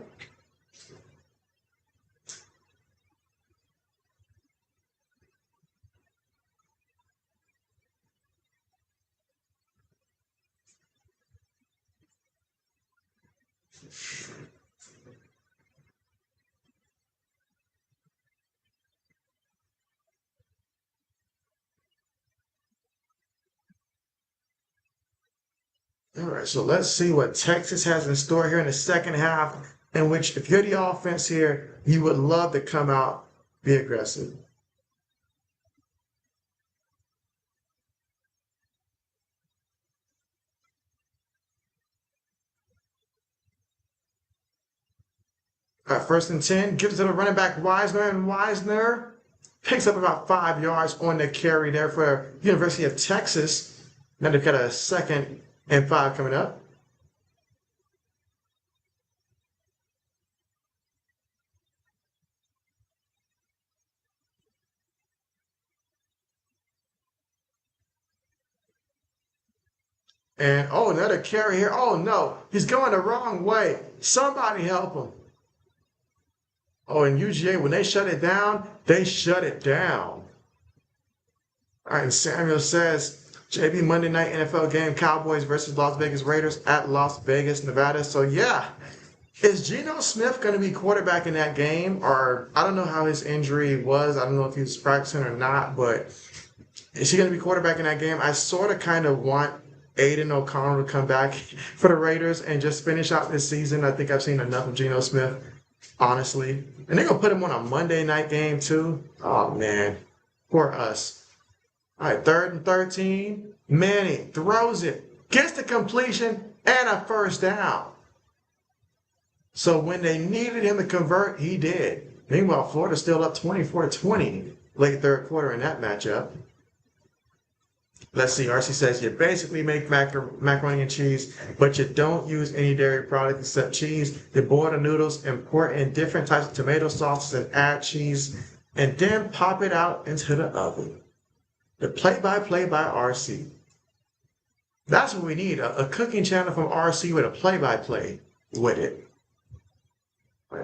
All right, so let's see what Texas has in store here in the second half, in which if you're the offense here, you would love to come out, be aggressive. All right, 1st and 10, gives it to the running back Wisner, and Wisner picks up about 5 yards on the carry there for University of Texas. Now they've got a 2nd and 5 coming up. And oh, another carry here. Oh no, he's going the wrong way. Somebody help him. Oh, and UGA, when they shut it down, they shut it down. All right, and Samuel says, JB Monday night NFL game, Cowboys versus Las Vegas Raiders at Las Vegas, Nevada. So yeah, is Geno Smith going to be quarterback in that game? Or I don't know how his injury was. I don't know if he was practicing or not, but is he going to be quarterback in that game? I sort of kind of want Aiden O'Connell to come back for the Raiders and just finish out this season. I think I've seen enough of Geno Smith, honestly. And they're going to put him on a Monday night game, too. Oh, man. Poor us. All right, 3rd and 13. Manning throws it, gets the completion, and a first down. So when they needed him to convert, he did. Meanwhile, Florida's still up 24-20 late third quarter in that matchup. Let's see, RC says you basically make macaroni and cheese, but you don't use any dairy product except cheese. You boil the noodles and pour in different types of tomato sauces and add cheese, and then pop it out into the oven. The play-by-play by RC. That's what we need, a cooking channel from RC with a play-by-play with it.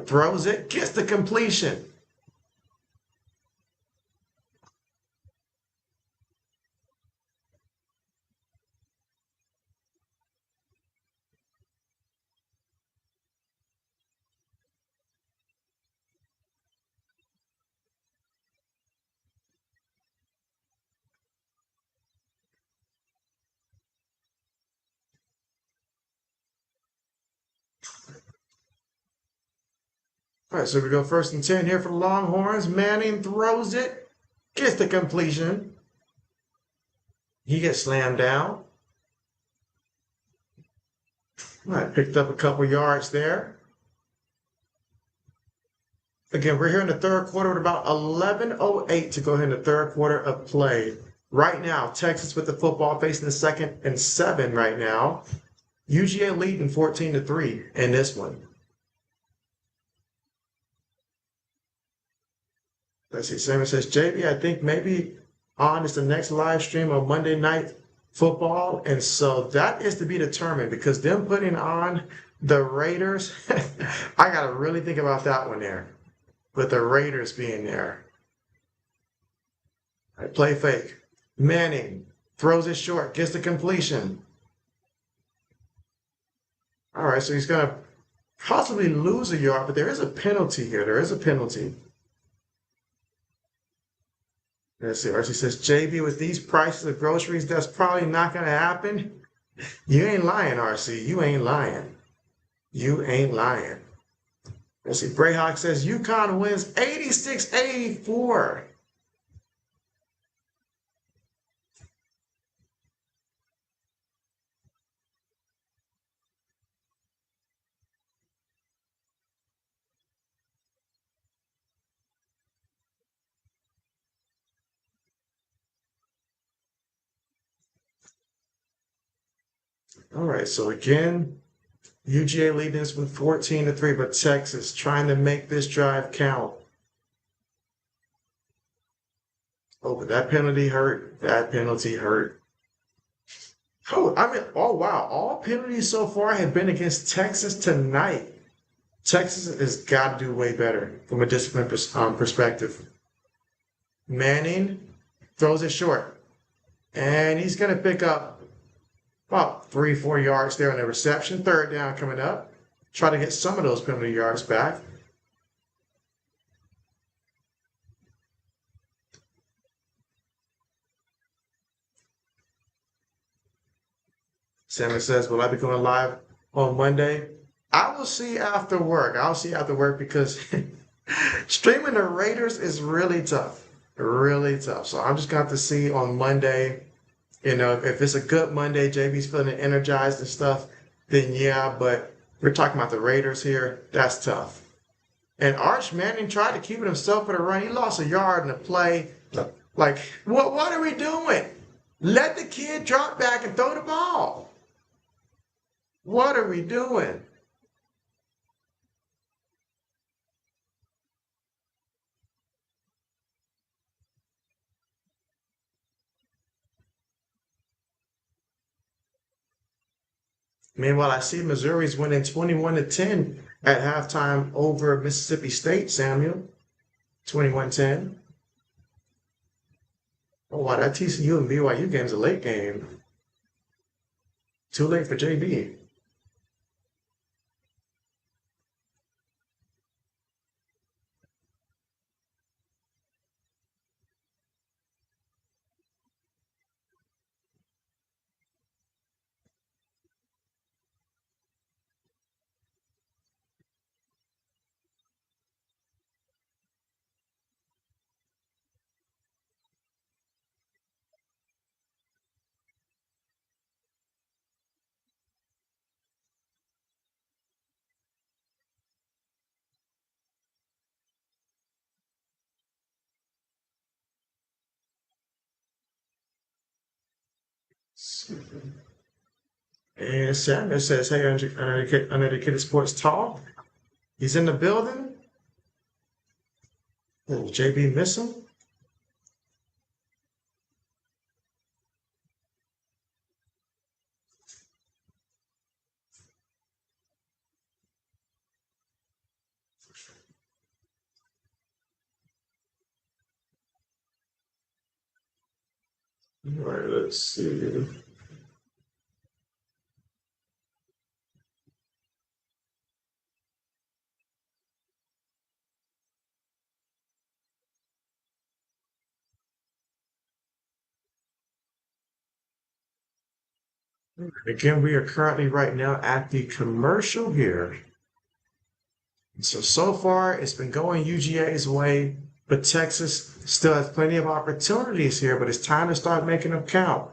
Throws it, gets the completion. All right, so we go 1st and 10 here for the Longhorns. Manning throws it, gets the completion. He gets slammed down. All right, picked up a couple yards there. Again, we're here in the third quarter with about 11:08 to go ahead in the third quarter of play. Right now, Texas with the football facing the 2nd and 7 right now. UGA leading 14-3 in this one. Let's see, Samuel says, JB, I think maybe on is the next live stream of Monday Night Football. And so that is to be determined because them putting on the Raiders, I got to really think about that one there. With the Raiders being there. All right, play fake. Manning throws it short, gets the completion. All right, so he's going to possibly lose a yard, but there is a penalty here. There is a penalty. Let's see. RC says, JB, with these prices of groceries, that's probably not going to happen. You ain't lying, RC. You ain't lying. You ain't lying. Let's see. Brayhawk says, UConn wins 86-84. All right, so again, UGA leading this with 14-3, but Texas trying to make this drive count. Oh, but that penalty hurt. That penalty hurt. Oh, I mean, oh wow, all penalties so far have been against Texas tonight. Texas has got to do way better from a discipline perspective. Manning throws it short, and he's going to pick up about 3-4 yards there on the reception. 3rd down coming up. Try to get some of those penalty yards back. Samuel says, will I be going live on Monday? I will see after work. I'll see after work because streaming the Raiders is really tough. Really tough. So I'm just going to have to see on Monday. You know, if it's a good Monday, JB's feeling energized and stuff, then yeah, but we're talking about the Raiders here. That's tough. And Arch Manning tried to keep it himself for the run. He lost a yard in the play. Like, what are we doing? Let the kid drop back and throw the ball. What are we doing? Meanwhile, I see Missouri's winning 21-10 at halftime over Mississippi State, Samuel. 21-10. Oh, wow, that TCU and BYU game's a late game. Too late for JB. And Samuel says, hey, uneducated sports talk. He's in the building. Oh, JB miss him? All right, let's see. Again, we are currently right now at the commercial here. So far, it's been going UGA's way, but Texas still has plenty of opportunities here, but it's time to start making them count.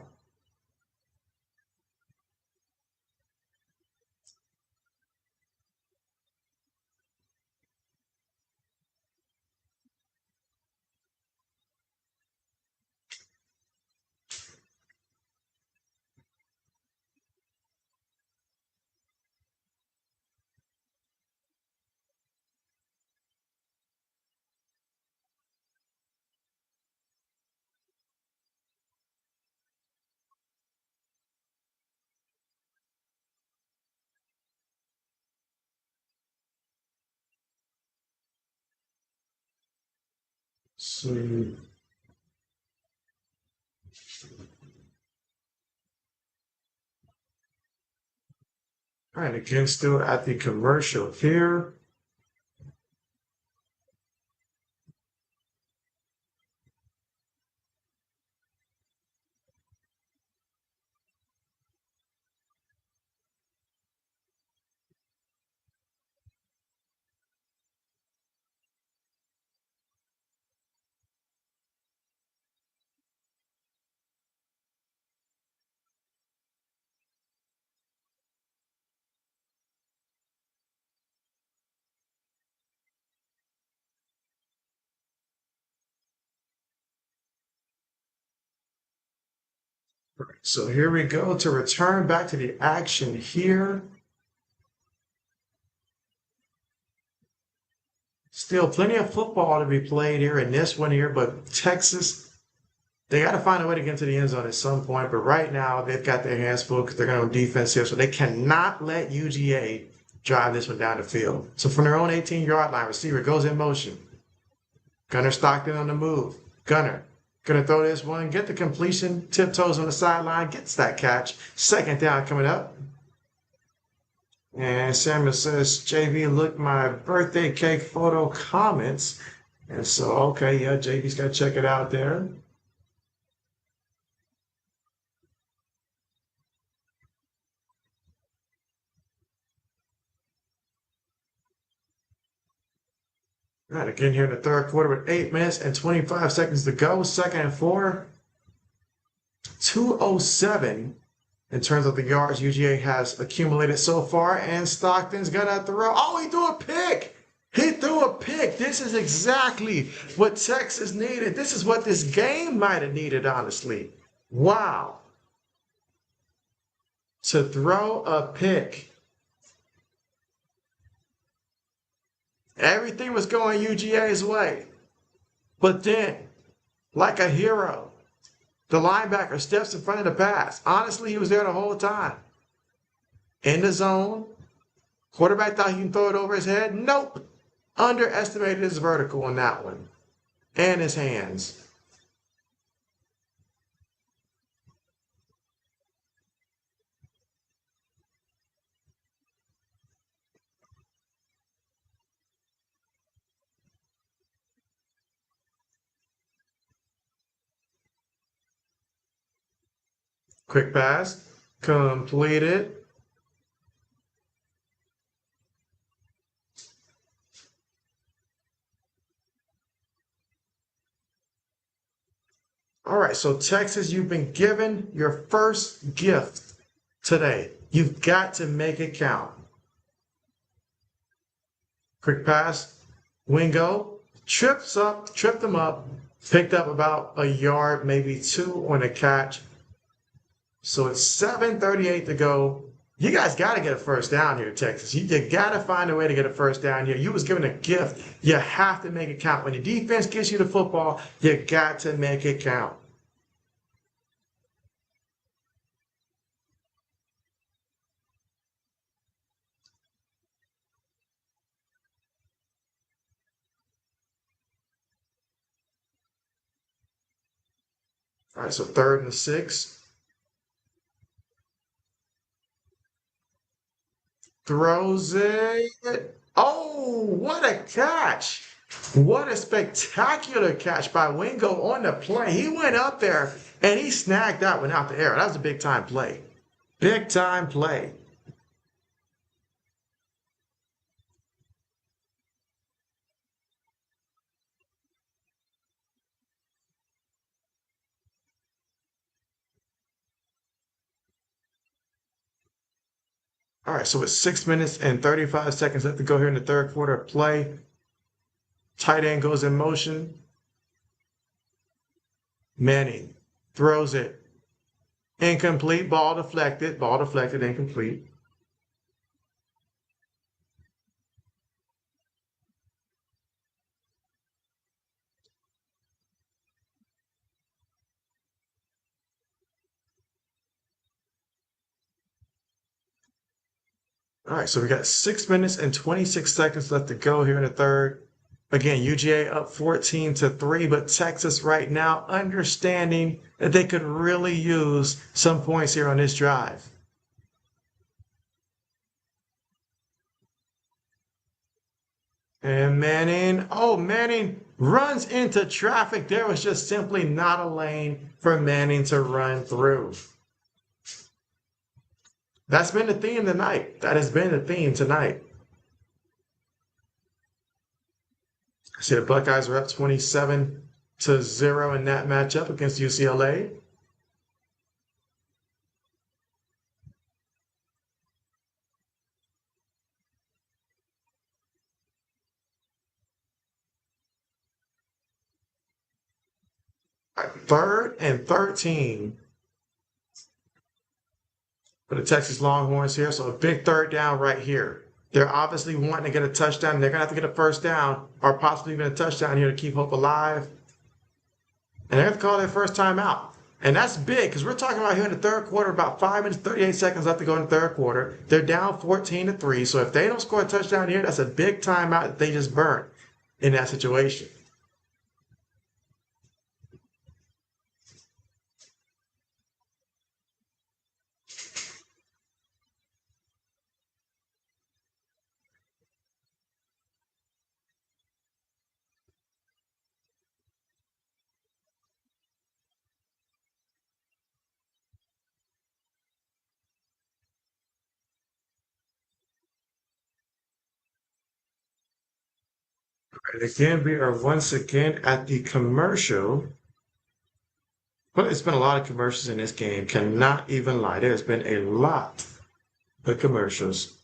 So, all right, again, still at the commercial here. So here we go to return back to the action here. Still plenty of football to be played here in this one here, but Texas, they got to find a way to get into the end zone at some point. But right now, they've got their hands full because they're going to defense here, so they cannot let UGA drive this one down the field. So from their own 18-yard line, receiver goes in motion. Gunner Stockton on the move. Gunner gonna throw this one, get the completion, tiptoes on the sideline, gets that catch. Second down coming up. And Samuel says, JB, look, my birthday cake photo comments. And so, okay, yeah, JB's got to check it out there. All right, again here in the third quarter with 8 minutes and 25 seconds to go. Second and 4. 207 in terms of the yards UGA has accumulated so far. And Stockton's got to throw. Oh, he threw a pick. He threw a pick. This is exactly what Texas needed. This is what this game might have needed, honestly. Wow. To throw a pick. Everything was going UGA's way. But then, like a hero, the linebacker steps in front of the pass. Honestly, he was there the whole time. In the zone. Quarterback thought he can throw it over his head. Nope. Underestimated his vertical on that one. And his hands. Quick pass. Completed. All right, so Texas, you've been given your first gift today. You've got to make it count. Quick pass. Wingo. Tripped him up. Picked up about a yard, maybe two on a catch. So it's 7:38 to go. You guys got to get a first down here, Texas. You got to find a way to get a first down here. You was given a gift. You have to make it count. When the defense gives you the football, you got to make it count. All right, so 3rd and 6. Throws it. Oh, what a catch. What a spectacular catch by Wingo on the play. He went up there and he snagged that one out the air. That was a big time play. Big time play. All right, so it's 6 minutes and 35 seconds left to go here in the third quarter of play. Tight end goes in motion. Manning throws it. Incomplete, ball deflected, incomplete. All right, so we got 6 minutes and 26 seconds left to go here in the third. Again, UGA up 14-3, but Texas right now understanding that they could really use some points here on this drive. And Manning runs into traffic. There was just simply not a lane for Manning to run through. That's been the theme tonight. That has been the theme tonight. See, the Buckeyes are up 27-0 in that matchup against UCLA. Right, 3rd and 13 for the Texas Longhorns here. So a big third down right here. They're obviously wanting to get a touchdown. They're going to have to get a first down or possibly even a touchdown here to keep hope alive. And they have to call their first time out. And that's big because we're talking about here in the third quarter, about 5 minutes, 38 seconds left to go in the third quarter. They're down 14-3. So if they don't score a touchdown here, that's a big timeout that they just burnt in that situation. And again, we are once again at the commercial. But it's been a lot of commercials in this game. Cannot even lie. There's been a lot of commercials.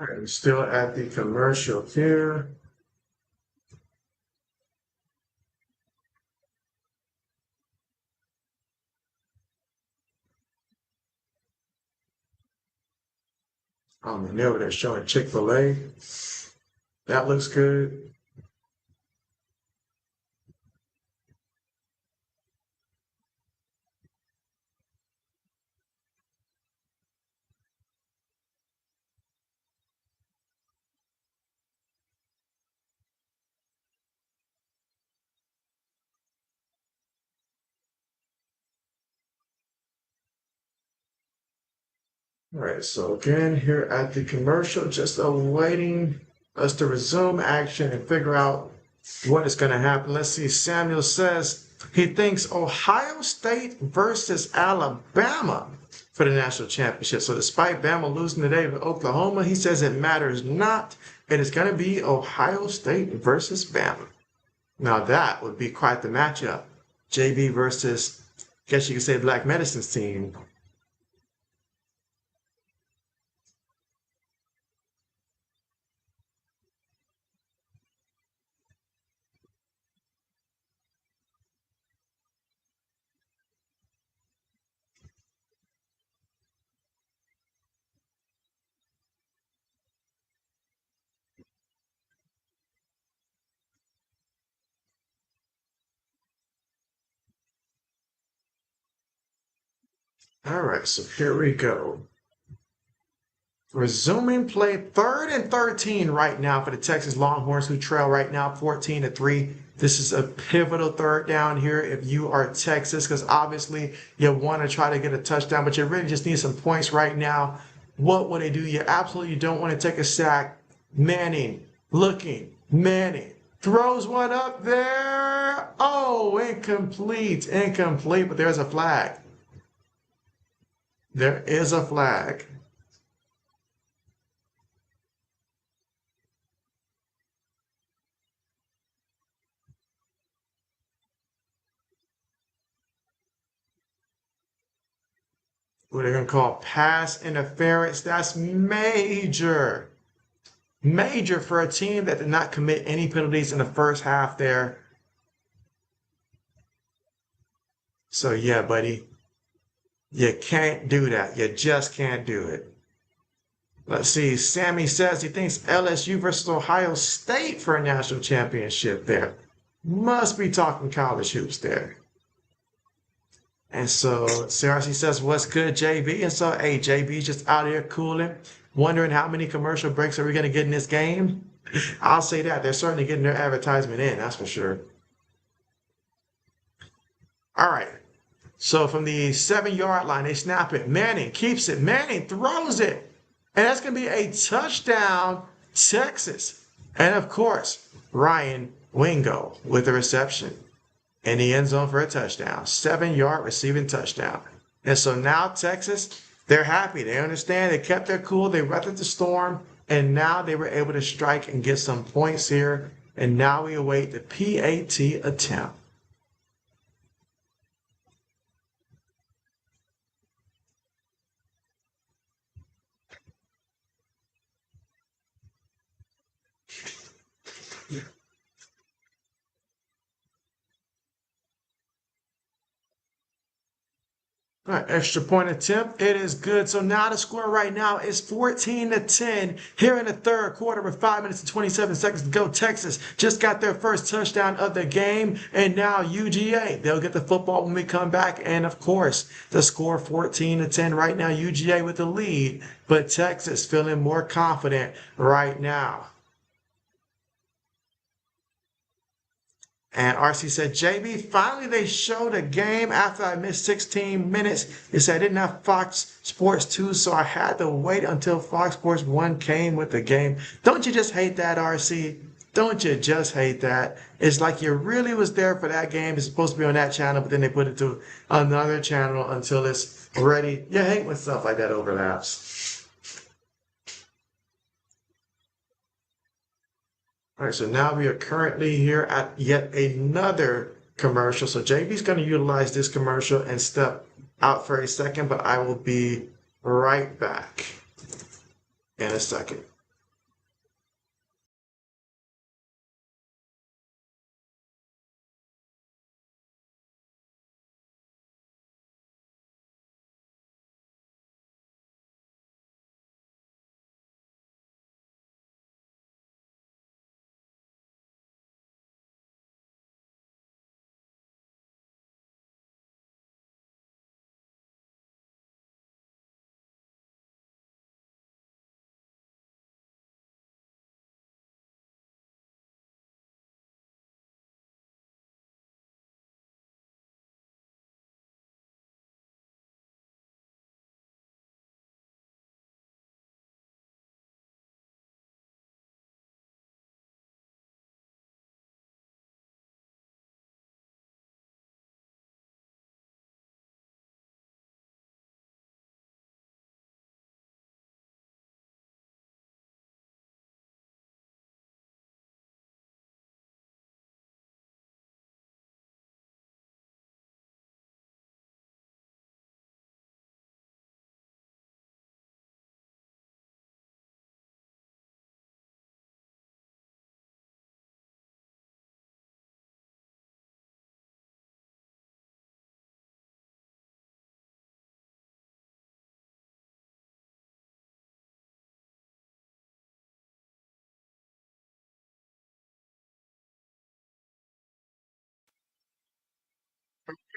All right, we're still at the commercial here. And over there showing Chick-fil-A. That looks good. All right, so again, here at the commercial, just awaiting us to resume action and figure out what is going to happen. Let's see. Samuel says he thinks Ohio State versus Alabama for the national championship. So despite Bama losing today to Oklahoma, he says it matters not. And it's going to be Ohio State versus Bama. Now that would be quite the matchup. JB versus, I guess you could say, Black Medicine's team. All right, so here we go. Resuming play, 3rd and 13 right now for the Texas Longhorns, who trail right now 14-3. This is a pivotal 3rd down here if you are Texas, because obviously you want to try to get a touchdown, but you really just need some points right now. What would they do? You absolutely don't want to take a sack. Manning looking. Manning throws one up there. Oh, incomplete. Incomplete, but there's a flag. There is a flag. What they're going to call pass interference. That's major. Major for a team that did not commit any penalties in the first half there. So, yeah, buddy, you can't do that. You just can't do it. Let's see. Sammy says he thinks LSU versus Ohio State for a national championship there. Must be talking college hoops there. And so CRC says, what's good, JB? And so, hey, JB's just out here cooling, wondering how many commercial breaks are we going to get in this game? I'll say that. They're certainly getting their advertisement in, that's for sure. All right. So from the 7-yard line, they snap it. Manning keeps it. Manning throws it. And that's going to be a touchdown, Texas. And, of course, Ryan Wingo with the reception in the end zone for a touchdown. 7-yard receiving touchdown. And so now Texas, they're happy. They understand. They kept their cool. They weathered the storm. And now they were able to strike and get some points here. And now we await the PAT attempt. All right, extra point attempt. It is good. So now the score right now is 14-10 here in the 3rd quarter with 5 minutes and 27 seconds to go. Texas just got their first touchdown of the game. And now UGA, they'll get the football when we come back. And of course, the score 14-10 right now. UGA with the lead, but Texas feeling more confident right now. And RC said, JB, finally they showed a game after I missed 16 minutes. He said, I didn't have Fox Sports 2, so I had to wait until Fox Sports 1 came with the game. Don't you just hate that, RC? Don't you just hate that? It's like you really was there for that game. It's supposed to be on that channel, but then they put it to another channel until it's ready. You hate when stuff like that overlaps. All right, so now we are currently here at yet another commercial. So JB's going to utilize this commercial and step out for a second, but I will be right back in a second.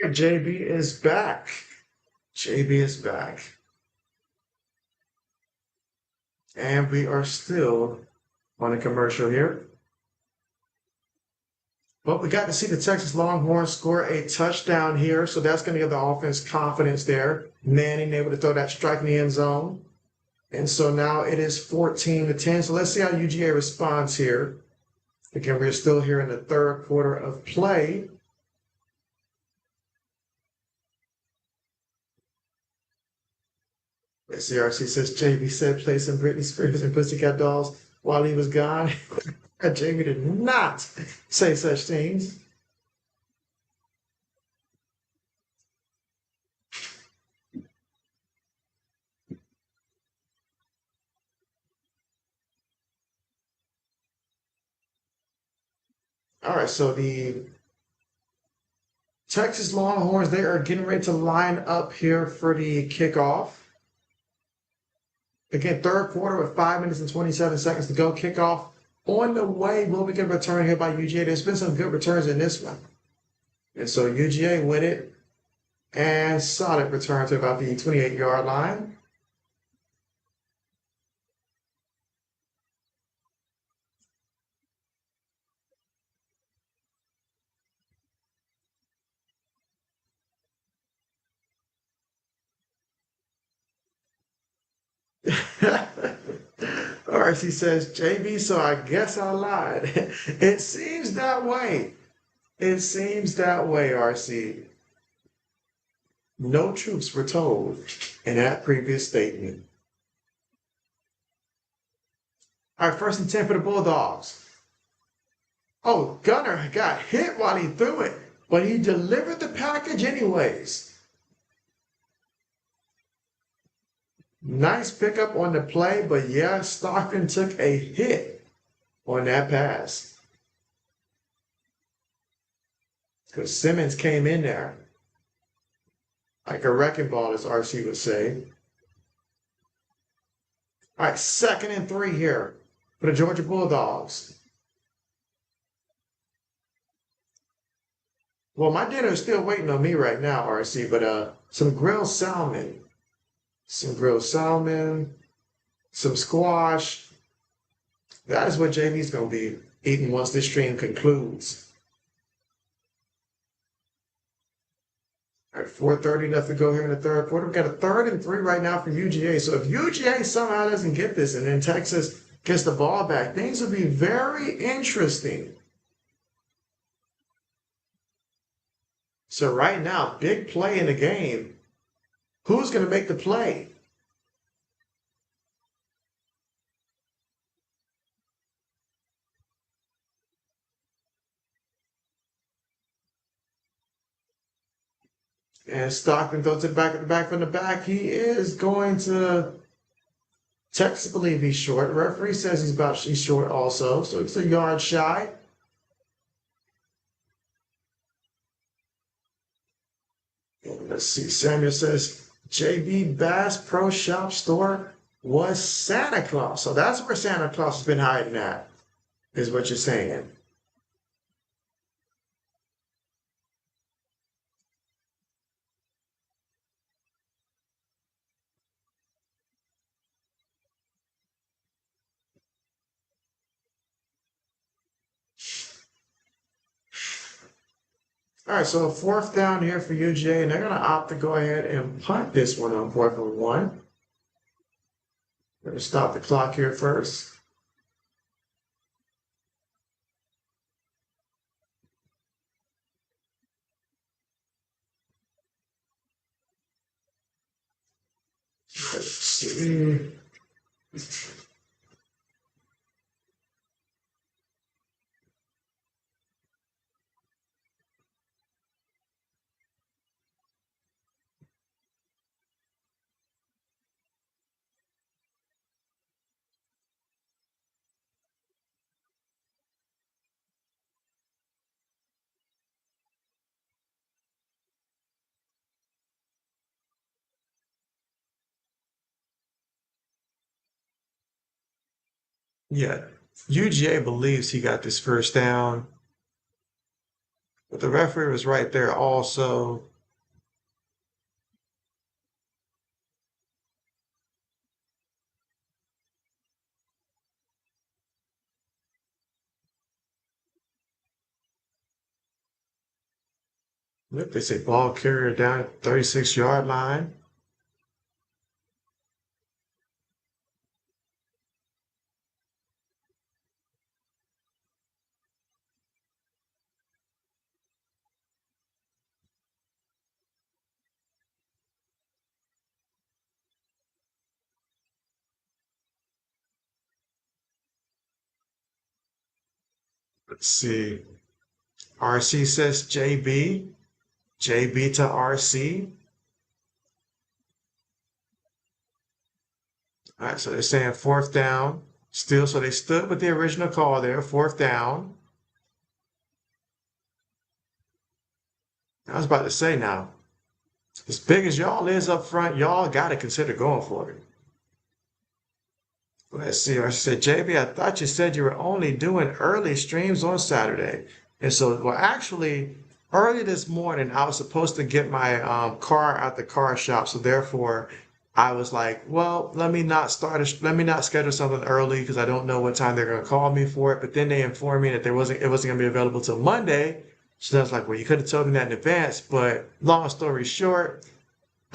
JB is back. JB is back. And we are still on a commercial here. But we got to see the Texas Longhorns score a touchdown here, so that's going to give the offense confidence there. Manning able to throw that strike in the end zone. And so now it is 14-10. So let's see how UGA responds here. Again, we're still here in the third quarter of play. CRC says JB said play some Britney Spears and Pussycat Dolls while he was gone. JB did not say such things. All right, so the Texas Longhorns, they are getting ready to line up here for the kickoff. Again, third quarter with 5 minutes and 27 seconds to go. Kickoff on the way. Will we get a return here by UGA? There's been some good returns in this one. And so UGA win it. And solid return to about the 28-yard line. RC says, JB, so I guess I lied. It seems that way. It seems that way, RC. No truths were told in that previous statement. All right, 1st and 10 for the Bulldogs. Oh, Gunner got hit while he threw it, but he delivered the package anyways. Nice pickup on the play, but yeah, Stockton took a hit on that pass. Because Simmons came in there like a wrecking ball, as RC would say. All right, 2nd and 3 here for the Georgia Bulldogs. Well, my dinner is still waiting on me right now, RC, but some grilled salmon. Some grilled salmon, some squash. That is what JB's going to be eating once this stream concludes. All right, 4:30 left to go here in the third quarter. We've got a 3rd and 3 right now for UGA. So if UGA somehow doesn't get this and then Texas gets the ball back, things will be very interesting. So right now, big play in the game. Who's going to make the play? And Stockton throws it back at the back from the back. He is going to Texas believe he's short. The referee says he's short also, so it's a yard shy. Let's see. Samuel says JB Bass Pro Shop Store was Santa Claus. So that's where Santa Claus has been hiding at, is what you're saying. All right, so 4th down here for UGA, and they're going to opt to go ahead and punt this one on 4th and 1. We're going to stop the clock here first. Let's see. Yeah, UGA believes he got this 1st down. But the referee was right there also. Look, they say ball carrier down at 36-yard line. Let's see. RC says JB. JB to RC. All right, so they're saying fourth down. Still, so they stood with the original call there, fourth down. I was about to say now, as big as y'all is up front, y'all got to consider going for it. Let's see. I said, JB, I thought you said you were only doing early streams on Saturday. And so, well, actually, early this morning, I was supposed to get my car at the car shop. So therefore, I was like, well, let me not schedule something early because I don't know what time they're gonna call me for it. But then they informed me that it wasn't gonna be available till Monday. So I was like, well, you could have told me that in advance. But long story short,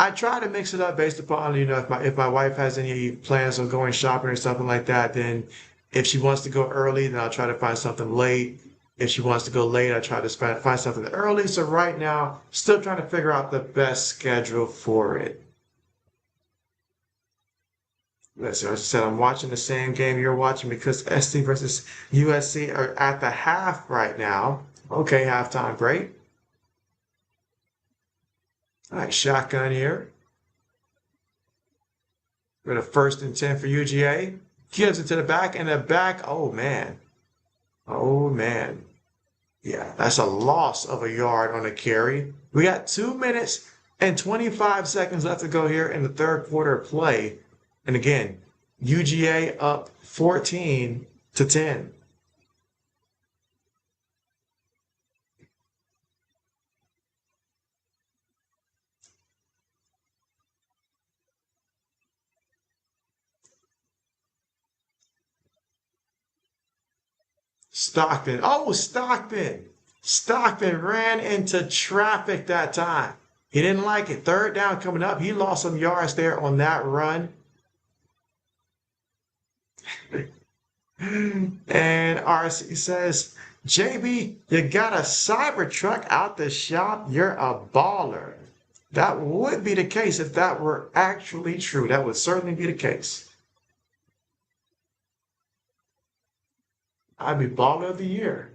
I try to mix it up based upon, if my wife has any plans on going shopping or something like that, then if she wants to go early, then I'll try to find something late. If she wants to go late, I try to find something early. So right now, still trying to figure out the best schedule for it. Let's see, I said I'm watching the same game you're watching because SC versus USC are at the half right now. Okay, halftime, great. All right, shotgun here. We're at a 1st and 10 for UGA. Gives it to the back, and the back, oh man. Oh man. Yeah, that's a loss of a yard on a carry. We got 2 minutes and 25 seconds left to go here in the third quarter of play. And again, UGA up 14-10. Stockton. Oh, Stockton. Stockton ran into traffic that time. He didn't like it. Third down coming up. He lost some yards there on that run. And RC says, JB, you got a Cybertruck out the shop. You're a baller. That would be the case if that were actually true. That would certainly be the case. I'd be baller of the year.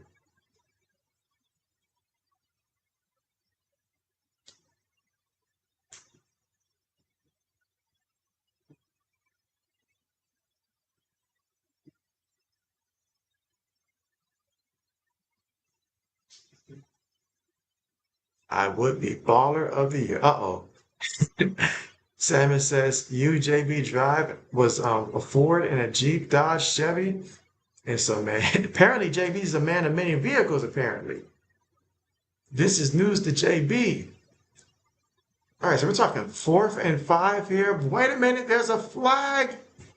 I would be baller of the year. Uh-oh. Salmon says UJB Drive was a Ford and a Jeep Dodge Chevy. And so, man, apparently JB's a man of many vehicles, apparently. This is news to JB. All right, so we're talking 4th and 5 here. Wait a minute, there's a flag.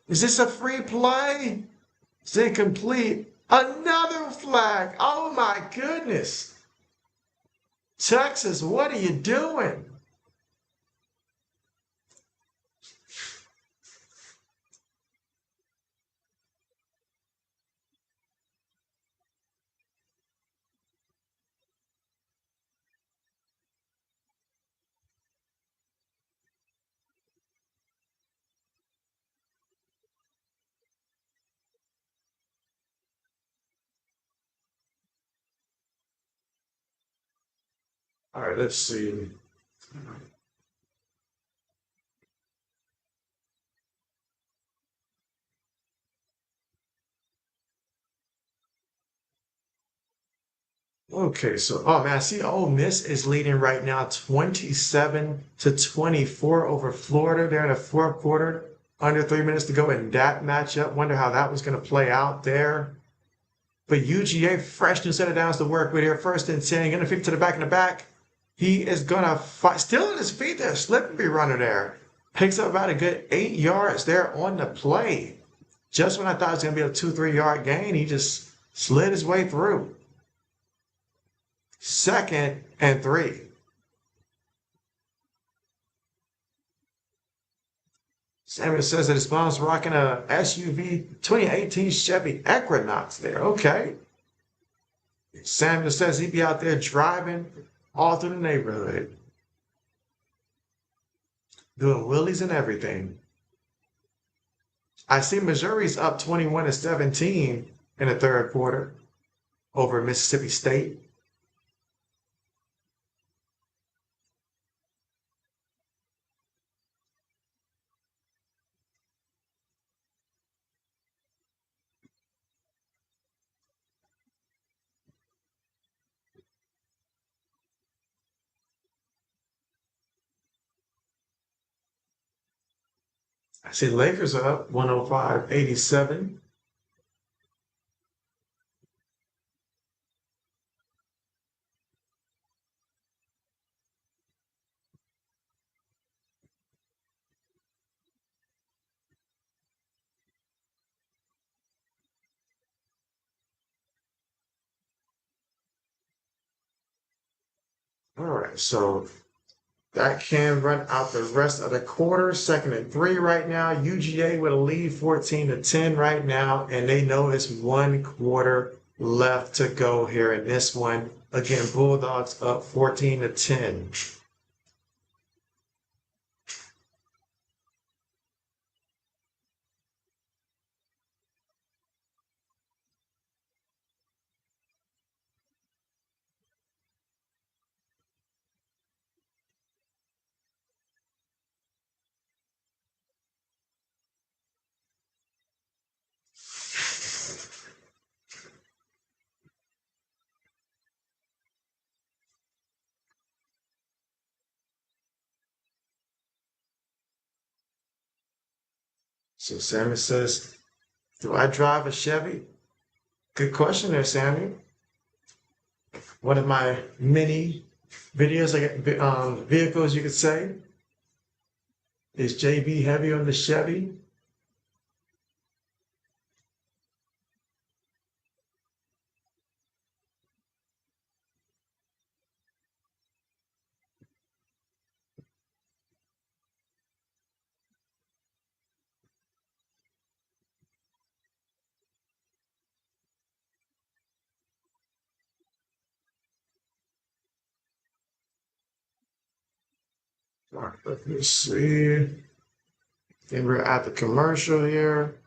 Is this a free play? It's incomplete. Another flag. Oh my goodness. Texas, what are you doing? All right, let's see. Okay, so oh man, I see Ole Miss is leading right now 27-24 over Florida. They're in the fourth quarter, under 3 minutes to go in that matchup. Wonder how that was going to play out there. But UGA, fresh new set of downs to work with here. First and 10, gonna feed to the back in the back. He is gonna fight, still in his feet there, slippery runner there. Picks up about a good 8 yards there on the play. Just when I thought it was gonna be a 2-3 yard gain, he just slid his way through. Second and 3. Samuel says that his mom's rocking a SUV 2018 Chevy Equinox there. Okay. Samuel says he'd be out there driving all through the neighborhood, doing wheelies and everything. I see Missouri's up 21-17 in the third quarter over Mississippi State. I see Lakers are up 105-87. All right, so that can run out the rest of the quarter. Second and 3 right now. UGA with a lead 14-10 right now, and they know it's 1 quarter left to go here in this one. Again, Bulldogs up 14-10. So Sammy says, do I drive a Chevy? Good question there, Sammy. One of my many videos, vehicles you could say. Is JB heavy on the Chevy? All right, let me see. Then we're at the commercial here.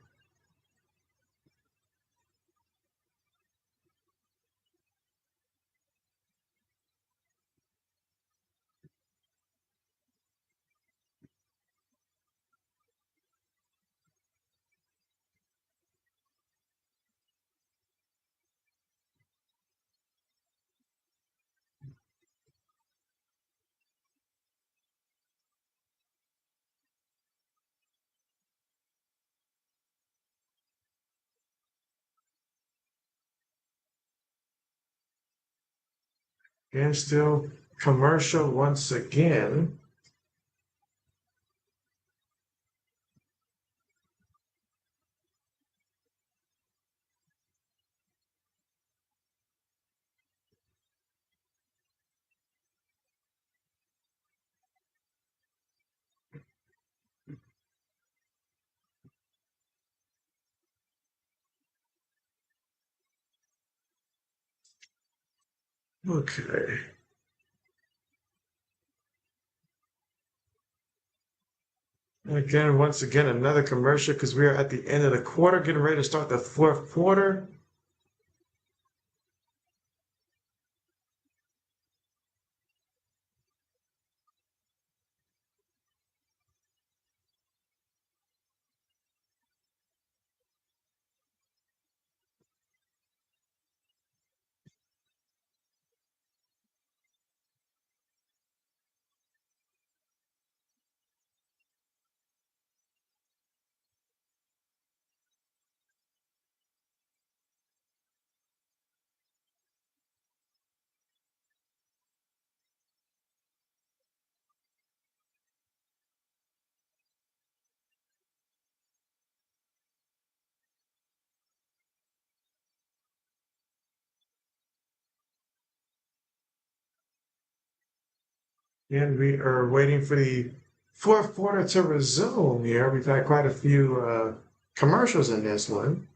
And still commercial once again. Okay. Again, once again, another commercial because we are at the end of the quarter, getting ready to start the fourth quarter. And we are waiting for the fourth quarter to resume here. We've had quite a few commercials in this one.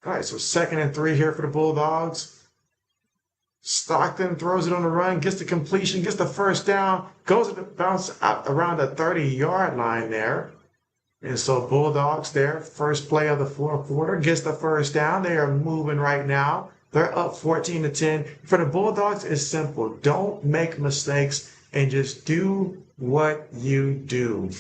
All right, so 2nd and 3 here for the Bulldogs. Stockton throws it on the run, gets the completion, gets the first down, goes to bounce out around the 30-yard line there. And so Bulldogs there, first play of the fourth quarter, gets the first down. They are moving right now. They're up 14-10. For the Bulldogs, it's simple. Don't make mistakes and just do what you do.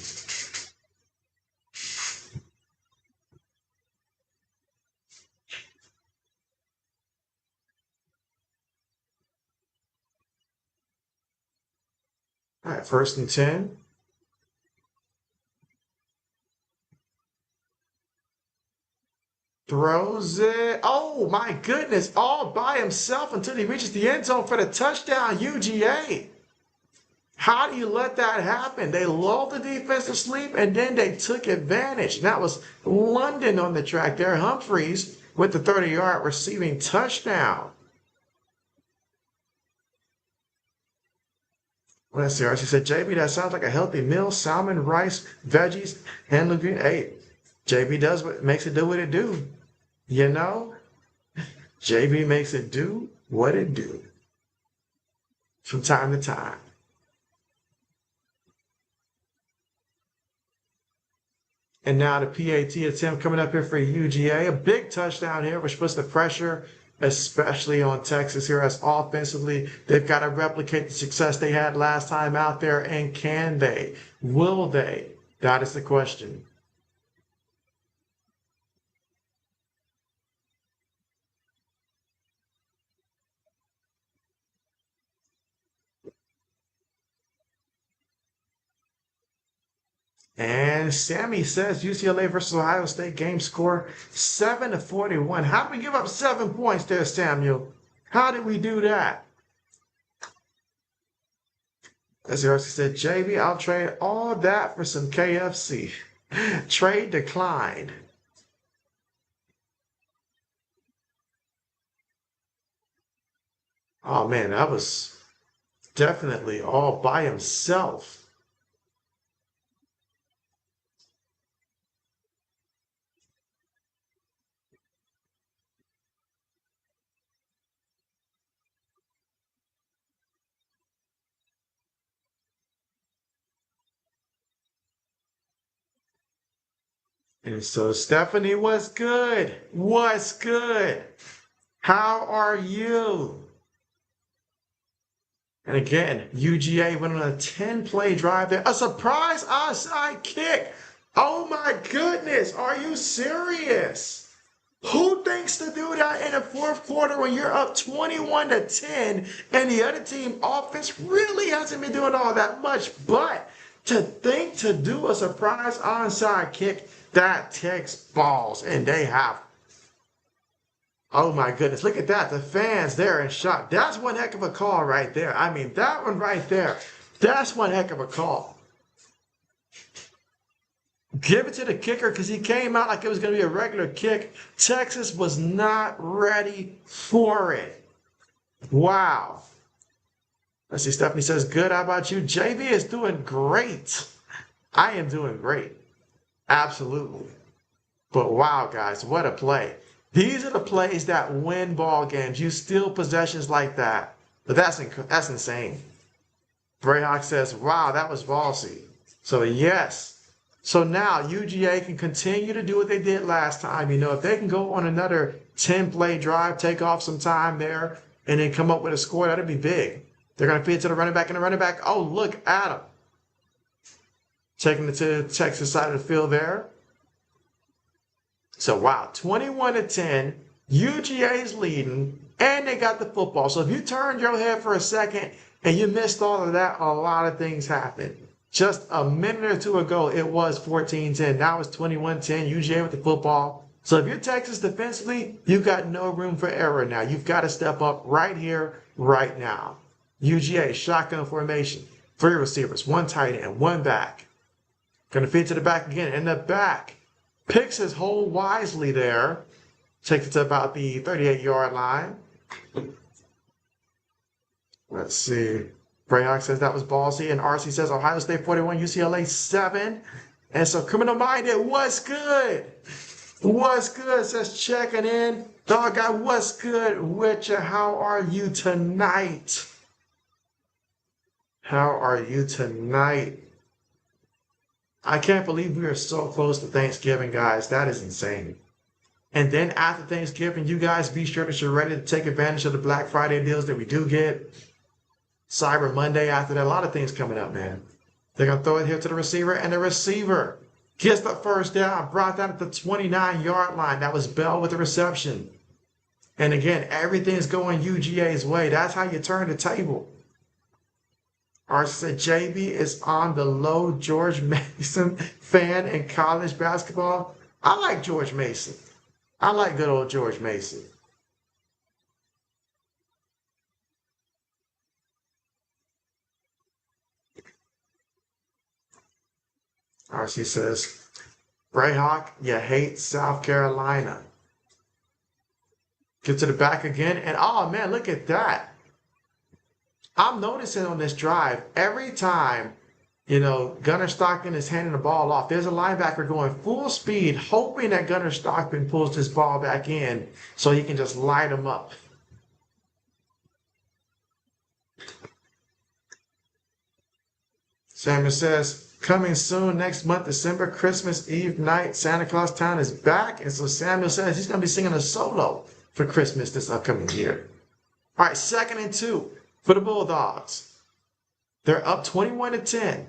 All right, 1st and 10. Throws it. Oh my goodness, all by himself until he reaches the end zone for the touchdown, UGA. How do you let that happen? They lulled the defense to sleep and then they took advantage. That was London on the track there. Humphreys with the 30-yard receiving touchdown. Let's see. She said, JB, that sounds like a healthy meal. Salmon, rice, veggies, and linguine. Hey, JB does what makes it do what it do. You know? JB makes it do what it do. From time to time. And now the PAT attempt coming up here for UGA. A big touchdown here, which puts the pressure, especially on Texas here, as offensively they've got to replicate the success they had last time out there. And can they? Will they? That is the question. And Sammy says UCLA versus Ohio State game score 7-41. How did we give up 7 points there, Samuel? How did we do that? As he said, JB, I'll trade all that for some KFC. Trade declined. Oh man, that was definitely all by himself. And so Stephanie, what's good? What's good? How are you? And again, UGA went on a 10-play drive there. A surprise onside kick. Oh my goodness. Are you serious? Who thinks to do that in the fourth quarter when you're up 21-10 and the other team offense really hasn't been doing all that much? But to think to do a surprise onside kick, that takes balls, and they have. Oh my goodness, look at that. The fans there in shock. That's one heck of a call right there. I mean, that one right there, that's one heck of a call. Give it to the kicker because he came out like it was going to be a regular kick. Texas was not ready for it. Wow. Let's see, Stephanie says, good. How about you? JB is doing great. I am doing great. Absolutely. But wow, guys, what a play. These are the plays that win ball games. You steal possessions like that. But that's insane. Brayhawk says, wow, that was ballsy. So yes. So now UGA can continue to do what they did last time. You know, if they can go on another 10-play drive, take off some time there, and then come up with a score, that'd be big. They're going to feed it to the running back, and the running back, oh, look at him. Taking it to the Texas side of the field there. So, wow, 21-10, UGA is leading, and they got the football. So if you turned your head for a second and you missed all of that, a lot of things happened. Just a minute or two ago, it was 14-10. Now it's 21-10, UGA with the football. So if you're Texas defensively, you've got no room for error now. You've got to step up right here, right now. UGA, shotgun formation. 3 receivers, 1 tight end, 1 back. Going to feed to the back again. In the back, picks his hole wisely there. Takes it to about the 38-yard line. Let's see. Brayhawk says that was ballsy. And RC says Ohio State 41, UCLA 7. And so Criminal Minded, what's good? What's good? Says checking in. Dog guy, what's good with you? How are you tonight? How are you tonight? I can't believe we are so close to Thanksgiving, guys. That is insane. And then after Thanksgiving, you guys be sure that you're ready to take advantage of the Black Friday deals that we do get. Cyber Monday after that. A lot of things coming up, man. They're going to throw it here to the receiver, and the receiver gets the first down, brought that at the 29-yard line. That was Bell with the reception. And again, everything's going UGA's way. That's how you turn the table. R said JB is on the low George Mason fan in college basketball. I like George Mason. I like good old George Mason. RC says, Brayhawk, you hate South Carolina. Get to the back again, and oh man, look at that. I'm noticing on this drive, every time, Gunnar Stockton is handing the ball off, there's a linebacker going full speed, hoping that Gunnar Stockton pulls this ball back in so he can just light him up. Samuel says, coming soon next month, December, Christmas Eve night, Santa Claus Town is back. And so Samuel says he's going to be singing a solo for Christmas this upcoming year. All right, 2nd and 2 for the Bulldogs. They're up 21-10.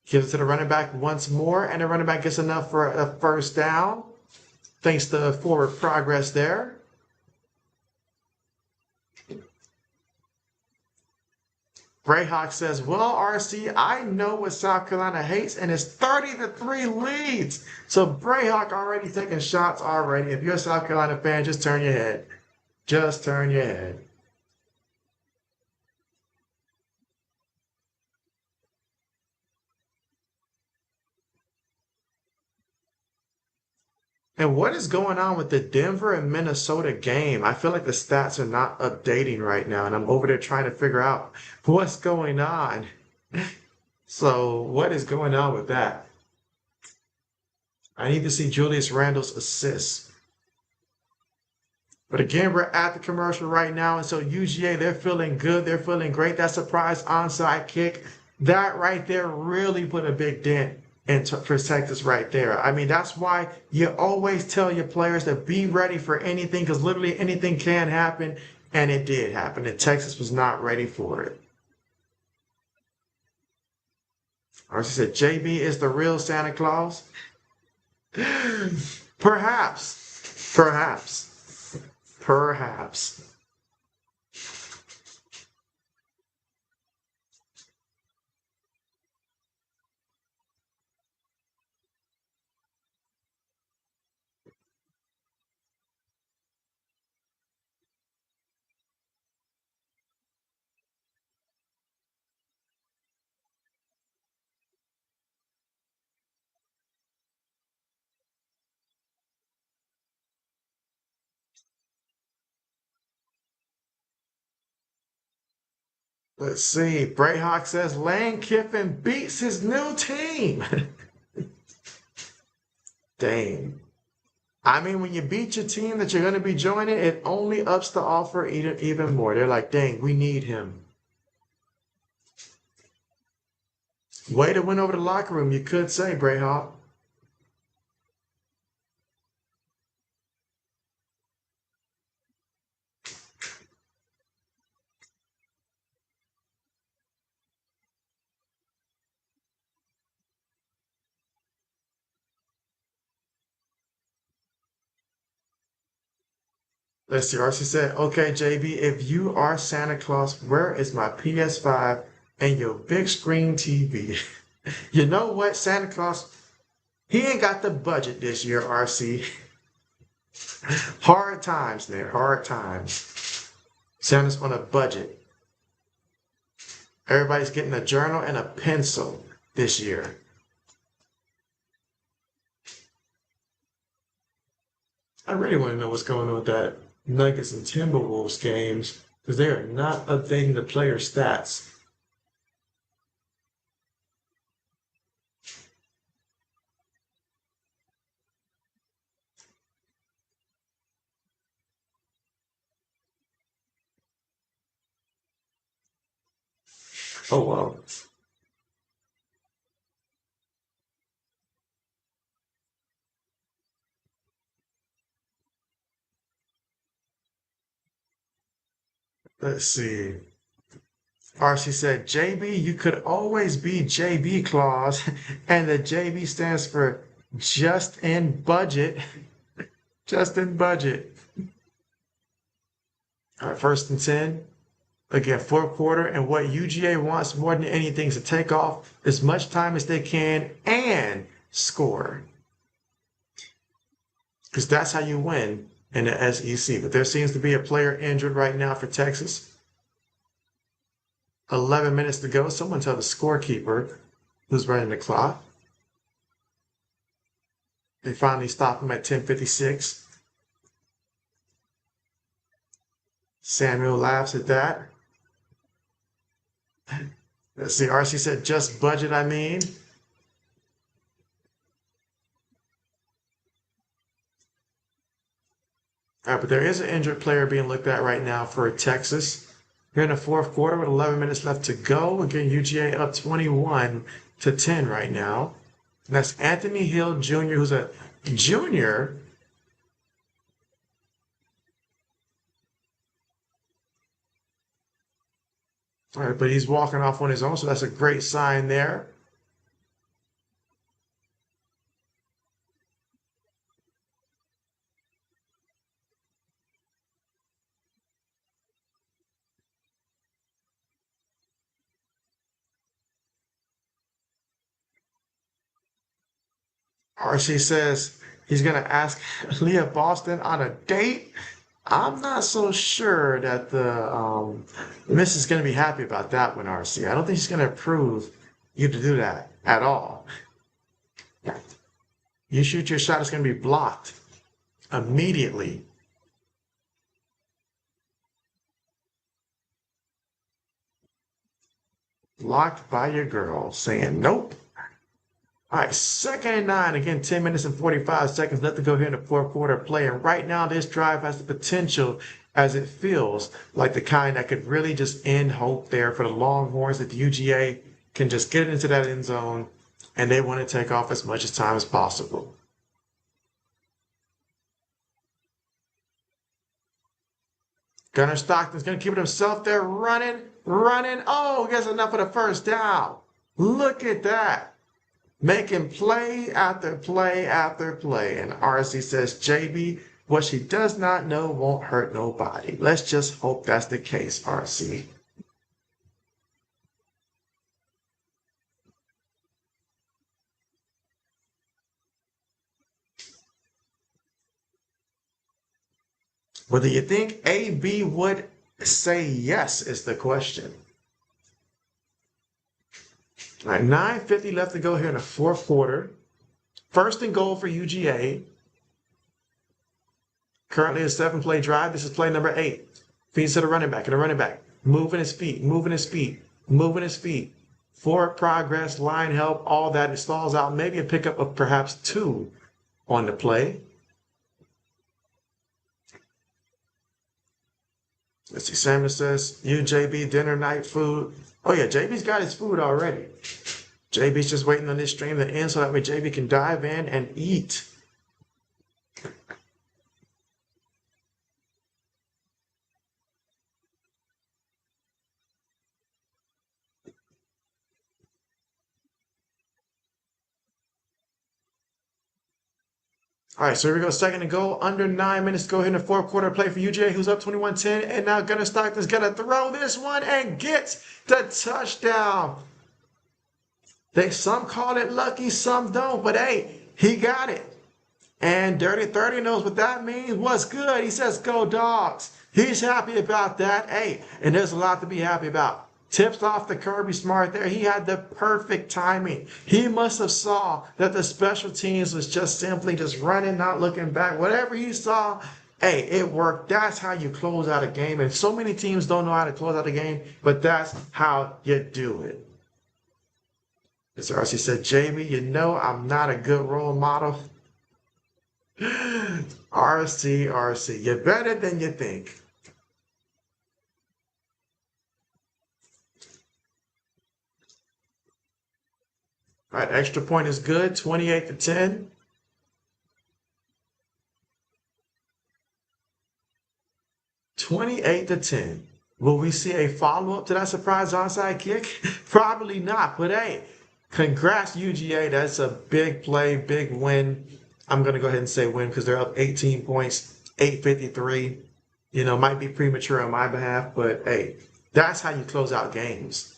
Gives it to the running back once more, and the running back gets enough for a first down. Thanks to forward progress there. Brayhawk says, well, RC, I know what South Carolina hates, and it's 30-3 leads. So Brayhawk already taking shots already. If you're a South Carolina fan, just turn your head. Just turn your head. And what is going on with the Denver and Minnesota game? I feel like the stats are not updating right now, and I'm over there trying to figure out what's going on. So what is going on with that? I need to see Julius Randle's assists. But again, we're at the commercial right now, and so UGA, they're feeling good. They're feeling great. That surprise onside kick, that right there really put a big dent for Texas right there. I mean, that's why you always tell your players to be ready for anything, because literally anything can happen, and it did happen, and Texas was not ready for it. Or she said, JB is the real Santa Claus? Perhaps. Perhaps. Perhaps. Let's see. Brayhawk says Lane Kiffin beats his new team. Dang. I mean, when you beat your team that you're going to be joining, it only ups the offer even more. They're like, dang, we need him. Way to win over the locker room, you could say, Brayhawk. Let's see. RC said, okay, JB, if you are Santa Claus, where is my PS5 and your big screen TV? You know what, Santa Claus, he ain't got the budget this year, RC. Hard times there, hard times. Santa's on a budget. Everybody's getting a journal and a pencil this year. I really want to know what's going on with that Nuggets and Timberwolves games because they are not updating the player stats. Oh, well. Let's see. RC said, JB, you could always be JB Claus, and the JB stands for just in budget. Just in budget. All right, 1st and 10. Again, 4th quarter, and what UGA wants more than anything is to take off as much time as they can and score. Because that's how you win in the SEC. But there seems to be a player injured right now for Texas. 11 minutes to go. Someone tell the scorekeeper who's running the clock. They finally stop him at 10:56. Samuel laughs at that. Let's see, RC said, just budget, I mean. All right, but there is an injured player being looked at right now for Texas. Here in the 4th quarter with 11 minutes left to go. Again, UGA up 21-10 right now. And that's Anthony Hill Jr., who's a junior. All right, but he's walking off on his own, so that's a great sign there. RC says he's going to ask Leah Boston on a date. I'm not so sure that the miss is going to be happy about that one, RC. I don't think she's going to approve you to do that at all. You shoot your shot, it's going to be blocked immediately. Blocked by your girl, saying nope. All right, 2nd and 9. Again, 10 minutes and 45 seconds left to go here in the 4th quarter play. And right now, this drive has the potential, as it feels, like the kind that could really just end hope there for the Longhorns, that the UGA can just get into that end zone, and they want to take off as much time as possible. Gunnar Stockton's going to keep it himself there, running. Oh, gets enough of the 1st down. Look at that. Making play after play after play. And RC says, JB, what she does not know won't hurt nobody. Let's just hope that's the case, RC. Whether you think AB would say yes is the question. All right, 9:50 left to go here in the 4th quarter. 1st and goal for UGA. Currently a 7-play drive. This is play number 8. Feeds to the running back, and the running back moving his feet. Forward progress, line help, all that. It stalls out. Maybe a pickup of perhaps 2 on the play. Let's see, Samuel says, you, JB, dinner, night, food. Oh, yeah, JB's got his food already. JB's just waiting on this stream to end so that way JB can dive in and eat. All right, so here we go. 2nd and goal. Under 9 minutes to go here in the 4th quarter play for UGA, who's up 21-10. And now Gunnar Stockton's going to throw this one and gets the touchdown. Some call it lucky, some don't. But, hey, he got it. And Dirty 30 knows what that means. What's good? He says, go Dogs. He's happy about that. Hey, and there's a lot to be happy about. Tips off the Kirby Smart there. He had the perfect timing. He must have saw that the special teams was just simply just running, not looking back. Whatever he saw, hey, it worked. That's how you close out a game. And so many teams don't know how to close out a game, but that's how you do it. Mr. RC said, JB, you know I'm not a good role model. RC, you're better than you think. All right, extra point is good, 28 to 10. Will we see a follow-up to that surprise onside kick? Probably not, but hey, congrats UGA. That's a big play, big win. I'm going to go ahead and say win because they're up 18 points, 853. You know, might be premature on my behalf, but hey, that's how you close out games.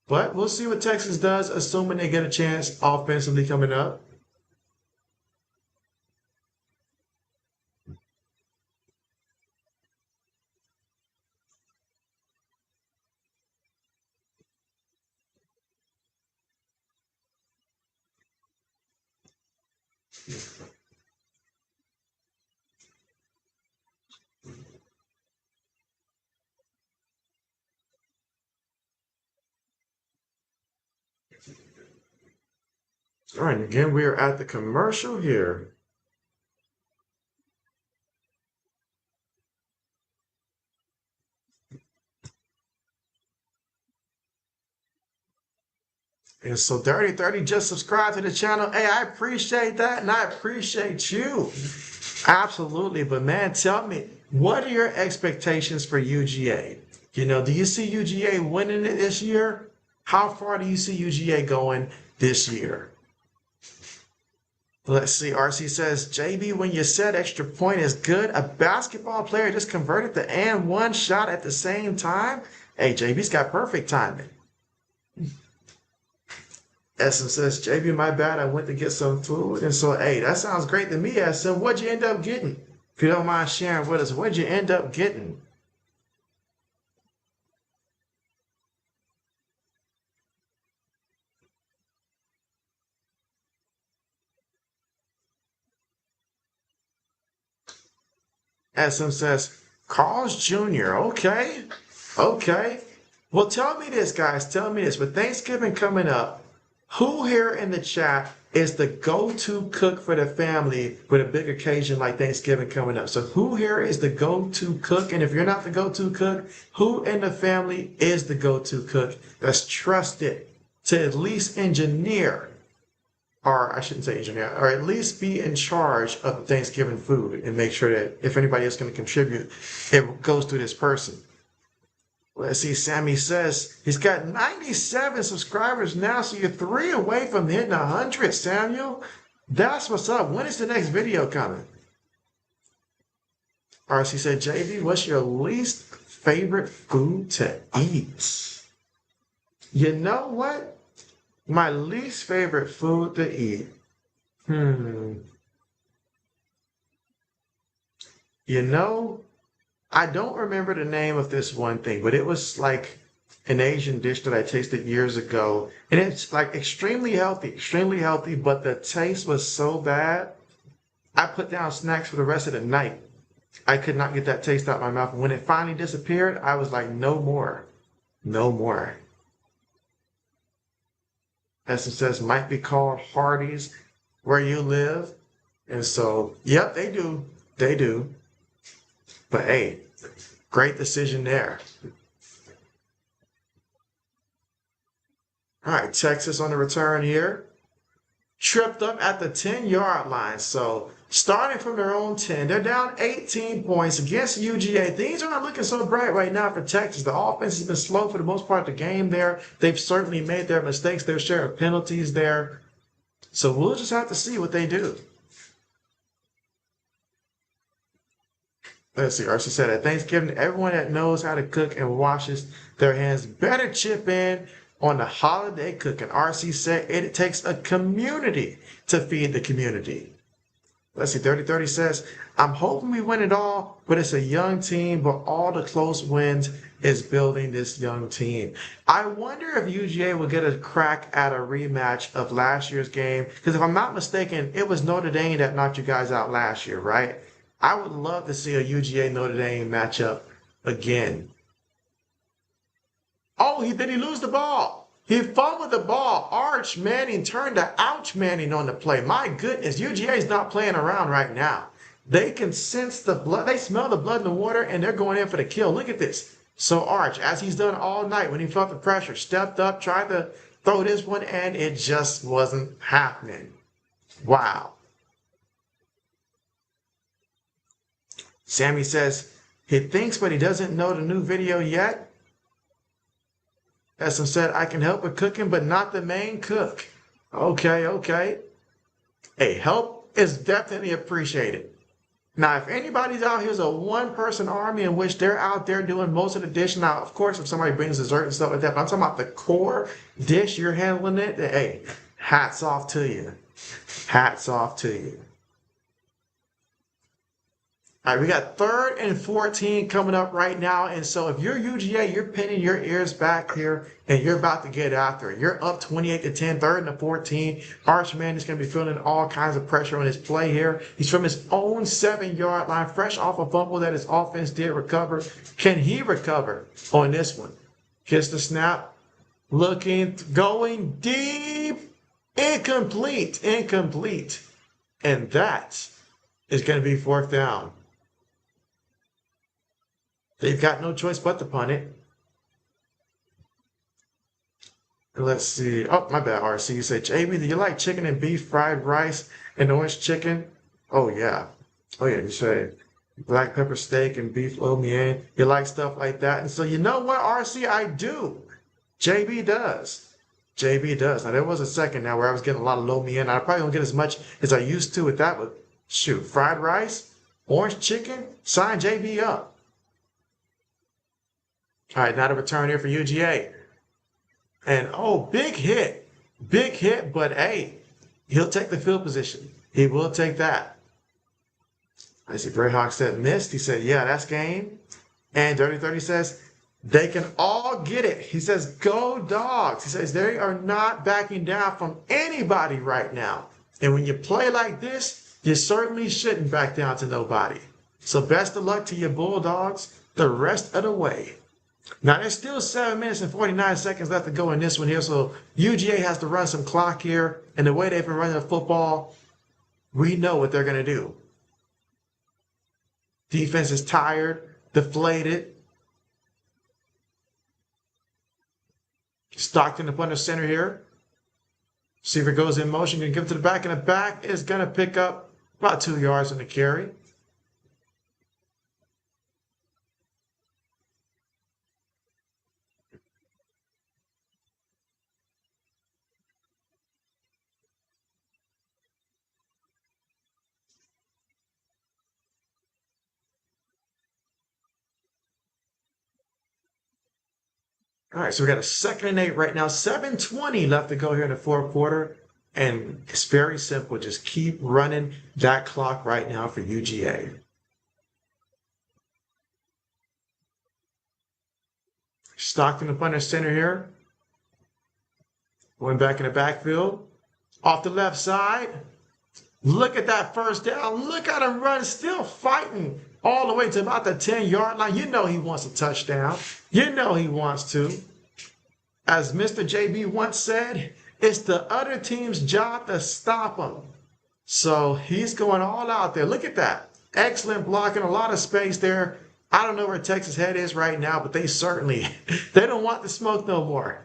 But we'll see what Texas does, assuming they get a chance offensively coming up. All right, again, we are at the commercial here. And so Dirty 30 just subscribed to the channel. Hey, I appreciate that, and I appreciate you. Absolutely. But man, tell me, what are your expectations for UGA? You know, do you see UGA winning it this year? How far do you see UGA going this year? Let's see. RC says, JB, when you said extra point is good, a basketball player just converted the and one shot at the same time? Hey, JB's got perfect timing. Essence says, JB, my bad, I went to get some food. And so, hey, that sounds great to me, Essence. What'd you end up getting? If you don't mind sharing with us, what'd you end up getting? Essence says, Carl's Jr., okay. Okay. Well, tell me this, guys. Tell me this. With Thanksgiving coming up, who here in the chat is the go-to cook for the family with a big occasion like Thanksgiving coming up? So who here is the go-to cook? And if you're not the go-to cook, who in the family is the go-to cook that's trusted to at least engineer, or I shouldn't say engineer, or at least be in charge of Thanksgiving food and make sure that if anybody is going to contribute, it goes through this person? Let's see, Sammy says he's got 97 subscribers now, so you're 3 away from hitting 100, Samuel. That's what's up. When is the next video coming? RC said, JV, what's your least favorite food to eat? You know what? My least favorite food to eat. You know, I don't remember the name of this one thing, but it was like an Asian dish that I tasted years ago. And it's like extremely healthy, but the taste was so bad. I put down snacks for the rest of the night. I could not get that taste out of my mouth. And when it finally disappeared, I was like, no more. No more. Essence says, might be called Hardee's where you live. And so, yep, they do. They do. But hey, great decision there. All right, Texas on the return here. Tripped up at the 10-yard line. So starting from their own 10, they're down 18 points against UGA. Things are not looking so bright right now for Texas. The offense has been slow for the most part of the game there. They've certainly made their mistakes, their share of penalties there. So we'll just have to see what they do. Let's see, RC said at Thanksgiving, everyone that knows how to cook and washes their hands better chip in on the holiday cooking. RC said it takes a community to feed the community. Let's see, 30-30 says, I'm hoping we win it all, but it's a young team, but all the close wins is building this young team. I wonder if UGA will get a crack at a rematch of last year's game, because if I'm not mistaken, it was Notre Dame that knocked you guys out last year, right? I would love to see a UGA Notre Dame matchup again. Oh, did he lose the ball? He fumbled the ball. Arch Manning turned to Ouch Manning on the play. My goodness, UGA is not playing around right now. They can sense the blood. They smell the blood in the water, and they're going in for the kill. Look at this. So Arch, as he's done all night when he felt the pressure, stepped up, tried to throw this one, and it just wasn't happening. Wow. Sammy says, he thinks, but he doesn't know the new video yet. As I said, I can help with cooking, but not the main cook. Okay, okay. Hey, help is definitely appreciated. Now, if anybody's out here is a one-person army in which they're out there doing most of the dish, now, of course, if somebody brings dessert and stuff like that, but I'm talking about the core dish, you're handling it, hey, hats off to you. Hats off to you. All right, we got 3rd and 14 coming up right now. And so if you're UGA, you're pinning your ears back here and you're about to get after it. You're up 28-10, 3rd and 14. Archman is going to be feeling all kinds of pressure on his play here. He's from his own 7-yard line, fresh off a fumble that his offense did recover. Can he recover on this one? Gets the snap, looking, going deep, incomplete. And that is going to be 4th down. They've got no choice but to punt it. Let's see. Oh, my bad, RC. You say, JB, do you like chicken and beef, fried rice, and orange chicken? Oh, yeah. Oh, yeah. You say black pepper steak and beef lo mein. You like stuff like that. And so, you know what, RC? I do. JB does. JB does. Now, there was a second now where I was getting a lot of lo mein. I probably don't get as much as I used to with that, but shoot, fried rice, orange chicken, sign JB up. All right, now the return here for UGA. And, oh, big hit, but, hey, he'll take the field position. He will take that. I see Greyhawk said missed. He said, yeah, that's game. And Dirty 30 says, they can all get it. He says, go Dogs. He says, they are not backing down from anybody right now. And when you play like this, you certainly shouldn't back down to nobody. So best of luck to your Bulldogs the rest of the way. Now, there's still 7 minutes and 49 seconds left to go in this one here, so UGA has to run some clock here, and the way they've been running the football, we know what they're going to do. Defense is tired, deflated. Stockton up under center here. Receiver goes in motion, going to give it to the back, and the back is going to pick up about 2 yards on the carry. All right, so we got a 2nd and 8 right now. 7:20 left to go here in the 4th quarter. And it's very simple. Just keep running that clock right now for UGA. Stockton up under center here. Going back in the backfield. Off the left side. Look at that 1st down. Look at him run, still fighting all the way to about the 10-yard line. You know he wants a touchdown. You know he wants to. As Mr. JB once said, it's the other team's job to stop him. So he's going all out there. Look at that. Excellent blocking, a lot of space there. I don't know where Texas head is right now, but they certainly, they don't want the smoke no more.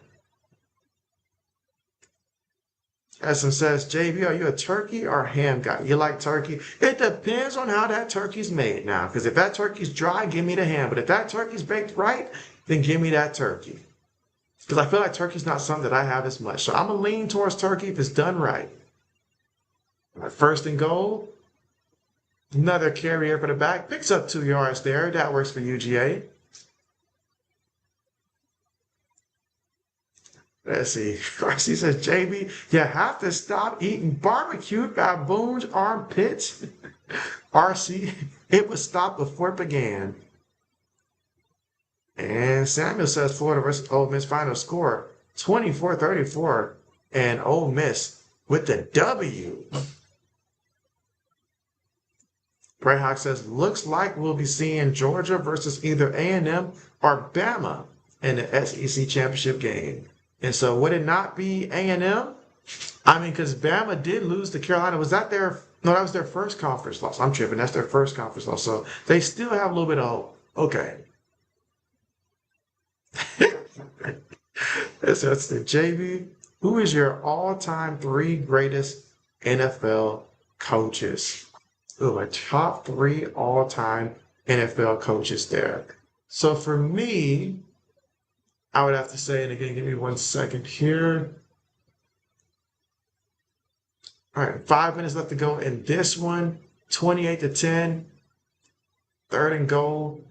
Essen says, JB, are you a turkey or ham guy? You like turkey? It depends on how that turkey's made now. Because if that turkey's dry, give me the ham. But if that turkey's baked right, then give me that turkey. Because I feel like turkey's not something that I have as much. So I'm going to lean towards turkey if it's done right. All right, 1st and goal. Another carrier for the back. Picks up 2 yards there. That works for UGA. Let's see. He says, JB, you have to stop eating barbecued baboons armpits. RC, it was stopped before it began. And Samuel says Florida versus Ole Miss final score 24-34. And Ole Miss with the W. Brayhawk says, looks like we'll be seeing Georgia versus either A&M or Bama in the SEC championship game. And so would it not be A&M? I mean, because Bama did lose to Carolina. Was that their, no, that was their first conference loss. I'm tripping. That's their first conference loss. So they still have a little bit of hope. Okay. That's the JB. Who is your all-time 3 greatest NFL coaches? Ooh, my top 3 all-time NFL coaches there. So for me, I would have to say, and again, give me 1 second here. All right, 5 minutes left to go in this one. 28-10. 3rd and goal.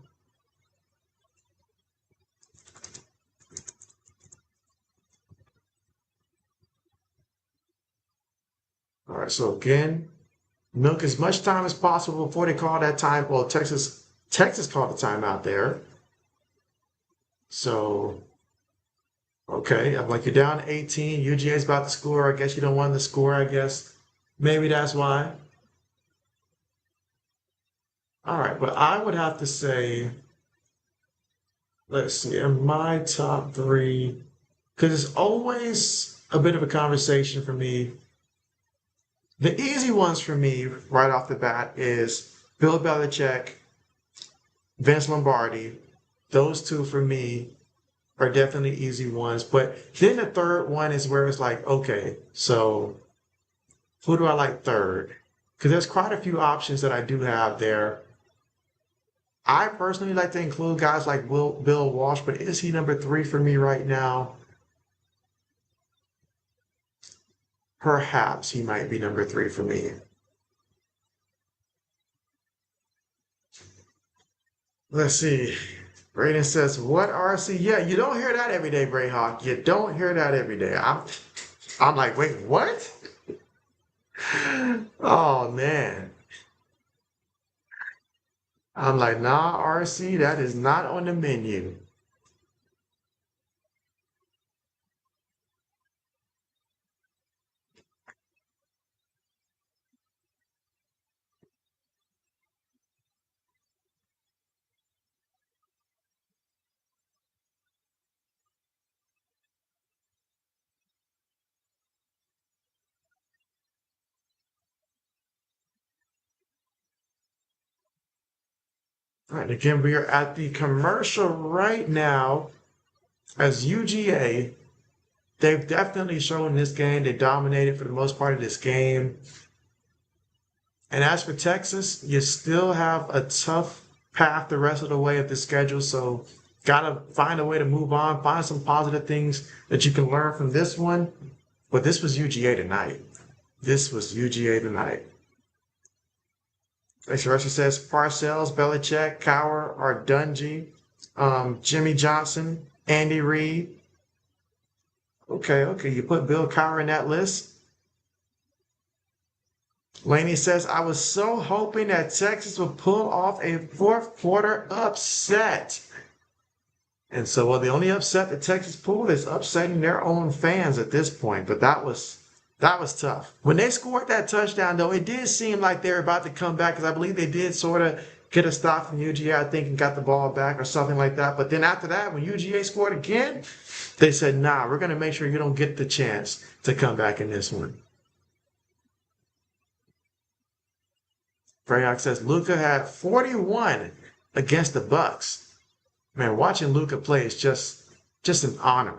All right, so again, milk as much time as possible before they call that time. Well, Texas called the timeout there. So, okay, I'm like, you're down 18. UGA's about to score. I guess you don't want to score, I guess. Maybe that's why. All right, but I would have to say, let's see, in my top 3, because it's always a bit of a conversation for me. The easy ones for me right off the bat is Bill Belichick, Vince Lombardi. Those 2 for me are definitely easy ones. But then the 3rd one is where it's like, okay, so who do I like 3rd? Because there's quite a few options that I do have there. I personally like to include guys like Bill Walsh, but is he number 3 for me right now? Perhaps he might be number 3 for me. Let's see. Brayden says, what RC? Yeah, you don't hear that every day, Brayhawk. You don't hear that every day. I'm like, wait, what? Oh, man. I'm like, nah, RC, that is not on the menu. All right, again, we are at the commercial right now as UGA. They've definitely shown this game. They dominated for the most part of this game. And as for Texas, you still have a tough path the rest of the way of the schedule. So got to find a way to move on, find some positive things that you can learn from this one. But this was UGA tonight. This was UGA tonight. Russia says Parcells, Belichick, Cower, or Dungy, Jimmy Johnson, Andy Reid. Okay, you put Bill Cowher in that list. Laney says, I was so hoping that Texas would pull off a 4th quarter upset. And so, well, the only upset that Texas pulled is upsetting their own fans at this point. But that was tough. When they scored that touchdown, though, it did seem like they were about to come back because I believe they did sort of get a stop from UGA, I think, and got the ball back or something like that. But then after that, when UGA scored again, they said, nah, we're going to make sure you don't get the chance to come back in this one. Freyok says Luka had 41 against the Bucks. Man, watching Luka play is just an honor.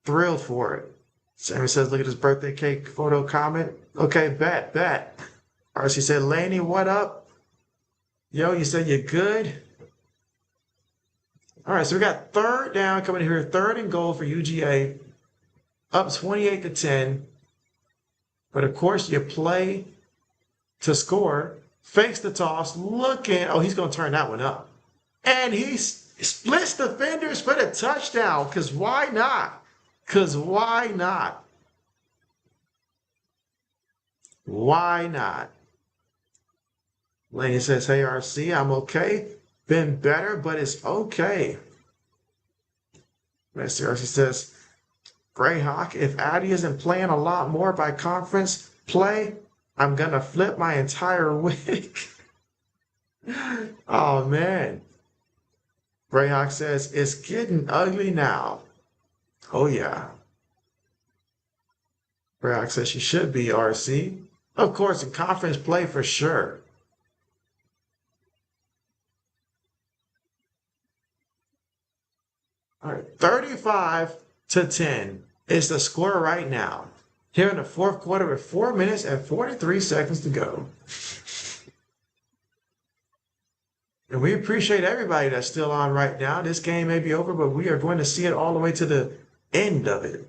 Thrilled for it. Sammy says, look at his birthday cake photo comment. Okay, bet. RC said, Laney, what up? Yo, you said you're good? All right, so we got 3rd down coming here. 3rd and goal for UGA. Up 28-10. But of course, you play to score. Fakes the toss. Looking. Oh, he's going to turn that one up. And he splits defenders for the touchdown. Because why not? Because why not? Why not? Laney says, hey, RC, I'm okay. Been better, but it's okay. Mr. RC says, Greyhawk, if Addy isn't playing a lot more by conference play, I'm going to flip my entire week. Oh, man. Greyhawk says, it's getting ugly now. Oh, yeah. Greyhawk says she should be RC. Of course, in conference play for sure. All right, 35-10 is the score right now. Here in the fourth quarter with 4 minutes and 43 seconds to go. And we appreciate everybody that's still on right now. This game may be over, but we are going to see it all the way to the end of it.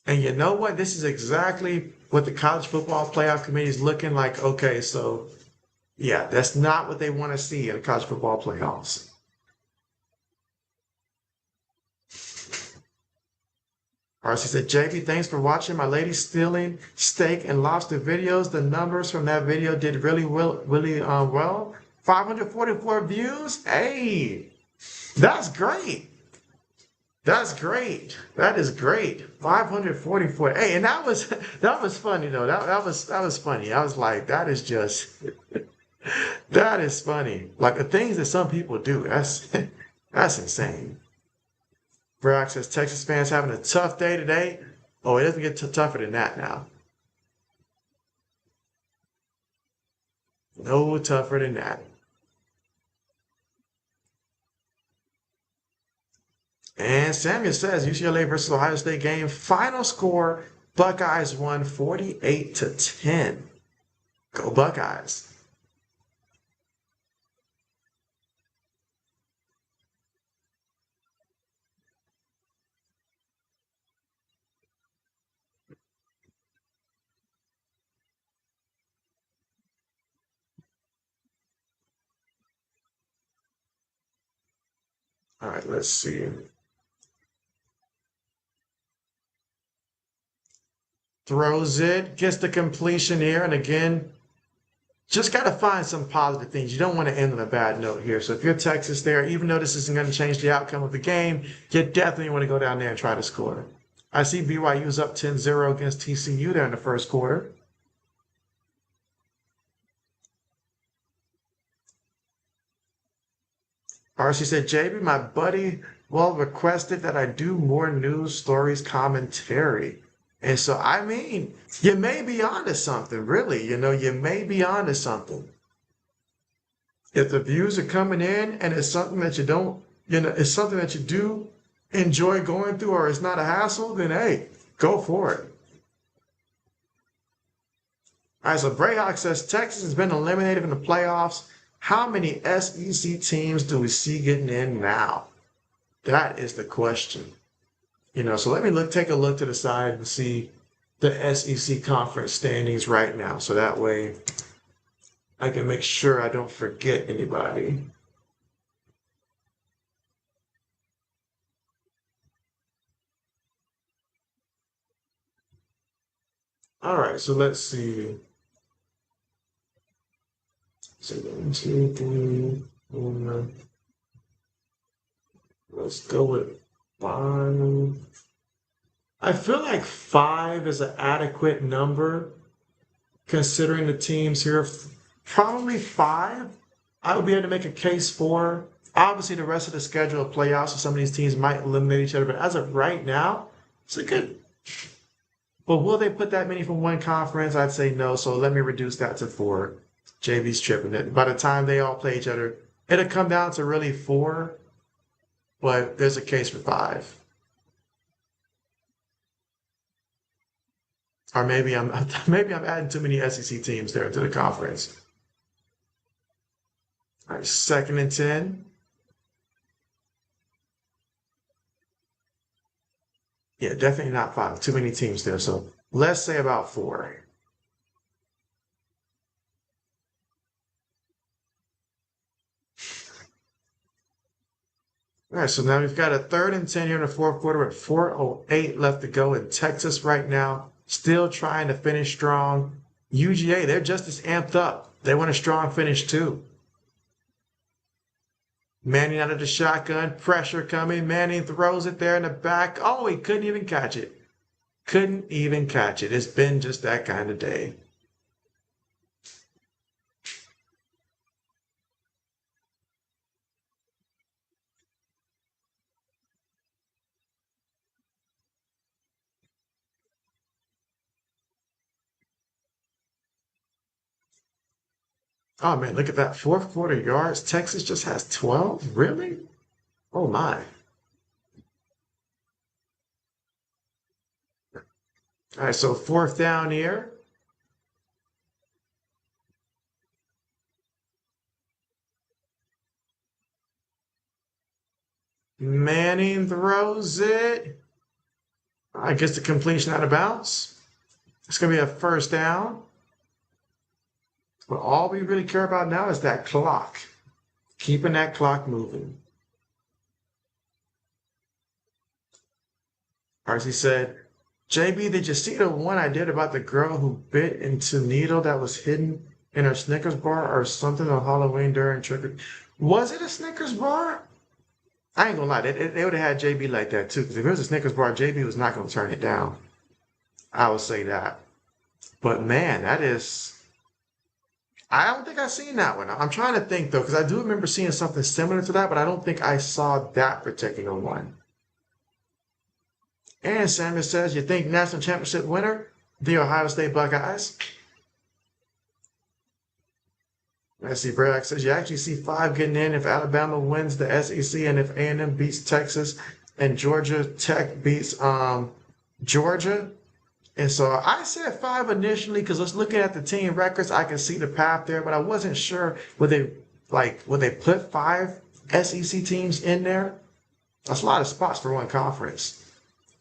And you know what? This is exactly what the college football playoff committee is looking like. Okay, so yeah, that's not what they want to see in the college football playoffs. RC said, JB, thanks for watching my lady stealing steak and lobster videos. The numbers from that video did really well. 544 views. Hey, that's great. That's great. That is great. 544. Hey, and that was funny though. That was funny. I was like, that is just that is funny. Like the things that some people do. That's insane. Brock says Texas fans having a tough day today. Oh, it doesn't get tougher than that now. No tougher than that. And Samuel says UCLA versus Ohio State game. Final score, Buckeyes won 48-10. Go Buckeyes. All right, let's see. Throws it, gets the completion here, and again, just got to find some positive things. You don't want to end on a bad note here. So if you're Texas there, even though this isn't going to change the outcome of the game, you definitely want to go down there and try to score. I see BYU's up 10-0 against TCU there in the first quarter. RC said, JB, my buddy, well, requested that I do more news stories commentary. And so, I mean, you may be onto something, really. You know, you may be onto something. If the views are coming in and it's something that you don't, you know, it's something that you do enjoy going through or it's not a hassle, then hey, go for it. All right, so Brayhawk says Texas has been eliminated from the playoffs. How many SEC teams do we see getting in now? That is the question. You know, so let me take a look to the side and see the SEC conference standings right now. So that way I can make sure I don't forget anybody. All right, so let's see. So 1, 2, 3, 4. Let's go with 5. I feel like 5 is an adequate number considering the teams here. Probably 5. I would be able to make a case for. Obviously, the rest of the schedule will play out, so some of these teams might eliminate each other. But as of right now, it's a good. But will they put that many from one conference? I'd say no. So let me reduce that to 4. JV's tripping it. By the time they all play each other, it'll come down to really 4. But there's a case for 5. Or maybe I'm adding too many SEC teams there to the conference. All right, 2nd and 10. Yeah, definitely not 5. Too many teams there. So let's say about 4. All right, so now we've got a 3rd and 10 here in the fourth quarter with 4:08 left to go in Texas right now. Still trying to finish strong. UGA, they're just as amped up. They want a strong finish too. Manning out of the shotgun, pressure coming. Manning throws it there in the back. Oh, he couldn't even catch it. Couldn't even catch it. It's been just that kind of day. Oh man, look at that. Fourth quarter yards. Texas just has 12? Really? Oh my. All right, so fourth down here. Manning throws it. I guess the completion out of bounds. It's going to be a first down. But all we really care about now is that clock. Keeping that clock moving. Arcee said, JB, did you see the one I did about the girl who bit into needle that was hidden in her Snickers bar or something on Halloween during trick or Was it a Snickers bar? I ain't gonna lie, they would have had JB like that too. Because if it was a Snickers bar, JB was not gonna turn it down. I would say that. But man, that is. I don't think I've seen that one. I'm trying to think though, because I do remember seeing something similar to that, but I don't think I saw that particular one. And Samuel says, you think national championship winner? The Ohio State Buckeyes. Let's see, Brad says, you actually see 5 getting in if Alabama wins the SEC and if A&M beats Texas and Georgia Tech beats Georgia. And so I said 5 initially because I was looking at the team records. I can see the path there, but I wasn't sure would they put 5 SEC teams in there? That's a lot of spots for one conference.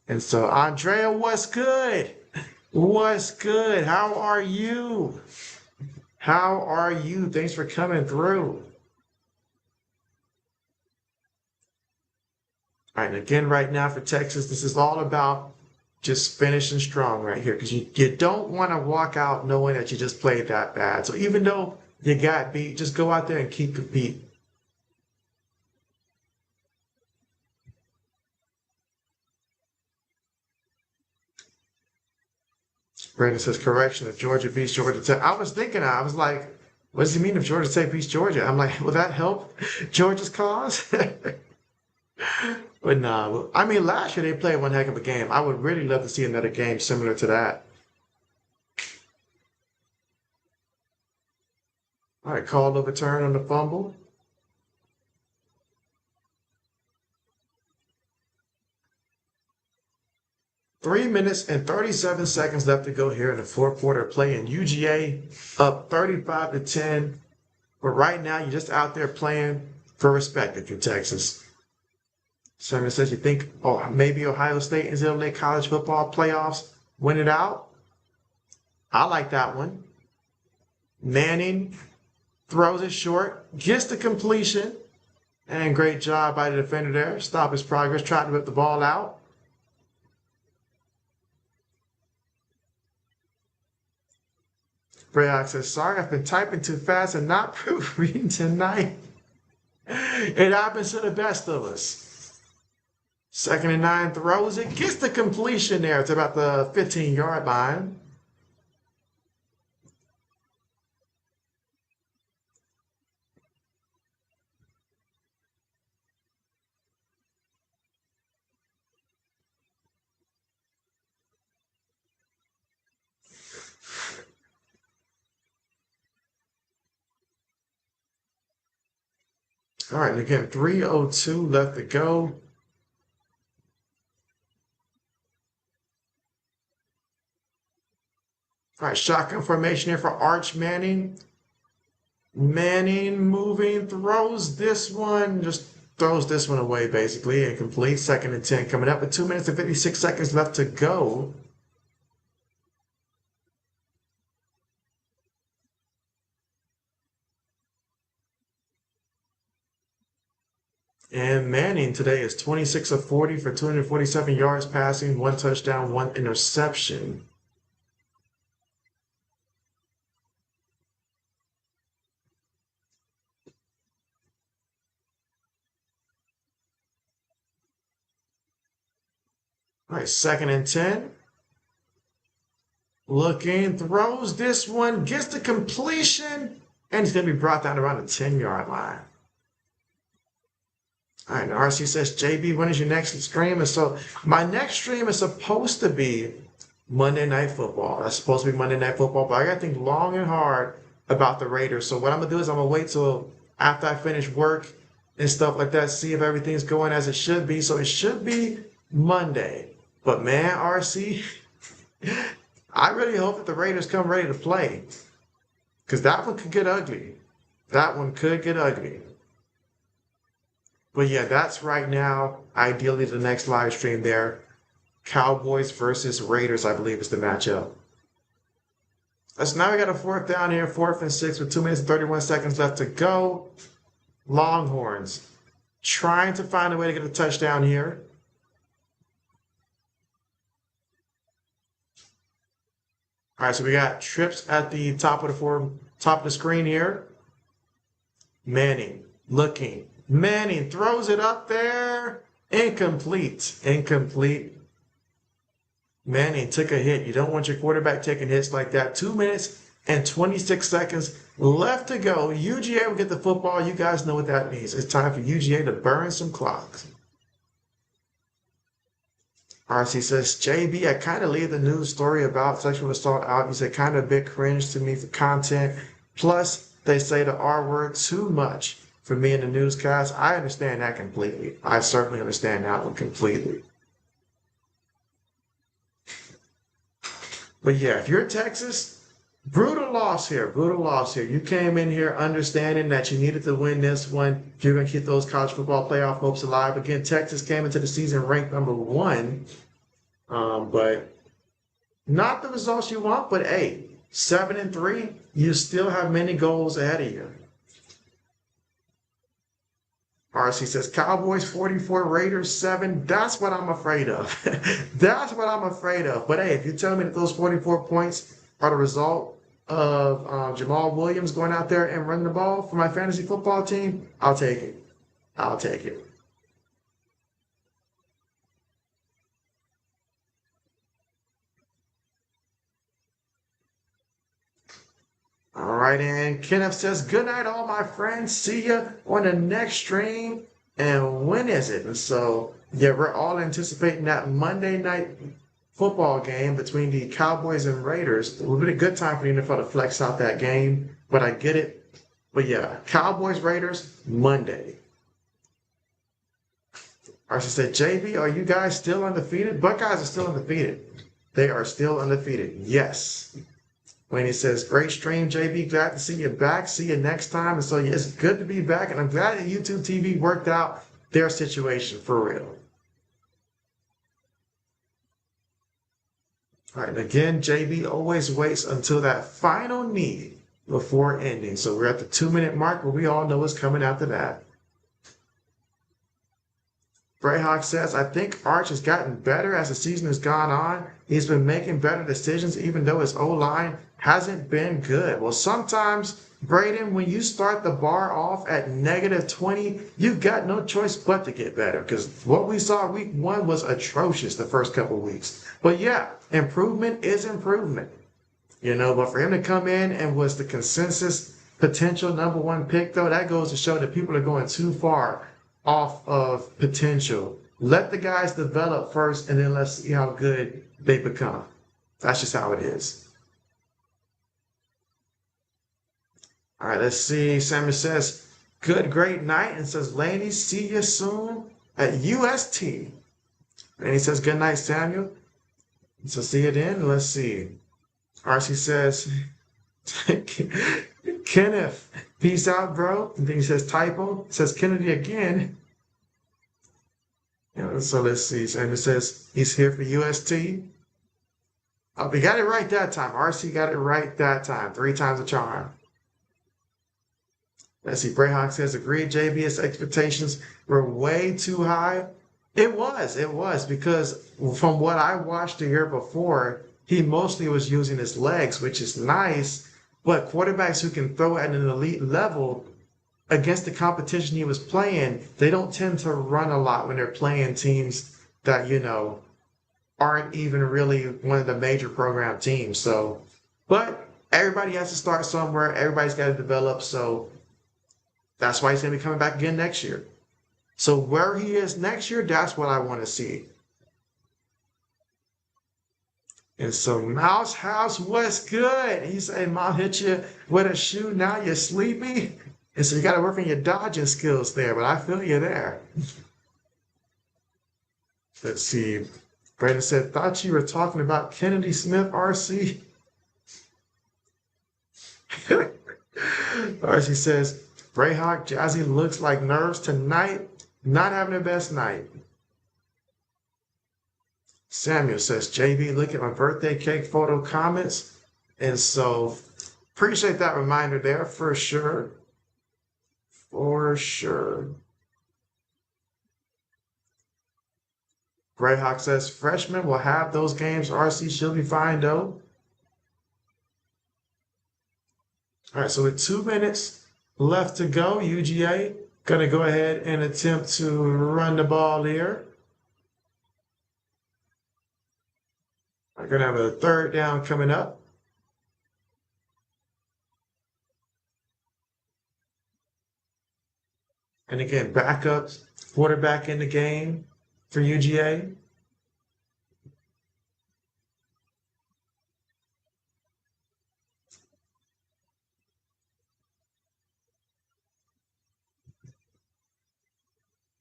And so Andrea, what's good? What's good? How are you? How are you? Thanks for coming through. All right, and again, right now for Texas, this is all about just finishing strong right here because you don't want to walk out knowing that you just played that bad. So even though you got beat, just go out there and keep competing. Brandon says, correction, if Georgia beats Georgia Tech. I was thinking, I was like, what does he mean if Georgia Tech beats Georgia? I'm like, will that help Georgia's cause? But no, I mean, last year they played one heck of a game. I would really love to see another game similar to that. All right, call overturn on the fumble. 3 minutes and 37 seconds left to go here in the fourth quarter play, and UGA up 35 to 10. But right now, you're just out there playing for respect if you're Texas. Simon says, you think, oh, maybe Ohio State is in the college football playoffs win it out? I like that one. Manning throws it short, gets the completion, and great job by the defender there. Stop his progress, trying to whip the ball out. Brayock says, sorry, I've been typing too fast and not proofreading tonight. It happens to the best of us. 2nd and 9, throws it, gets the completion there. It's about the 15-yard line. All right, and again, 3:02 left to go. All right, shotgun formation here for Arch Manning. Manning moving, throws this one, just throws this one away basically. Incomplete. 2nd and 10 coming up with 2 minutes and 56 seconds left to go. And Manning today is 26 of 40 for 247 yards passing, 1 touchdown, 1 interception. All right, 2nd and 10. Looking, throws this one, gets the completion, and he's going to be brought down around the 10-yard line. All right, RC says, JB, when is your next stream? And so my next stream is supposed to be Monday Night Football. That's supposed to be Monday Night Football, but I got to think long and hard about the Raiders. So what I'm going to do is I'm going to wait till after I finish work and stuff like that, see if everything's going as it should be. So it should be Monday. But man, RC, I really hope that the Raiders come ready to play, because that one could get ugly. That one could get ugly. But yeah, that's right now, ideally the next live stream there. Cowboys versus Raiders, I believe, is the matchup. So now we got a 4th down here, 4th and 6 with 2 minutes and 31 seconds left to go. Longhorns trying to find a way to get a touchdown here. All right, so we got trips at the top of the screen here. Manning looking. Manning throws it up there. Incomplete. Incomplete. Manning took a hit. You don't want your quarterback taking hits like that. 2 minutes and 26 seconds left to go. UGA will get the football. You guys know what that means. It's time for UGA to burn some clocks. RC says, JB, I kind of leave the news story about sexual assault out. You said kind of a bit cringe to me for content. Plus, they say the R word too much for me in the newscast. I understand that completely. I certainly understand that one completely. But yeah, if you're Texas, brutal loss here. Brutal loss here. You came in here understanding that you needed to win this one if you're going to keep those college football playoff hopes alive. Again, Texas came into the season ranked number 1. But not the results you want. But hey, 7-3, you still have many goals ahead of you. RC says, Cowboys 44, Raiders 7. That's what I'm afraid of. That's what I'm afraid of. But hey, if you tell me that those 44 points are the result of Jamal Williams going out there and running the ball for my fantasy football team, I'll take it. I'll take it. All right, and Kenneth says, good night, all my friends. See ya on the next stream. And when is it? And so, yeah, we're all anticipating that Monday night football game between the Cowboys and Raiders. It would be a good time for the NFL to flex out that game, but I get it. But yeah, Cowboys, Raiders, Monday. Archie said, JB, are you guys still undefeated? Buckeyes are still undefeated. They are still undefeated. Yes. When he says, great stream, JB, glad to see you back. See you next time. And so yeah, it's good to be back. And I'm glad that YouTube TV worked out their situation for real. All right, again, JB always waits until that final need before ending. So we're at the 2-minute mark, but we all know what's coming after that. Brayhawk says, I think Arch has gotten better as the season has gone on. He's been making better decisions even though his O-line hasn't been good. Well, sometimes, Braden, when you start the bar off at -20, you've got no choice but to get better, because what we saw week 1 was atrocious the first couple of weeks. But yeah, improvement is improvement. You know, but for him to come in and was the consensus potential #1 pick, though, that goes to show that people are going too far off of potential. Let the guys develop first, and then let's see how good they become. That's just how it is. All right, let's see. Samuel says, good, great night. And says, Laney, see you soon at UST. And he says, good night, Samuel. So see you then. Let's see. RC says, Kenneth, peace out, bro. And then he says, typo. He says, Kennedy again. So let's see. Samuel says, he's here for UST. Oh, we got it right that time. RC got it right that time. 3 times a charm. Let's see, Brayhawk says, agreed, JB's expectations were way too high. It was, because from what I watched the year before, he mostly was using his legs, which is nice, but quarterbacks who can throw at an elite level against the competition he was playing, they don't tend to run a lot when they're playing teams that, aren't even really one of the major program teams. So, but everybody has to start somewhere. Everybody's got to develop. So that's why he's going to be coming back again next year. So where he is next year, that's what I want to see. And so Mouse House, what's good? He said, Mom hit you with a shoe, now you're sleepy. And so you got to work on your dodging skills there, but I feel you there. Let's see. Brandon said, thought you were talking about Kennedy Smith, RC. RC says, Brayhawk, Jazzy looks like nerves tonight, not having the best night. Samuel says, JB, look at my birthday cake photo comments. And so appreciate that reminder there for sure. For sure. Greyhawk says, freshmen will have those games. RC, she'll be fine, though. All right, so with 2 minutes left to go, UGA going to go ahead and attempt to run the ball here. We're going to have a third down coming up. And again, backups, quarterback in the game for UGA.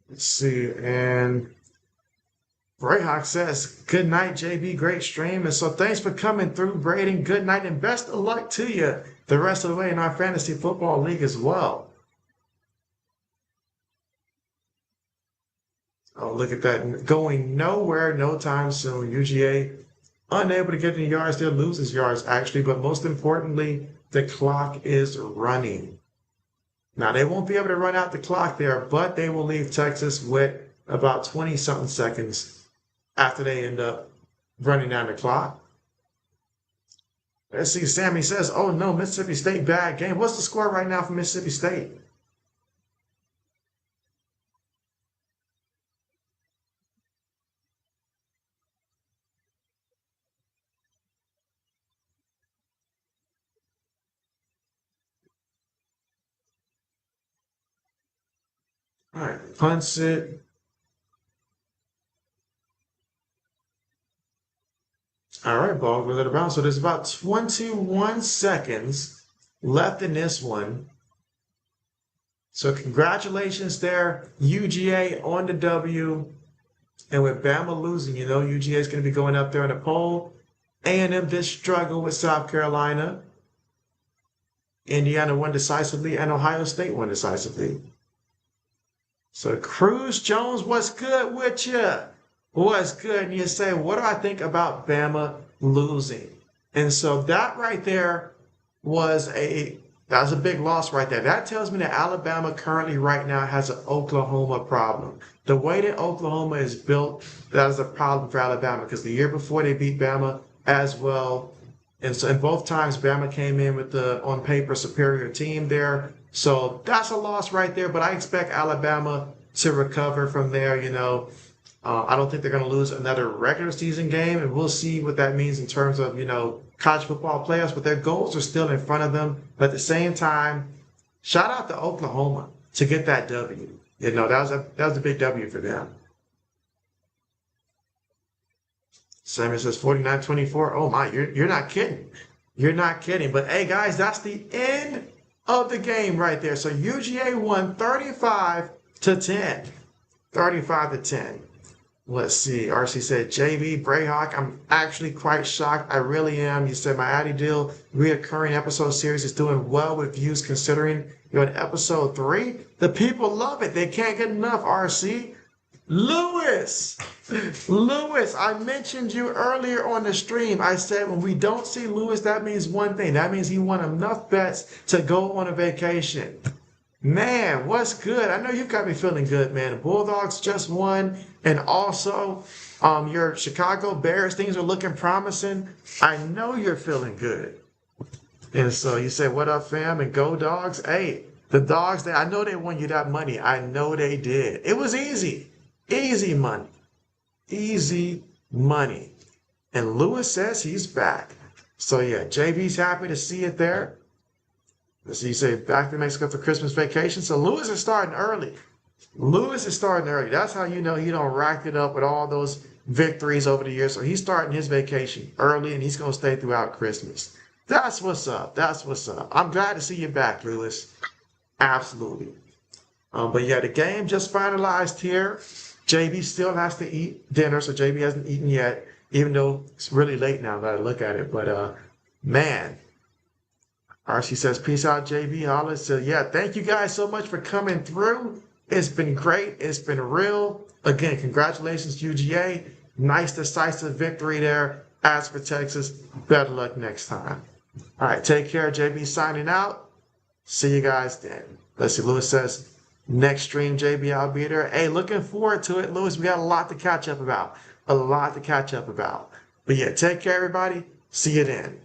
Let's see, and Brayhawk says, good night, JB, great stream. And so thanks for coming through, Braden. Good night and best of luck to you the rest of the way in our fantasy football league as well. Oh, look at that. Going nowhere, no time soon. UGA unable to get any yards. They'll lose his yards, actually. But most importantly, the clock is running. Now, they won't be able to run out the clock there, but they will leave Texas with about 20-something seconds after they end up running down the clock. Let's see. Sammy says, oh, no, Mississippi State, bad game. What's the score right now for Mississippi State? All right, punts it. All right, ball goes out of bounds. So there's about 21 seconds left in this one. So congratulations there, UGA on the W. And with Bama losing, UGA is going to be going up there in the poll. A&M did struggle with South Carolina. Indiana won decisively, and Ohio State won decisively. So Cruz Jones, what's good with you? What's good? And you say, what do I think about Bama losing? And so that right there was a big loss right there. That tells me that Alabama currently right now has an Oklahoma problem. The way that Oklahoma is built, that is a problem for Alabama because the year before they beat Bama as well. And so in both times, Bama came in with the, on paper, superior team there. So that's a loss right there, but I expect Alabama to recover from there, I don't think they're going to lose another regular season game, and we'll see what that means in terms of, college football playoffs, but their goals are still in front of them. But at the same time, shout out to Oklahoma to get that W. That was a big W for them. Samuel says 49-24. Oh my, you're not kidding. You're not kidding. But hey guys, that's the end of the game right there. So UGA won 35-10. 35-10. Let's see. RC said, JB, Brayhawk, I'm actually quite shocked. I really am. You said my Addy Deal reoccurring episode series is doing well with views considering you're in episode 3. The people love it. They can't get enough, RC. Lewis, I mentioned you earlier on the stream. I said when we don't see Lewis, that means one thing. That means he won enough bets to go on a vacation. Man, what's good? I know you've got me feeling good, man. The Bulldogs just won, and also your Chicago Bears, things are looking promising. I know you're feeling good. And so you say, what up, fam? And go dogs. Hey, the dogs, I know they won you that money. I know they did. It was easy. Easy money. Easy money. And Lewis says he's back. So yeah, JB's happy to see it there. So you say back to Mexico for Christmas vacation. So Lewis is starting early. Lewis is starting early. That's how you know he don't rack it up with all those victories over the years. So he's starting his vacation early and he's going to stay throughout Christmas. That's what's up. That's what's up. I'm glad to see you back, Lewis. Absolutely. But yeah, the game just finalized here. JB still has to eat dinner, so JB hasn't eaten yet, even though it's really late now that I look at it. But man, RC says, peace out, JB. Hollis. So yeah, thank you guys so much for coming through. It's been great. It's been real. Again, congratulations, UGA. Nice, decisive victory there. As for Texas, better luck next time. All right, take care. JB signing out. See you guys then. Let's see. Lewis says, next stream, JB, I'll be there. Hey, looking forward to it, Lewis. We got a lot to catch up about. A lot to catch up about. But yeah, take care, everybody. See you then.